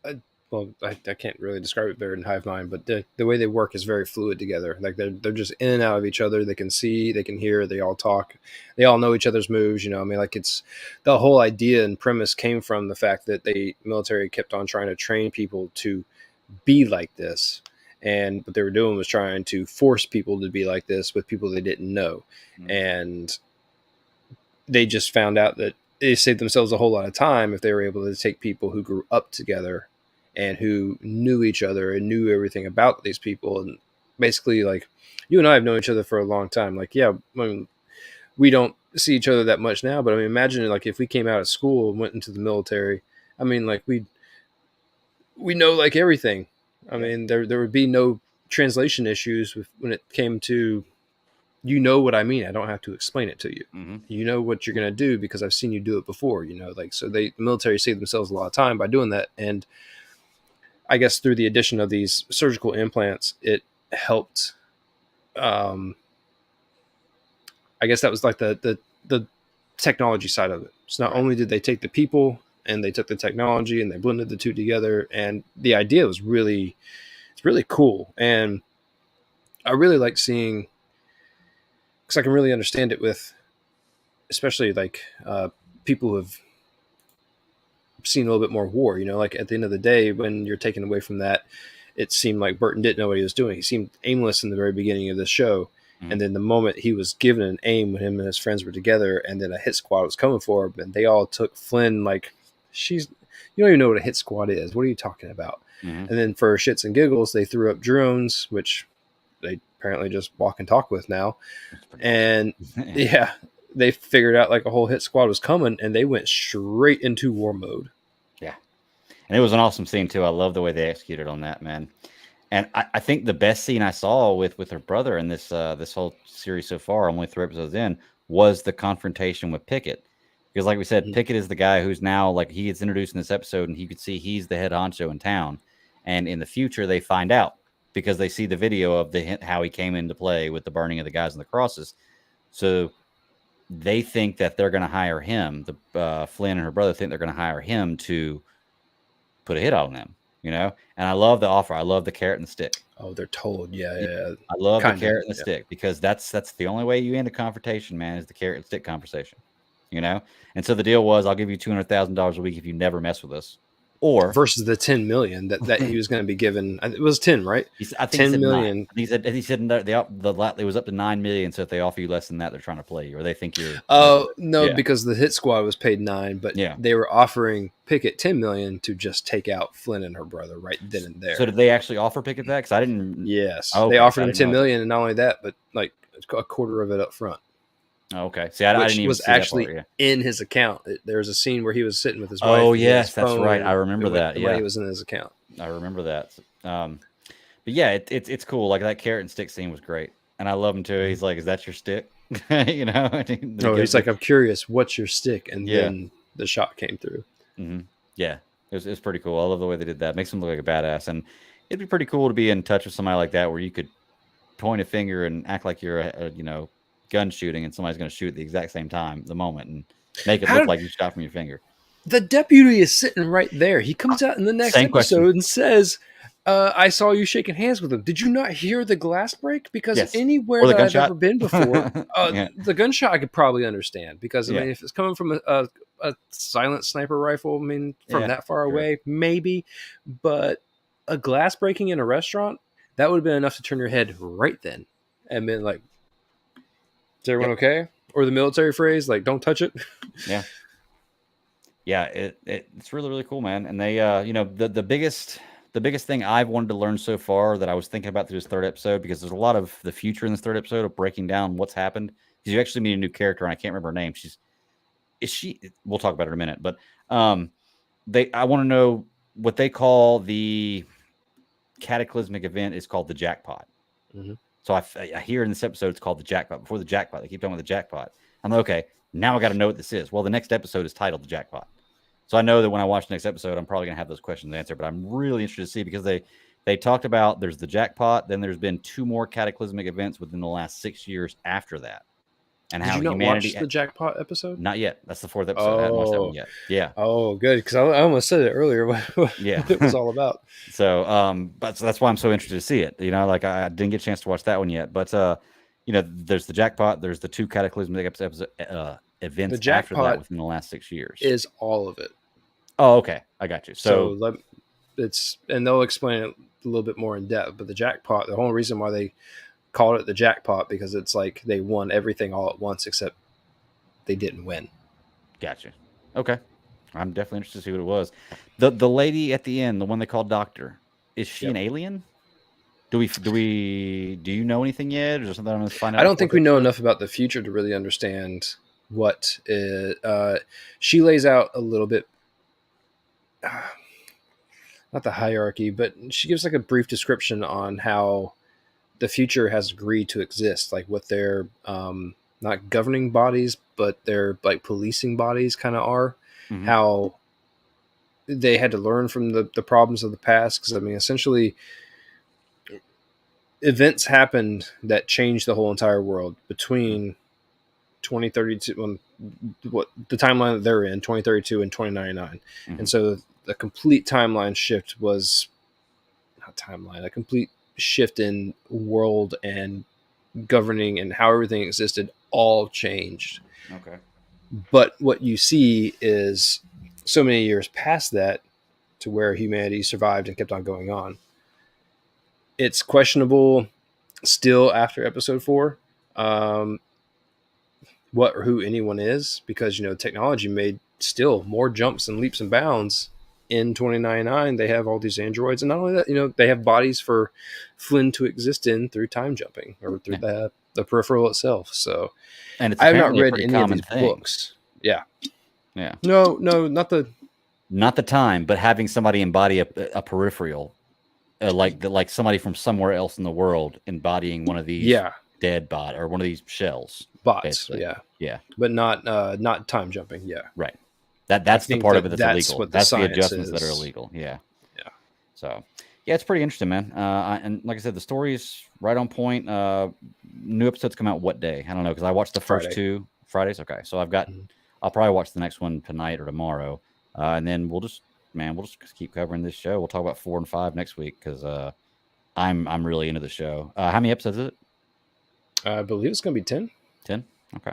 I can't really describe it better than hive mind, but the way they work is very fluid together. Like they're just in and out of each other. They can see, they can hear, they all talk, they all know each other's moves. Like it's the whole idea and premise came from the fact that the military kept on trying to train people to be like this, and what they were doing was trying to force people to be like this with people they didn't know. And they just found out that they saved themselves a whole lot of time if they were able to take people who grew up together and who knew each other and knew everything about these people. And basically, like, you and I have known each other for a long time. Like, yeah, we don't see each other that much now, but imagine like if we came out of school and went into the military, like we know like everything. There would be no translation issues when it came to, what I mean. I don't have to explain it to you. You know what you're going to do because I've seen you do it before, so the military saved themselves a lot of time by doing that. And I guess through the addition of these surgical implants, it helped. I guess that was like the technology side of it. So not only did they take the people and they took the technology and they blended the two together, and the idea was really cool. And I really like seeing, because I can really understand it with especially like people who have seen a little bit more war. You know, like at the end of the day, when you're taken away from that, it seemed like Burton didn't know what he was doing. He seemed aimless in the very beginning of the show. Mhm. And then the moment he was given an aim when him and his friends were together, and then a hit squad was coming for him, and they all took Flynn like, you don't even know what a hit squad is. What are you talking about? Mhm. And then for shits and giggles, they threw up drones, which they apparently just walk and talk with now. That's pretty And awesome. yeah, they figured out like a whole hit squad was coming, and they went straight into war mode. Yeah. And it was an awesome scene too. I love the way they executed on that, man. And I think the best scene I saw with her brother in this this whole series so far, only 3 episodes in, was the confrontation with Pickett. Because like we said, Mhm. Pickett is the guy who's now, like, he gets introduced in this episode, and you could see he's the head honcho in town. And in the future, they find out because they see the video of how he came into play with the burning of the guys on the crosses. So they think that they're going to hire him. The Flynn and her brother think they're going to hire him to put a hit on them, you know? And I love the offer. I love the carrot and the stick. Oh, they're told. Yeah. I love Kinda, the carrot and the yeah. stick, because that's the only way you end a confrontation, man, is the carrot and stick conversation, you know? And so the deal was, I'll give you $200,000 a week if you never mess with us. Or Versus the 10 million that he was going to be given. It was 10, right? I think 10 he said million. 9. He said it was up to 9 million. So if they offer you less than that, they're trying to play you, or they think you're. Oh, no, Yeah. because the hit squad was paid 9, but Yeah. they were offering Pickett 10 million to just take out Flynn and her brother right then and there. So did they actually offer Pickett that? Because I didn't. Yes. Okay, They offered so I him didn't 10 know million, and not only that, but like a quarter of it up front, Oh, okay. See, I which didn't even was see that actually part, yeah. in his account. There was a scene where he was sitting with his wife. Oh, and he had his yes, that's phone, right. and I remember that, The yeah. money was in his account. I remember that. But yeah, it's cool. Like, that carrot and stick scene was great, and I love him too. He's like, "Is that your stick?" You know. And Oh, he's like, "I'm curious, what's your stick?" And Yeah. then the shot came through. Mm-hmm. Yeah, it was pretty cool. I love the way they did that. Makes him look like a badass, and it'd be pretty cool to be in touch with somebody like that, where you could point a finger and act like you're gun shooting, and somebody's going to shoot at the exact same time, the moment, and make it look like you shot from your finger. The deputy is sitting right there. He comes out in the next Same episode question. and says, I saw you shaking hands with him. Did you not hear the glass break? Because Yes. anywhere Or the that I've gunshot. ever been before, Yeah. the gunshot I could probably understand. Because, I Yeah. mean, if it's coming from a silent sniper rifle, I mean, from Yeah, that far sure. away, maybe. But a glass breaking in a restaurant, that would have been enough to turn your head right then. And been like, is everyone okay? Or the military phrase, like, don't touch it. Yeah. Yeah, it's really, really cool, man. And they the biggest thing I've wanted to learn so far, that I was thinking about through this 3rd episode, because there's a lot of the future in this 3rd episode of breaking down what's happened. Because you actually meet a new character, and I can't remember her name. We'll talk about her in a minute, but I want to know what they call the cataclysmic event is called the jackpot. Mhm. So I hear in this episode it's called the jackpot. Before the jackpot, they keep talking about the jackpot. I'm like, okay, now I got to know what this is. Well, the next episode is titled the jackpot. So I know that when I watch the next episode, I'm probably going to have those questions answered, but I'm really interested to see, because they talked about there's the jackpot, then there's been 2 more cataclysmic events within the last 6 years after that. And Did how you not humanity watch the jackpot episode? Not yet. That's the 4th episode. I haven't watched that one yet. Yeah. Oh, good, because I almost said it earlier. What Yeah. it was all about. So, so that's why I'm so interested to see it. You know, like, I didn't get a chance to watch that one yet, but there's the jackpot. There's the 2 cataclysmic events after that within the last 6 years. Is all of it. Oh, okay, I got you. So and they'll explain it a little bit more in depth. But the jackpot, the whole reason why they called it the jackpot, because it's like they won everything all at once, except they didn't win. Gotcha. Okay, I'm definitely interested to see what it was. The lady at the end, the one they called Doctor, is she an alien? Do you know anything yet, or is there something I'm going to find out? I don't think we know enough about the future to really understand what she lays out a little bit. Not the hierarchy, but she gives like a brief description on how the future has agreed to exist, like what their not governing bodies, but their like policing bodies kind of are. Mhm. How they had to learn from the problems of the past, because I mean, essentially, events happened that changed the whole entire world between 2032, what the timeline that they're in, 2032 and 2099. Mhm. And so the complete timeline shift was a complete shift in world and governing and how everything existed all changed. Okay. But what you see is so many years past that to where humanity survived and kept on going on. It's questionable still after episode 4 what or who anyone is, because technology made still more jumps and leaps and bounds. In 2099 they have all these androids, and not only that, they have bodies for Flynn to exist in through time jumping or through the peripheral itself. So And it's I have not apparently a read pretty any of common these thing. books. Yeah. Yeah. No, Not the time, but having somebody embody a peripheral, like somebody from somewhere else in the world embodying one of these dead bot or one of these shells. bots. Basically. Yeah. But not time jumping. Yeah. Right. That's the part of it that's illegal. What that's the science adjustments is. that are illegal. Yeah. Yeah. So yeah, it's pretty interesting, man. And like I said, the story's right on point. New episodes come out what day? I don't know, because I watched the first 2 Fridays. Okay, so I'll probably watch the next one tonight or tomorrow, and then we'll just keep covering this show. We'll talk about 4 and 5 next week because I'm really into the show. How many episodes is it? I believe it's going to be 10. 10. Okay.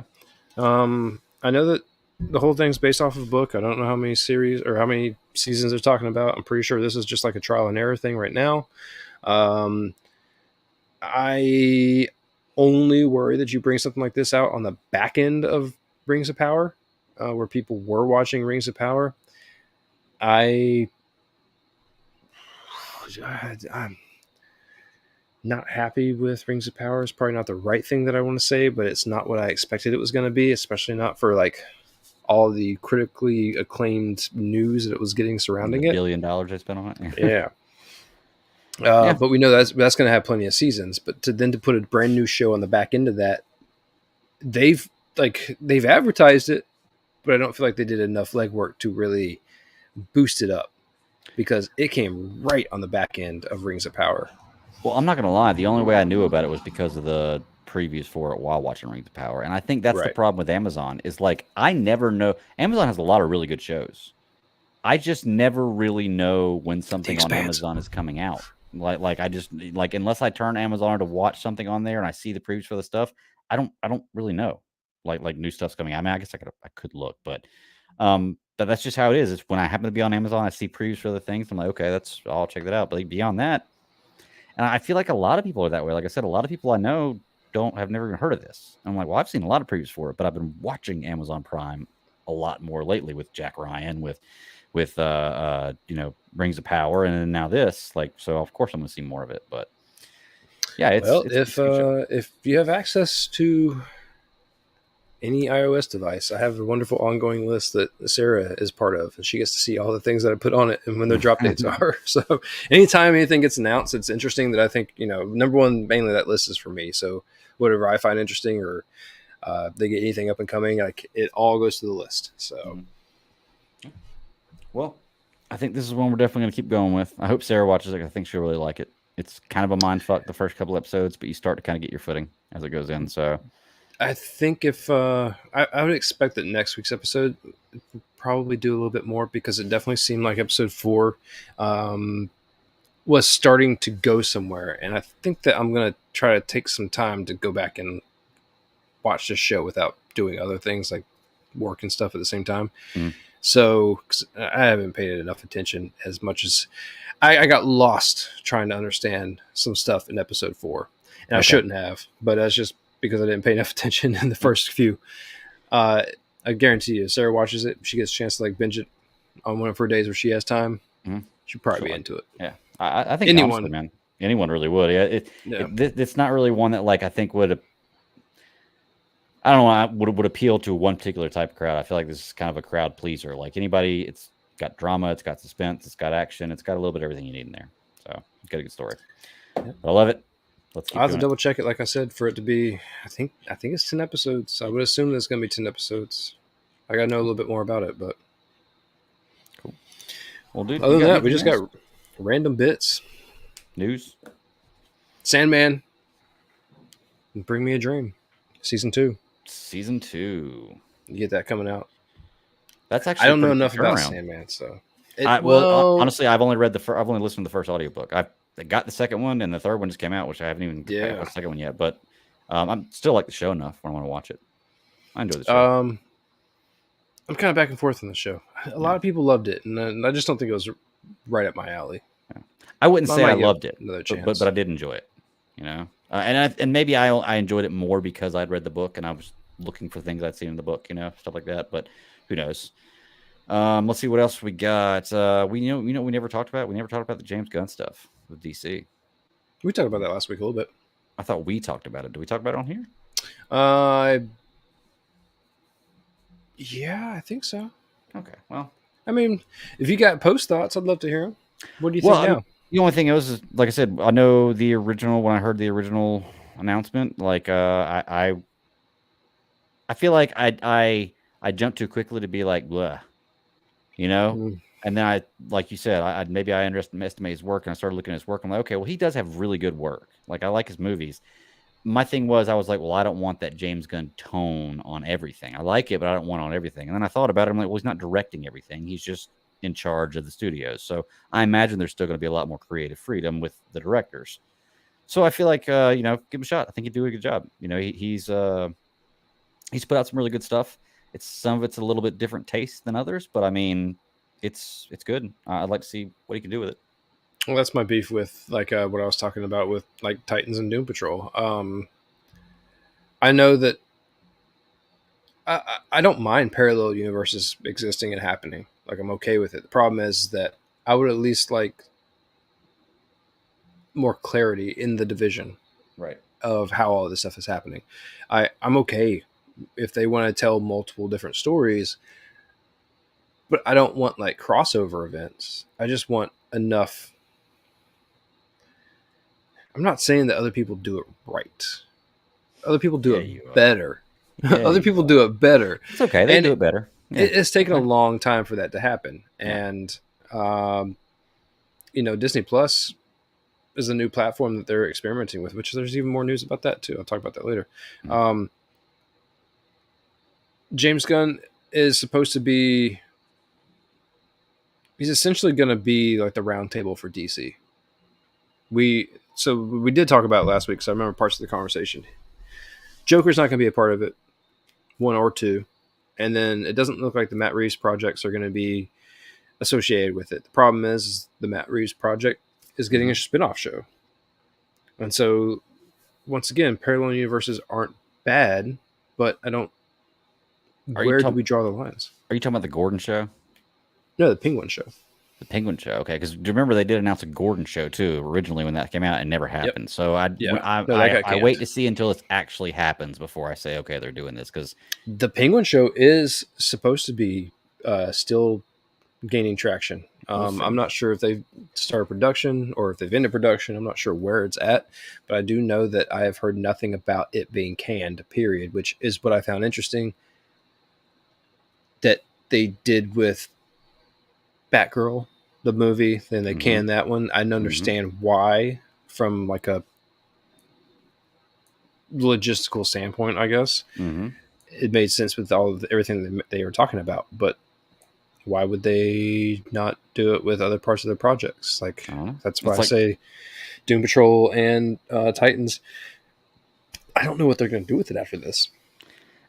I know that the whole thing's based off of a book. I don't know how many series or how many seasons they're talking about. I'm pretty sure this is just like a trial and error thing right now. I only worry that you bring something like this out on the back end of Rings of Power, where people were watching Rings of Power. I'm not happy with Rings of Power. It's probably not the right thing that I want to say, but it's not what I expected it was going to be, especially not for like all the critically acclaimed news that it was getting surrounding it. $1 billion I spent on it. Yeah. But we know that's going to have plenty of seasons. But to put a brand new show on the back end of that, they've advertised it, but I don't feel like they did enough legwork to really boost it up, because it came right on the back end of Rings of Power. Well, I'm not going to lie. The only way I knew about it was because of the previews for it while watching Rings of Power. And I think that's the problem with Amazon is like, I never know. Amazon has a lot of really good shows. I just never really know when something on Amazon is coming out. Like I just like, unless I turn Amazon to watch something on there and I see the previews for the stuff, I don't really know like new stuff's coming out. I mean, I guess I could look, but that's just how it is. It's when I happen to be on Amazon, I see previews for the things. I'm like, okay, I'll check that out. But like, beyond that, and I feel like a lot of people are that way. Like I said, a lot of people I know have never even heard of this. I'm like, well, I've seen a lot of previews for it, but I've been watching Amazon Prime a lot more lately with Jack Ryan, with Rings of Power, and then now this. Like, so of course I'm going to see more of it. But yeah, if you have access to any iOS device, I have a wonderful ongoing list that Sara is part of, and she gets to see all the things that I put on it and when their drop dates are. So anytime anything gets announced, it's interesting that I think, number one, mainly that list is for me. So whatever I find interesting or they get anything up and coming, like it all goes to the list. So, well, I think this is one we're definitely going to keep going with. I hope Sara watches it. I think she'll really like it. It's kind of a mind fuck the first couple episodes, but you start to kind of get your footing as it goes in. So I think if I would expect that next week's episode would probably do a little bit more, because it definitely seemed like episode 4 was starting to go somewhere. And I think that I'm going to try to take some time to go back and watch this show without doing other things like work and stuff at the same time. So 'cause I haven't paid enough attention as much as I got lost trying to understand some stuff in episode 4. And I shouldn't have, but that's just because I didn't pay enough attention in the first few. I guarantee you, if Sara watches it, she gets a chance to like binge it on one of her days where she has time. She'll probably be into it. Yeah, I think anyone really would. It's not really one that like I think would. I don't know. Would appeal to one particular type of crowd. I feel like this is kind of a crowd pleaser. Like anybody, it's got drama, it's got suspense, it's got action, it's got a little bit of everything you need in there. So it's got a good story. But I love it. Let's keep I have to double check it, like I said, for it to be. I think it's 10 episodes. I would assume there's going to be 10 episodes. I got to know a little bit more about it, but cool. Well, dude. Other than that, we just got random bits. News. Sandman. Bring Me a Dream. Season 2. Season 2. You get that coming out. That's actually. I don't know enough about Sandman, so. Honestly, I've only listened to the first audiobook. I got the second one, and the third one just came out, which I haven't even got the second one yet. But I'm still like the show enough when I want to watch it. I enjoy the show. I'm kind of back and forth on the show. A lot of people loved it, and I just don't think it was right up my alley. I wouldn't say I loved it, another but I did enjoy it. You know, and maybe I enjoyed it more because I'd read the book and I was looking for things I'd seen in the book, you know, stuff like that. But who knows? Let's see what else we got. We never talked about the James Gunn stuff with DC. We talked about that last week a little bit. I thought we talked about it. Did we talk about it on here? Yeah, I think so. Okay. Well, I mean, if you got post thoughts, I'd love to hear them. What do you think now? I mean, the only thing is, like I said, I know the original. When I heard the original announcement, like I feel like I jumped too quickly to be like, blah, you know. Mm. And then I, like you said, I maybe I underestimate his work, and I started looking at his work. I'm like, okay, well, he does have really good work. Like I like his movies. My thing was, I was like, well, I don't want that James Gunn tone on everything. I like it, but I don't want it on everything. And then I thought about it. I'm like, well, he's not directing everything. He's just in charge of the studios. So I imagine there's still going to be a lot more creative freedom with the directors. So I feel like, give him a shot. I think he'd do a good job. You know, he's put out some really good stuff. Some of it's a little bit different taste than others, but I mean, it's good. I'd like to see what he can do with it. Well, that's my beef with like what I was talking about with like Titans and Doom Patrol. I know that I don't mind parallel universes existing and happening. Like I'm okay with it. The problem is that I would at least like more clarity in the division, right, of how all this stuff is happening. I'm okay if they want to tell multiple different stories, but I don't want like crossover events. I just want enough. I'm not saying that other people do it right. Other people do it better. Other people do it better. It's okay. They do it better. Yeah. It's taken a long time for that to happen. And, Disney Plus is a new platform that they're experimenting with, which there's even more news about that too. I'll talk about that later. Mm-hmm. James Gunn is supposed to be, he's essentially going to be like the round table for DC. We did talk about it last week, so I remember parts of the conversation. Joker's not going to be a part of it, 1 or 2. And then it doesn't look like the Matt Reeves projects are going to be associated with it. The problem is the Matt Reeves project is getting a spin-off show. And so, once again, parallel universes aren't bad, but I don't... Where do we draw the lines? Are you talking about the Gordon show? No, the Penguin show. The Penguin show, okay. Because do you remember they did announce a Gordon show, too, originally when that came out, and never happened. Yep. So I wait to see until it actually happens before I say, okay, they're doing this. Because the Penguin show is supposed to be still gaining traction. I'm not sure if they've started production or if they've ended production. I'm not sure where it's at. But I do know that I have heard nothing about it being canned, period, which is what I found interesting that they did with Batgirl, the movie, then they canned that one. I understand why from like a logistical standpoint, I guess. It made sense with all of everything they were talking about, but why would they not do it with other parts of their projects? Like that's why I say Doom Patrol and Titans. I don't know what they're going to do with it after this.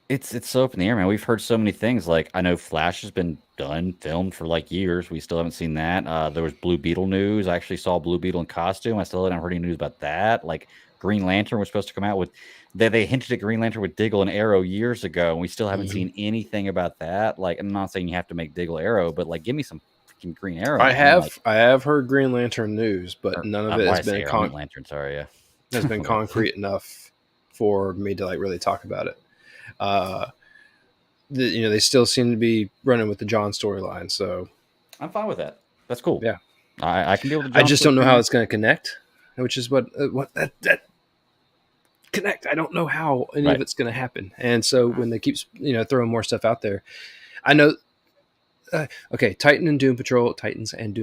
It's so up in the air, man. We've heard so many things. Like I know Flash has been filmed for like years. We still haven't seen that. There was Blue Beetle news. I actually saw Blue Beetle in costume. I still haven't heard any news about that. Like Green Lantern was supposed to come out with. They hinted at Green Lantern with Diggle and Arrow years ago, and we still haven't seen anything about that. Like I'm not saying you have to make Diggle Arrow, but like give me some freaking Green Arrow. I have heard Green Lantern news, but none of it has been Lantern. Sorry, yeah, has been concrete enough for me to like really talk about it. They still seem to be running with the John storyline, so I'm fine with that. That's cool. Yeah, I can deal with. I just don't know how it's going to connect, which is what that connect. I don't know how any of it's going to happen, and so when they keep throwing more stuff out there, I know. Okay, Titans and Doom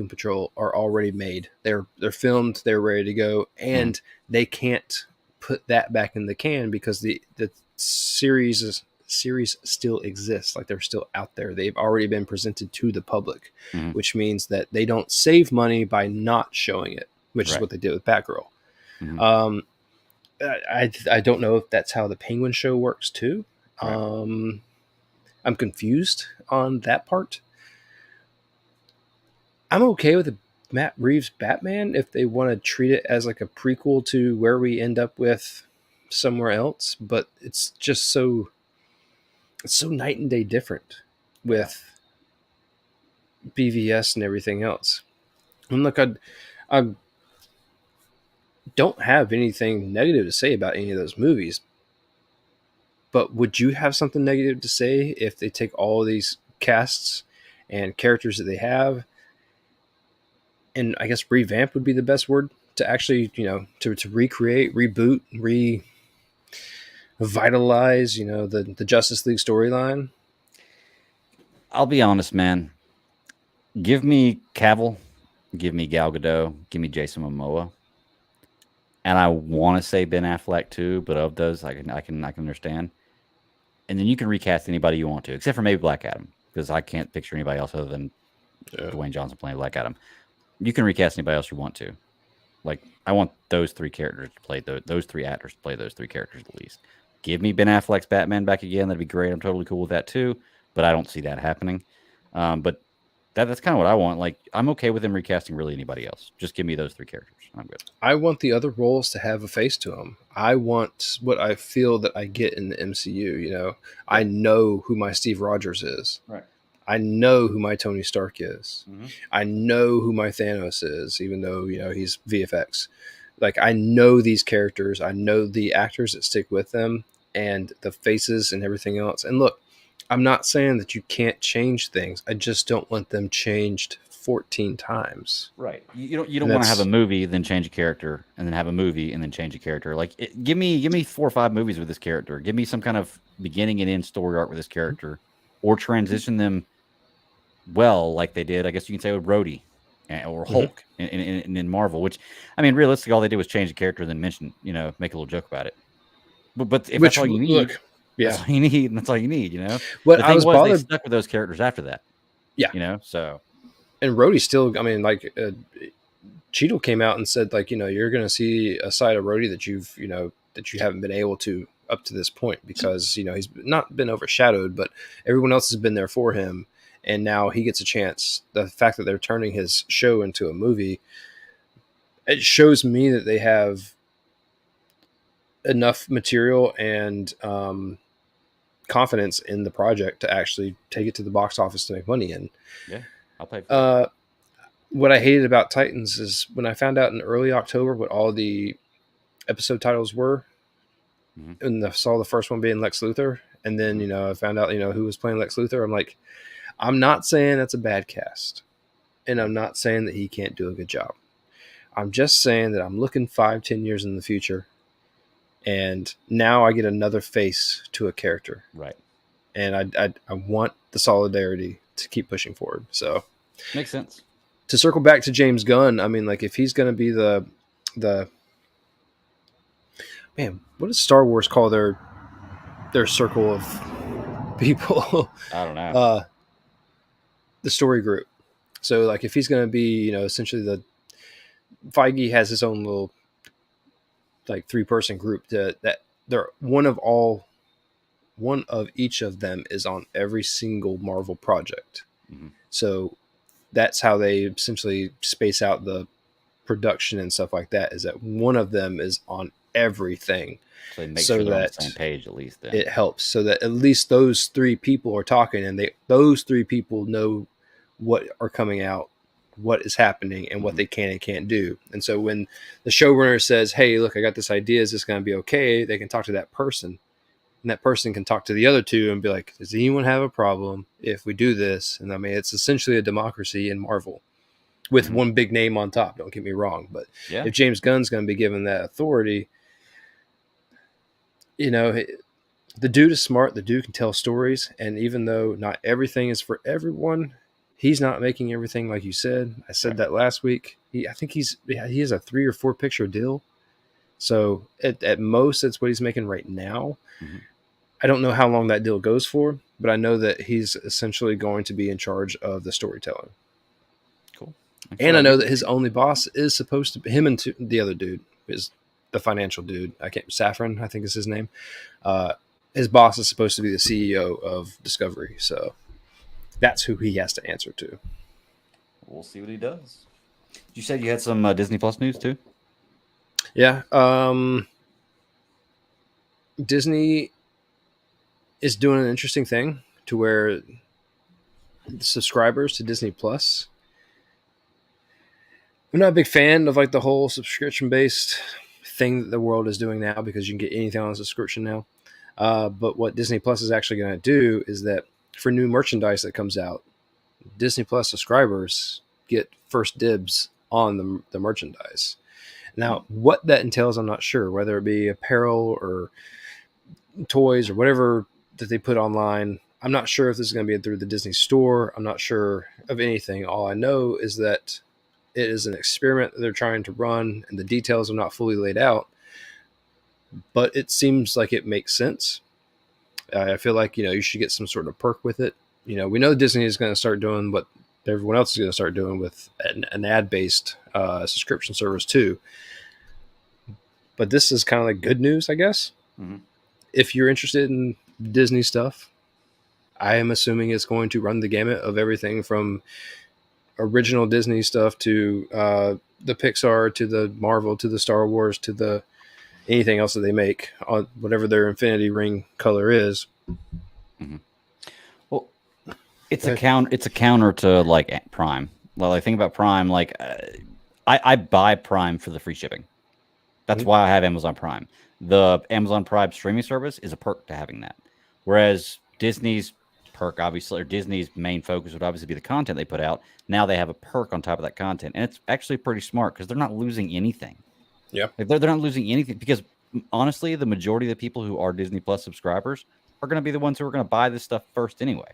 Patrol are already made. They're filmed. They're ready to go, and they can't put that back in the can because the series still exists. Like they're still out there. They've already been presented to the public, which means that they don't save money by not showing it, which is what they did with Batgirl. I don't know if that's how the Penguin show works too. I'm confused on that part. I'm okay with the Matt Reeves Batman if they want to treat it as like a prequel to where we end up with somewhere else, but it's so night and day different with BVS and everything else. And look, I don't have anything negative to say about any of those movies, but would you have something negative to say if they take all of these casts and characters that they have, and I guess revamp would be the best word to actually, to recreate, reboot, revitalize, the Justice League storyline? I'll be honest, man. Give me Cavill, give me Gal Gadot, give me Jason Momoa, and I want to say Ben Affleck too. But of those, I can understand. And then you can recast anybody you want to, except for maybe Black Adam, because I can't picture anybody else other than Dwayne Johnson playing Black Adam. You can recast anybody else you want to. Like, I want those three characters to play those three actors to play those three characters at least. Give me Ben Affleck's Batman back again. That'd be great. I'm totally cool with that too. But I don't see that happening. But that's kind of what I want. Like, I'm okay with them recasting really anybody else. Just give me those three characters. I'm good. I want the other roles to have a face to them. I want what I feel that I get in the MCU. I know who my Steve Rogers is. Right. I know who my Tony Stark is. Mm-hmm. I know who my Thanos is, even though, he's VFX. Like, I know these characters. I know the actors that stick with them and the faces and everything else. And look, I'm not saying that you can't change things. I just don't want them changed 14 times. Right. You don't want to have a movie, then change a character, and then have a movie, and then change a character. Like, give me 4 or 5 movies with this character. Give me some kind of beginning and end story arc with this character, or transition them well, like they did, I guess you can say, with Rhodey or Hulk in Marvel. Which, I mean, realistically, all they did was change the character and then mention, make a little joke about it. But if that's all you need, that's all you need, and that's all you need. What the I thing was was bothered, they stuck with those characters after that. Yeah. So. And Rhodey still, I mean, like, Cheadle came out and said, like, you're going to see a side of Rhodey that that you haven't been able to up to this point, because, he's not been overshadowed, but everyone else has been there for him. And now he gets a chance. The fact that they're turning his show into a movie, it shows me that they have enough material and confidence in the project to actually take it to the box office to make money in. Yeah, I'll pay for that. What I hated about Titans is when I found out in early October what all the episode titles were, and I saw the first one being Lex Luthor, and then, I found out, who was playing Lex Luthor. I'm like, I'm not saying that's a bad cast, and I'm not saying that he can't do a good job. I'm just saying that I'm looking 5-10 years in the future, and now I get another face to a character. Right. And I want the solidarity to keep pushing forward. So makes sense. To circle back to James Gunn, I mean, like, if he's going to be the man, what does Star Wars call their circle of people? I don't know. The story group. So, like, if he's going to be, essentially the Feige has his own little, like, 3-person group that they're one of each of them is on every single Marvel project. Mm-hmm. So that's how they essentially space out the production and stuff like that, is that one of them is on everything. So they make sure they're on the same page, at least. Then it helps, so that at least those 3 people are talking, and those 3 people know what are coming out, what is happening, and what they can and can't do. And so when the showrunner says, hey, look, I got this idea, is this going to be okay? They can talk to that person, and that person can talk to the other 2 and be like, does anyone have a problem if we do this? And I mean, it's essentially a democracy in Marvel with one big name on top. Don't get me wrong. But if James Gunn's going to be given that authority, the dude is smart. The dude can tell stories. And even though not everything is for everyone, he's not making everything, like you said. I said that last week. I think he has a 3 or 4 picture deal. So at most, that's what he's making right now. Mm-hmm. I don't know how long that deal goes for, but I know that he's essentially going to be in charge of the storytelling. Cool. And I know that his only boss is supposed to be him, and the other dude is the financial dude. Saffron, I think is his name. his boss is supposed to be the CEO of Discovery, so that's who he has to answer to. We'll see what he does. You said you had some Disney Plus news too? Yeah. Disney is doing an interesting thing to where subscribers to Disney Plus. I'm not a big fan of like the whole subscription based thing that the world is doing now, because you can get anything on a subscription now. But what Disney Plus is actually going to do is that for new merchandise that comes out, Disney Plus subscribers get first dibs on the merchandise. Now, what that entails, I'm not sure, whether it be apparel or toys or whatever that they put online. I'm not sure if this is going to be through the Disney store. I'm not sure of anything. All I know is that it is an experiment that they're trying to run, and the details are not fully laid out, but it seems like it makes sense. I feel like, you should get some sort of perk with it. We know Disney is going to start doing what everyone else is going to start doing with an ad-based subscription service too. But this is kind of like good news, I guess. Mm-hmm. If you're interested in Disney stuff, I am assuming it's going to run the gamut of everything from original Disney stuff to the Pixar, to the Marvel, to the Star Wars, to the anything else that they make on whatever their Infinity Ring color is. Mm-hmm. Well, it's a counter to like Prime. Well, I think about Prime, like I buy Prime for the free shipping. That's why I have Amazon Prime. The Amazon Prime streaming service is a perk to having that. Whereas Disney's perk, obviously, or Disney's main focus would obviously be the content they put out. Now they have a perk on top of that content. And it's actually pretty smart because they're not losing anything. Yeah. Like they're not losing anything because honestly, the majority of the people who are Disney Plus subscribers are going to be the ones who are going to buy this stuff first anyway.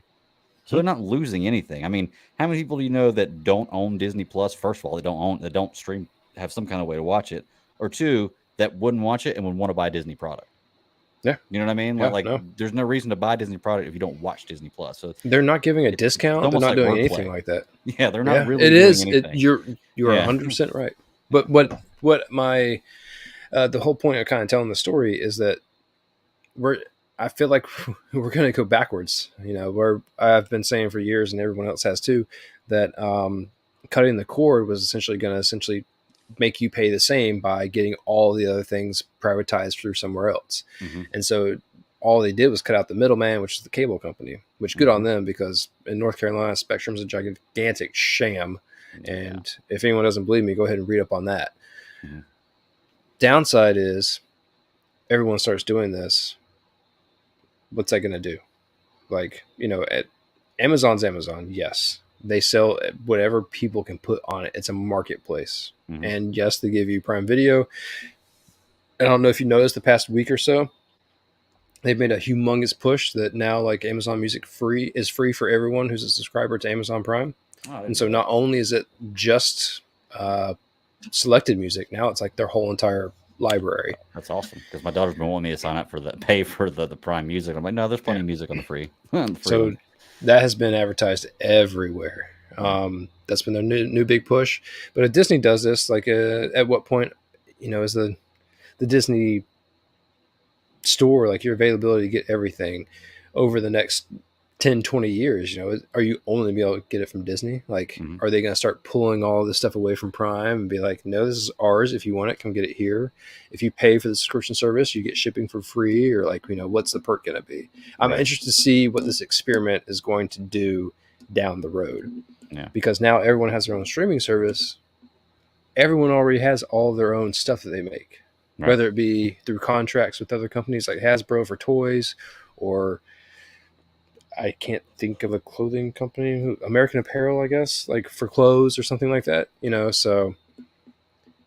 So they're not losing anything. I mean, how many people do you know that don't own Disney Plus? First of all, that don't stream, have some kind of way to watch it, or two, that wouldn't watch it and would want to buy a Disney product. Yeah. You know what I mean? Yeah, like there's no reason to buy a Disney product if you don't watch Disney Plus. So they're not giving a discount. They're not like doing wordplay. anything like that. Yeah, they're not really it doing is. anything. You're 100% right. But what my the whole point of kind of telling the story is that I feel like we're going to go backwards. Where I've been saying for years, and everyone else has too, that cutting the cord was essentially going to make you pay the same by getting all the other things privatized through somewhere else. Mm-hmm. And so all they did was cut out the middleman, which is the cable company, which good on them, because in North Carolina, Spectrum's a gigantic sham. And if anyone doesn't believe me, go ahead and read up on that. Mm-hmm. Downside is everyone starts doing this. What's that going to do? Like, Amazon's Amazon. Yes. They sell whatever people can put on it. It's a marketplace. Mm-hmm. And yes, they give you Prime Video. I don't know if you noticed the past week or so, they've made a humongous push that now like Amazon Music is free for everyone who's a subscriber to Amazon Prime. And so not only is it just selected music, now it's like their whole entire library. That's awesome, because my daughter's been wanting me to sign up for pay for the Prime Music. I'm like, no, there's plenty of music on the free. So one. That has been advertised everywhere. That's been their new big push. But if Disney does this, like at what point, is the Disney store, like your availability to get everything over the next 10, 20 years, are you only be able to get it from Disney? Like, are they going to start pulling all this stuff away from Prime and be like, no, this is ours. If you want it, come get it here. If you pay for the subscription service, you get shipping for free, or like, what's the perk going to be? I'm interested to see what this experiment is going to do down the road. Yeah. Because now everyone has their own streaming service. Everyone already has all their own stuff that they make, whether it be through contracts with other companies like Hasbro for toys, or I can't think of a clothing company, American Apparel, I guess, like for clothes or something like that, so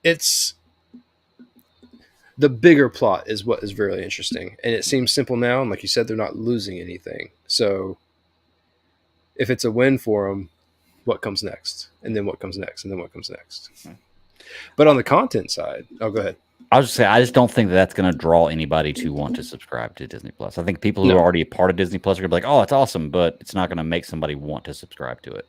it's the bigger plot is what is very interesting. And it seems simple now. And like you said, they're not losing anything. So if it's a win for them, what comes next? And then what comes next? And then what comes next? But on the content side, go ahead. I was just saying, I just don't think that's going to draw anybody to want to subscribe to Disney Plus. I think people who are already a part of Disney Plus are going to be like, oh, it's awesome, but it's not going to make somebody want to subscribe to it.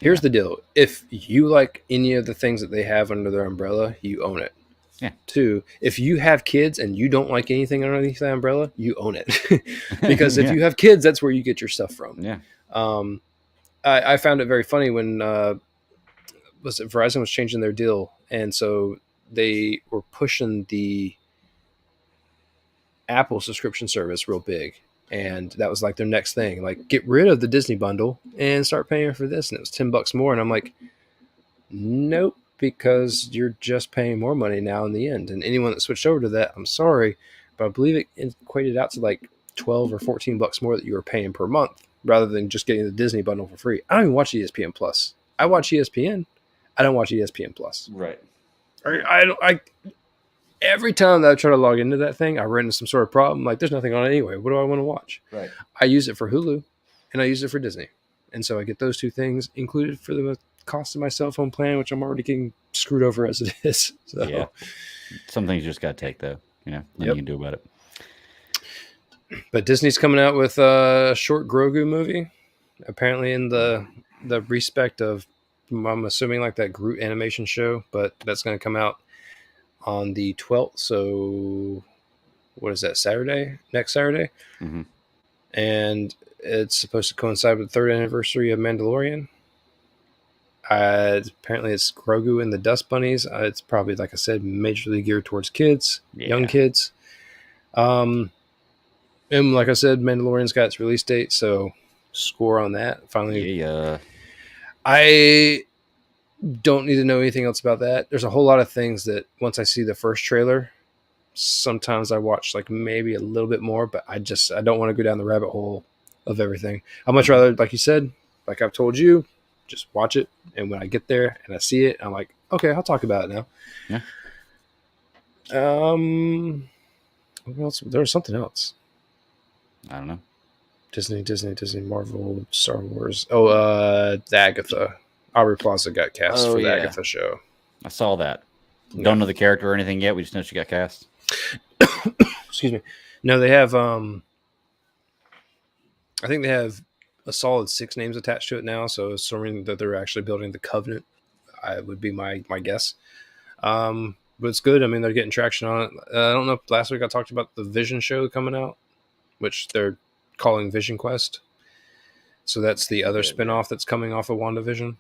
Here's the deal. If you like any of the things that they have under their umbrella, you own it. Yeah. Too, if you have kids and you don't like anything underneath that umbrella, you own it. Because if Yeah. you have kids, that's where you get your stuff from. Yeah. I found it very funny when Verizon was changing their deal, and so they were pushing the Apple subscription service real big, and that was like their next thing, like get rid of the Disney bundle and start paying for this, and it was $10 more, and I'm like, nope, because you're just paying more money now in the end. And anyone that switched over to that, I'm sorry, but I believe it equated out to like 12 or $14 more that you were paying per month, rather than just getting the Disney bundle for free. I don't even watch ESPN Plus. I watch ESPN. I don't watch ESPN Plus. Right. I every time that I try to log into that thing, I run into some sort of problem. Like, there's nothing on it anyway. What do I want to watch? Right. I use it for Hulu, and I use it for Disney, and so I get those two things included for the cost of my cell phone plan, which I'm already getting screwed over as it is. So. Yeah. Some things you just got to take, though. Nothing you can do about it. But Disney's coming out with a short Grogu movie, apparently in the respect of, I'm assuming, like that Groot animation show, but that's going to come out on the 12th. So what is that, Saturday? Next Saturday? Mm-hmm. And it's supposed to coincide with the 3rd anniversary of Mandalorian. Apparently it's Grogu and the Dust Bunnies. It's probably, like I said, majorly geared towards kids, young kids. And like I said, Mandalorian's got its release date, so score on that. Finally, I don't need to know anything else about that. There's a whole lot of things that once I see the first trailer, sometimes I watch like maybe a little bit more, but I don't want to go down the rabbit hole of everything. I'd much rather, like you said, like I've told you, just watch it, and when I get there and I see it, I'm like, okay, I'll talk about it now. Yeah. What else? There was something else. I don't know. Disney, Marvel, Star Wars. Oh, the Agatha. Aubrey Plaza got cast for the Agatha show. I saw that. Don't know the character or anything yet. We just know she got cast. Excuse me. No, they have. I think they have a solid 6 names attached to it now. So assuming that they're actually building the Covenant, I would be my guess. But it's good. I mean, they're getting traction on it. I don't know if last week I talked about the Vision show coming out, which they're calling Vision Quest. So that's the other spinoff that's coming off of WandaVision.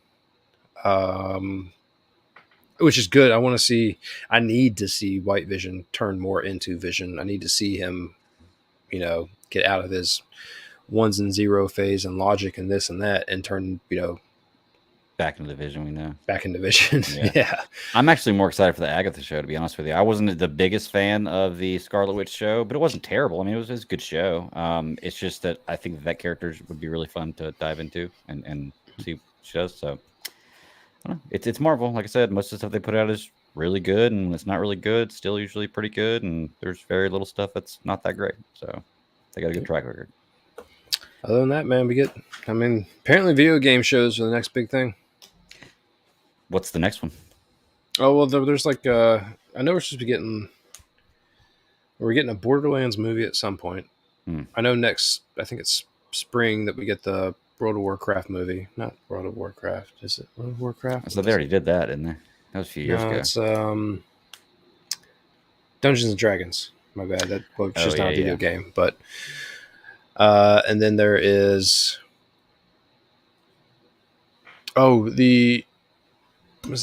Which is good. I need to see White Vision turn more into Vision. I need to see him, get out of his ones and zero phase and logic and this and that and turn, back into the Vision we know. Back into Vision. Yeah. I'm actually more excited for the Agatha show, to be honest with you. I wasn't the biggest fan of the Scarlet Witch show, but it wasn't terrible. I mean, it was a good show. It's just that I think that character would be really fun to dive into and see what she does. So I don't know. It's Marvel. Like I said, most of the stuff they put out is really good, and when it's not really good, it's still usually pretty good, and there's very little stuff that's not that great. So they got a good track record. Other than that, man, apparently video game shows are the next big thing. What's the next one? Oh, well, there's like, I know we're supposed to be getting a Borderlands movie at some point. I know I think it's spring that we get the World of Warcraft movie. Not World of Warcraft. Is it World of Warcraft? So they already did that, didn't they? That was a few years ago. It's Dungeons and Dragons. My bad. It's just not a video game. But and then there is was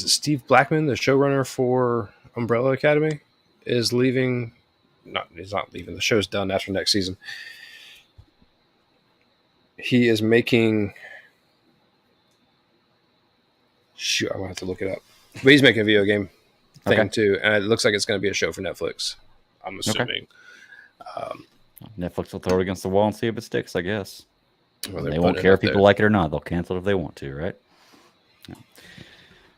it Steve Blackman, the showrunner for Umbrella Academy, is leaving. He's not leaving. The show's done after next season. He is making. Shoot, I'm gonna have to look it up. But he's making a video game thing too, and it looks like it's going to be a show for Netflix. I'm assuming. Netflix will throw it against the wall and see if it sticks, I guess. Well, they won't care if people like it or not. They'll cancel it if they want to, right? Yeah.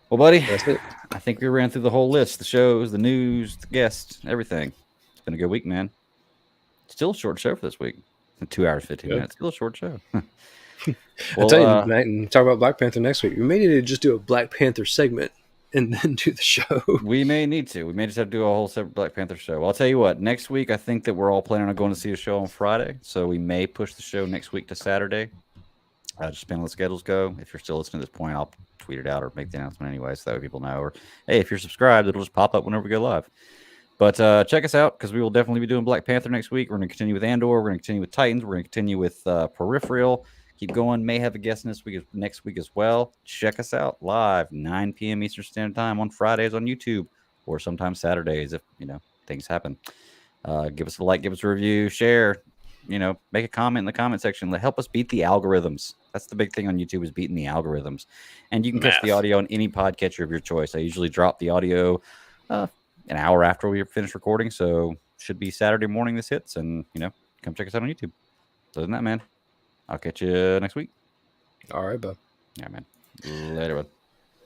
Well, buddy, that's it. I think we ran through the whole list, the shows, the news, the guests, everything. It's been a good week, man. Still a short show for this week. 2 hours, 15 minutes. Still a short show. I'll tell you tonight and talk about Black Panther next week. We may need to just do a Black Panther segment and then do the show. We may need to. We may just have to do a whole separate Black Panther show. Well, I'll tell you what. Next week, I think that we're all planning on going to see the show on Friday. So we may push the show next week to Saturday. Just depending on the schedules go. If you're still listening to this point, I'll tweet it out or make the announcement anyway, so that way people know. Or hey, if you're subscribed, it'll just pop up whenever we go live. But check us out because we will definitely be doing Black Panther next week. We're going to continue with Andor. We're going to continue with Titans. We're going to continue with Peripheral. Keep going. May have a guest next week as well. Check us out live 9 p.m. Eastern Standard Time on Fridays on YouTube, or sometimes Saturdays if things happen. Give us a like, give us a review, share. Make a comment in the comment section. Help us beat the algorithms. That's the big thing on YouTube, is beating the algorithms. And you can catch the audio on any podcatcher of your choice. I usually drop the audio an hour after we finish recording, so should be Saturday morning this hits, and come check us out on YouTube. Other than that, man, I'll catch you next week. All right, bud. Yeah, man. Later, bud.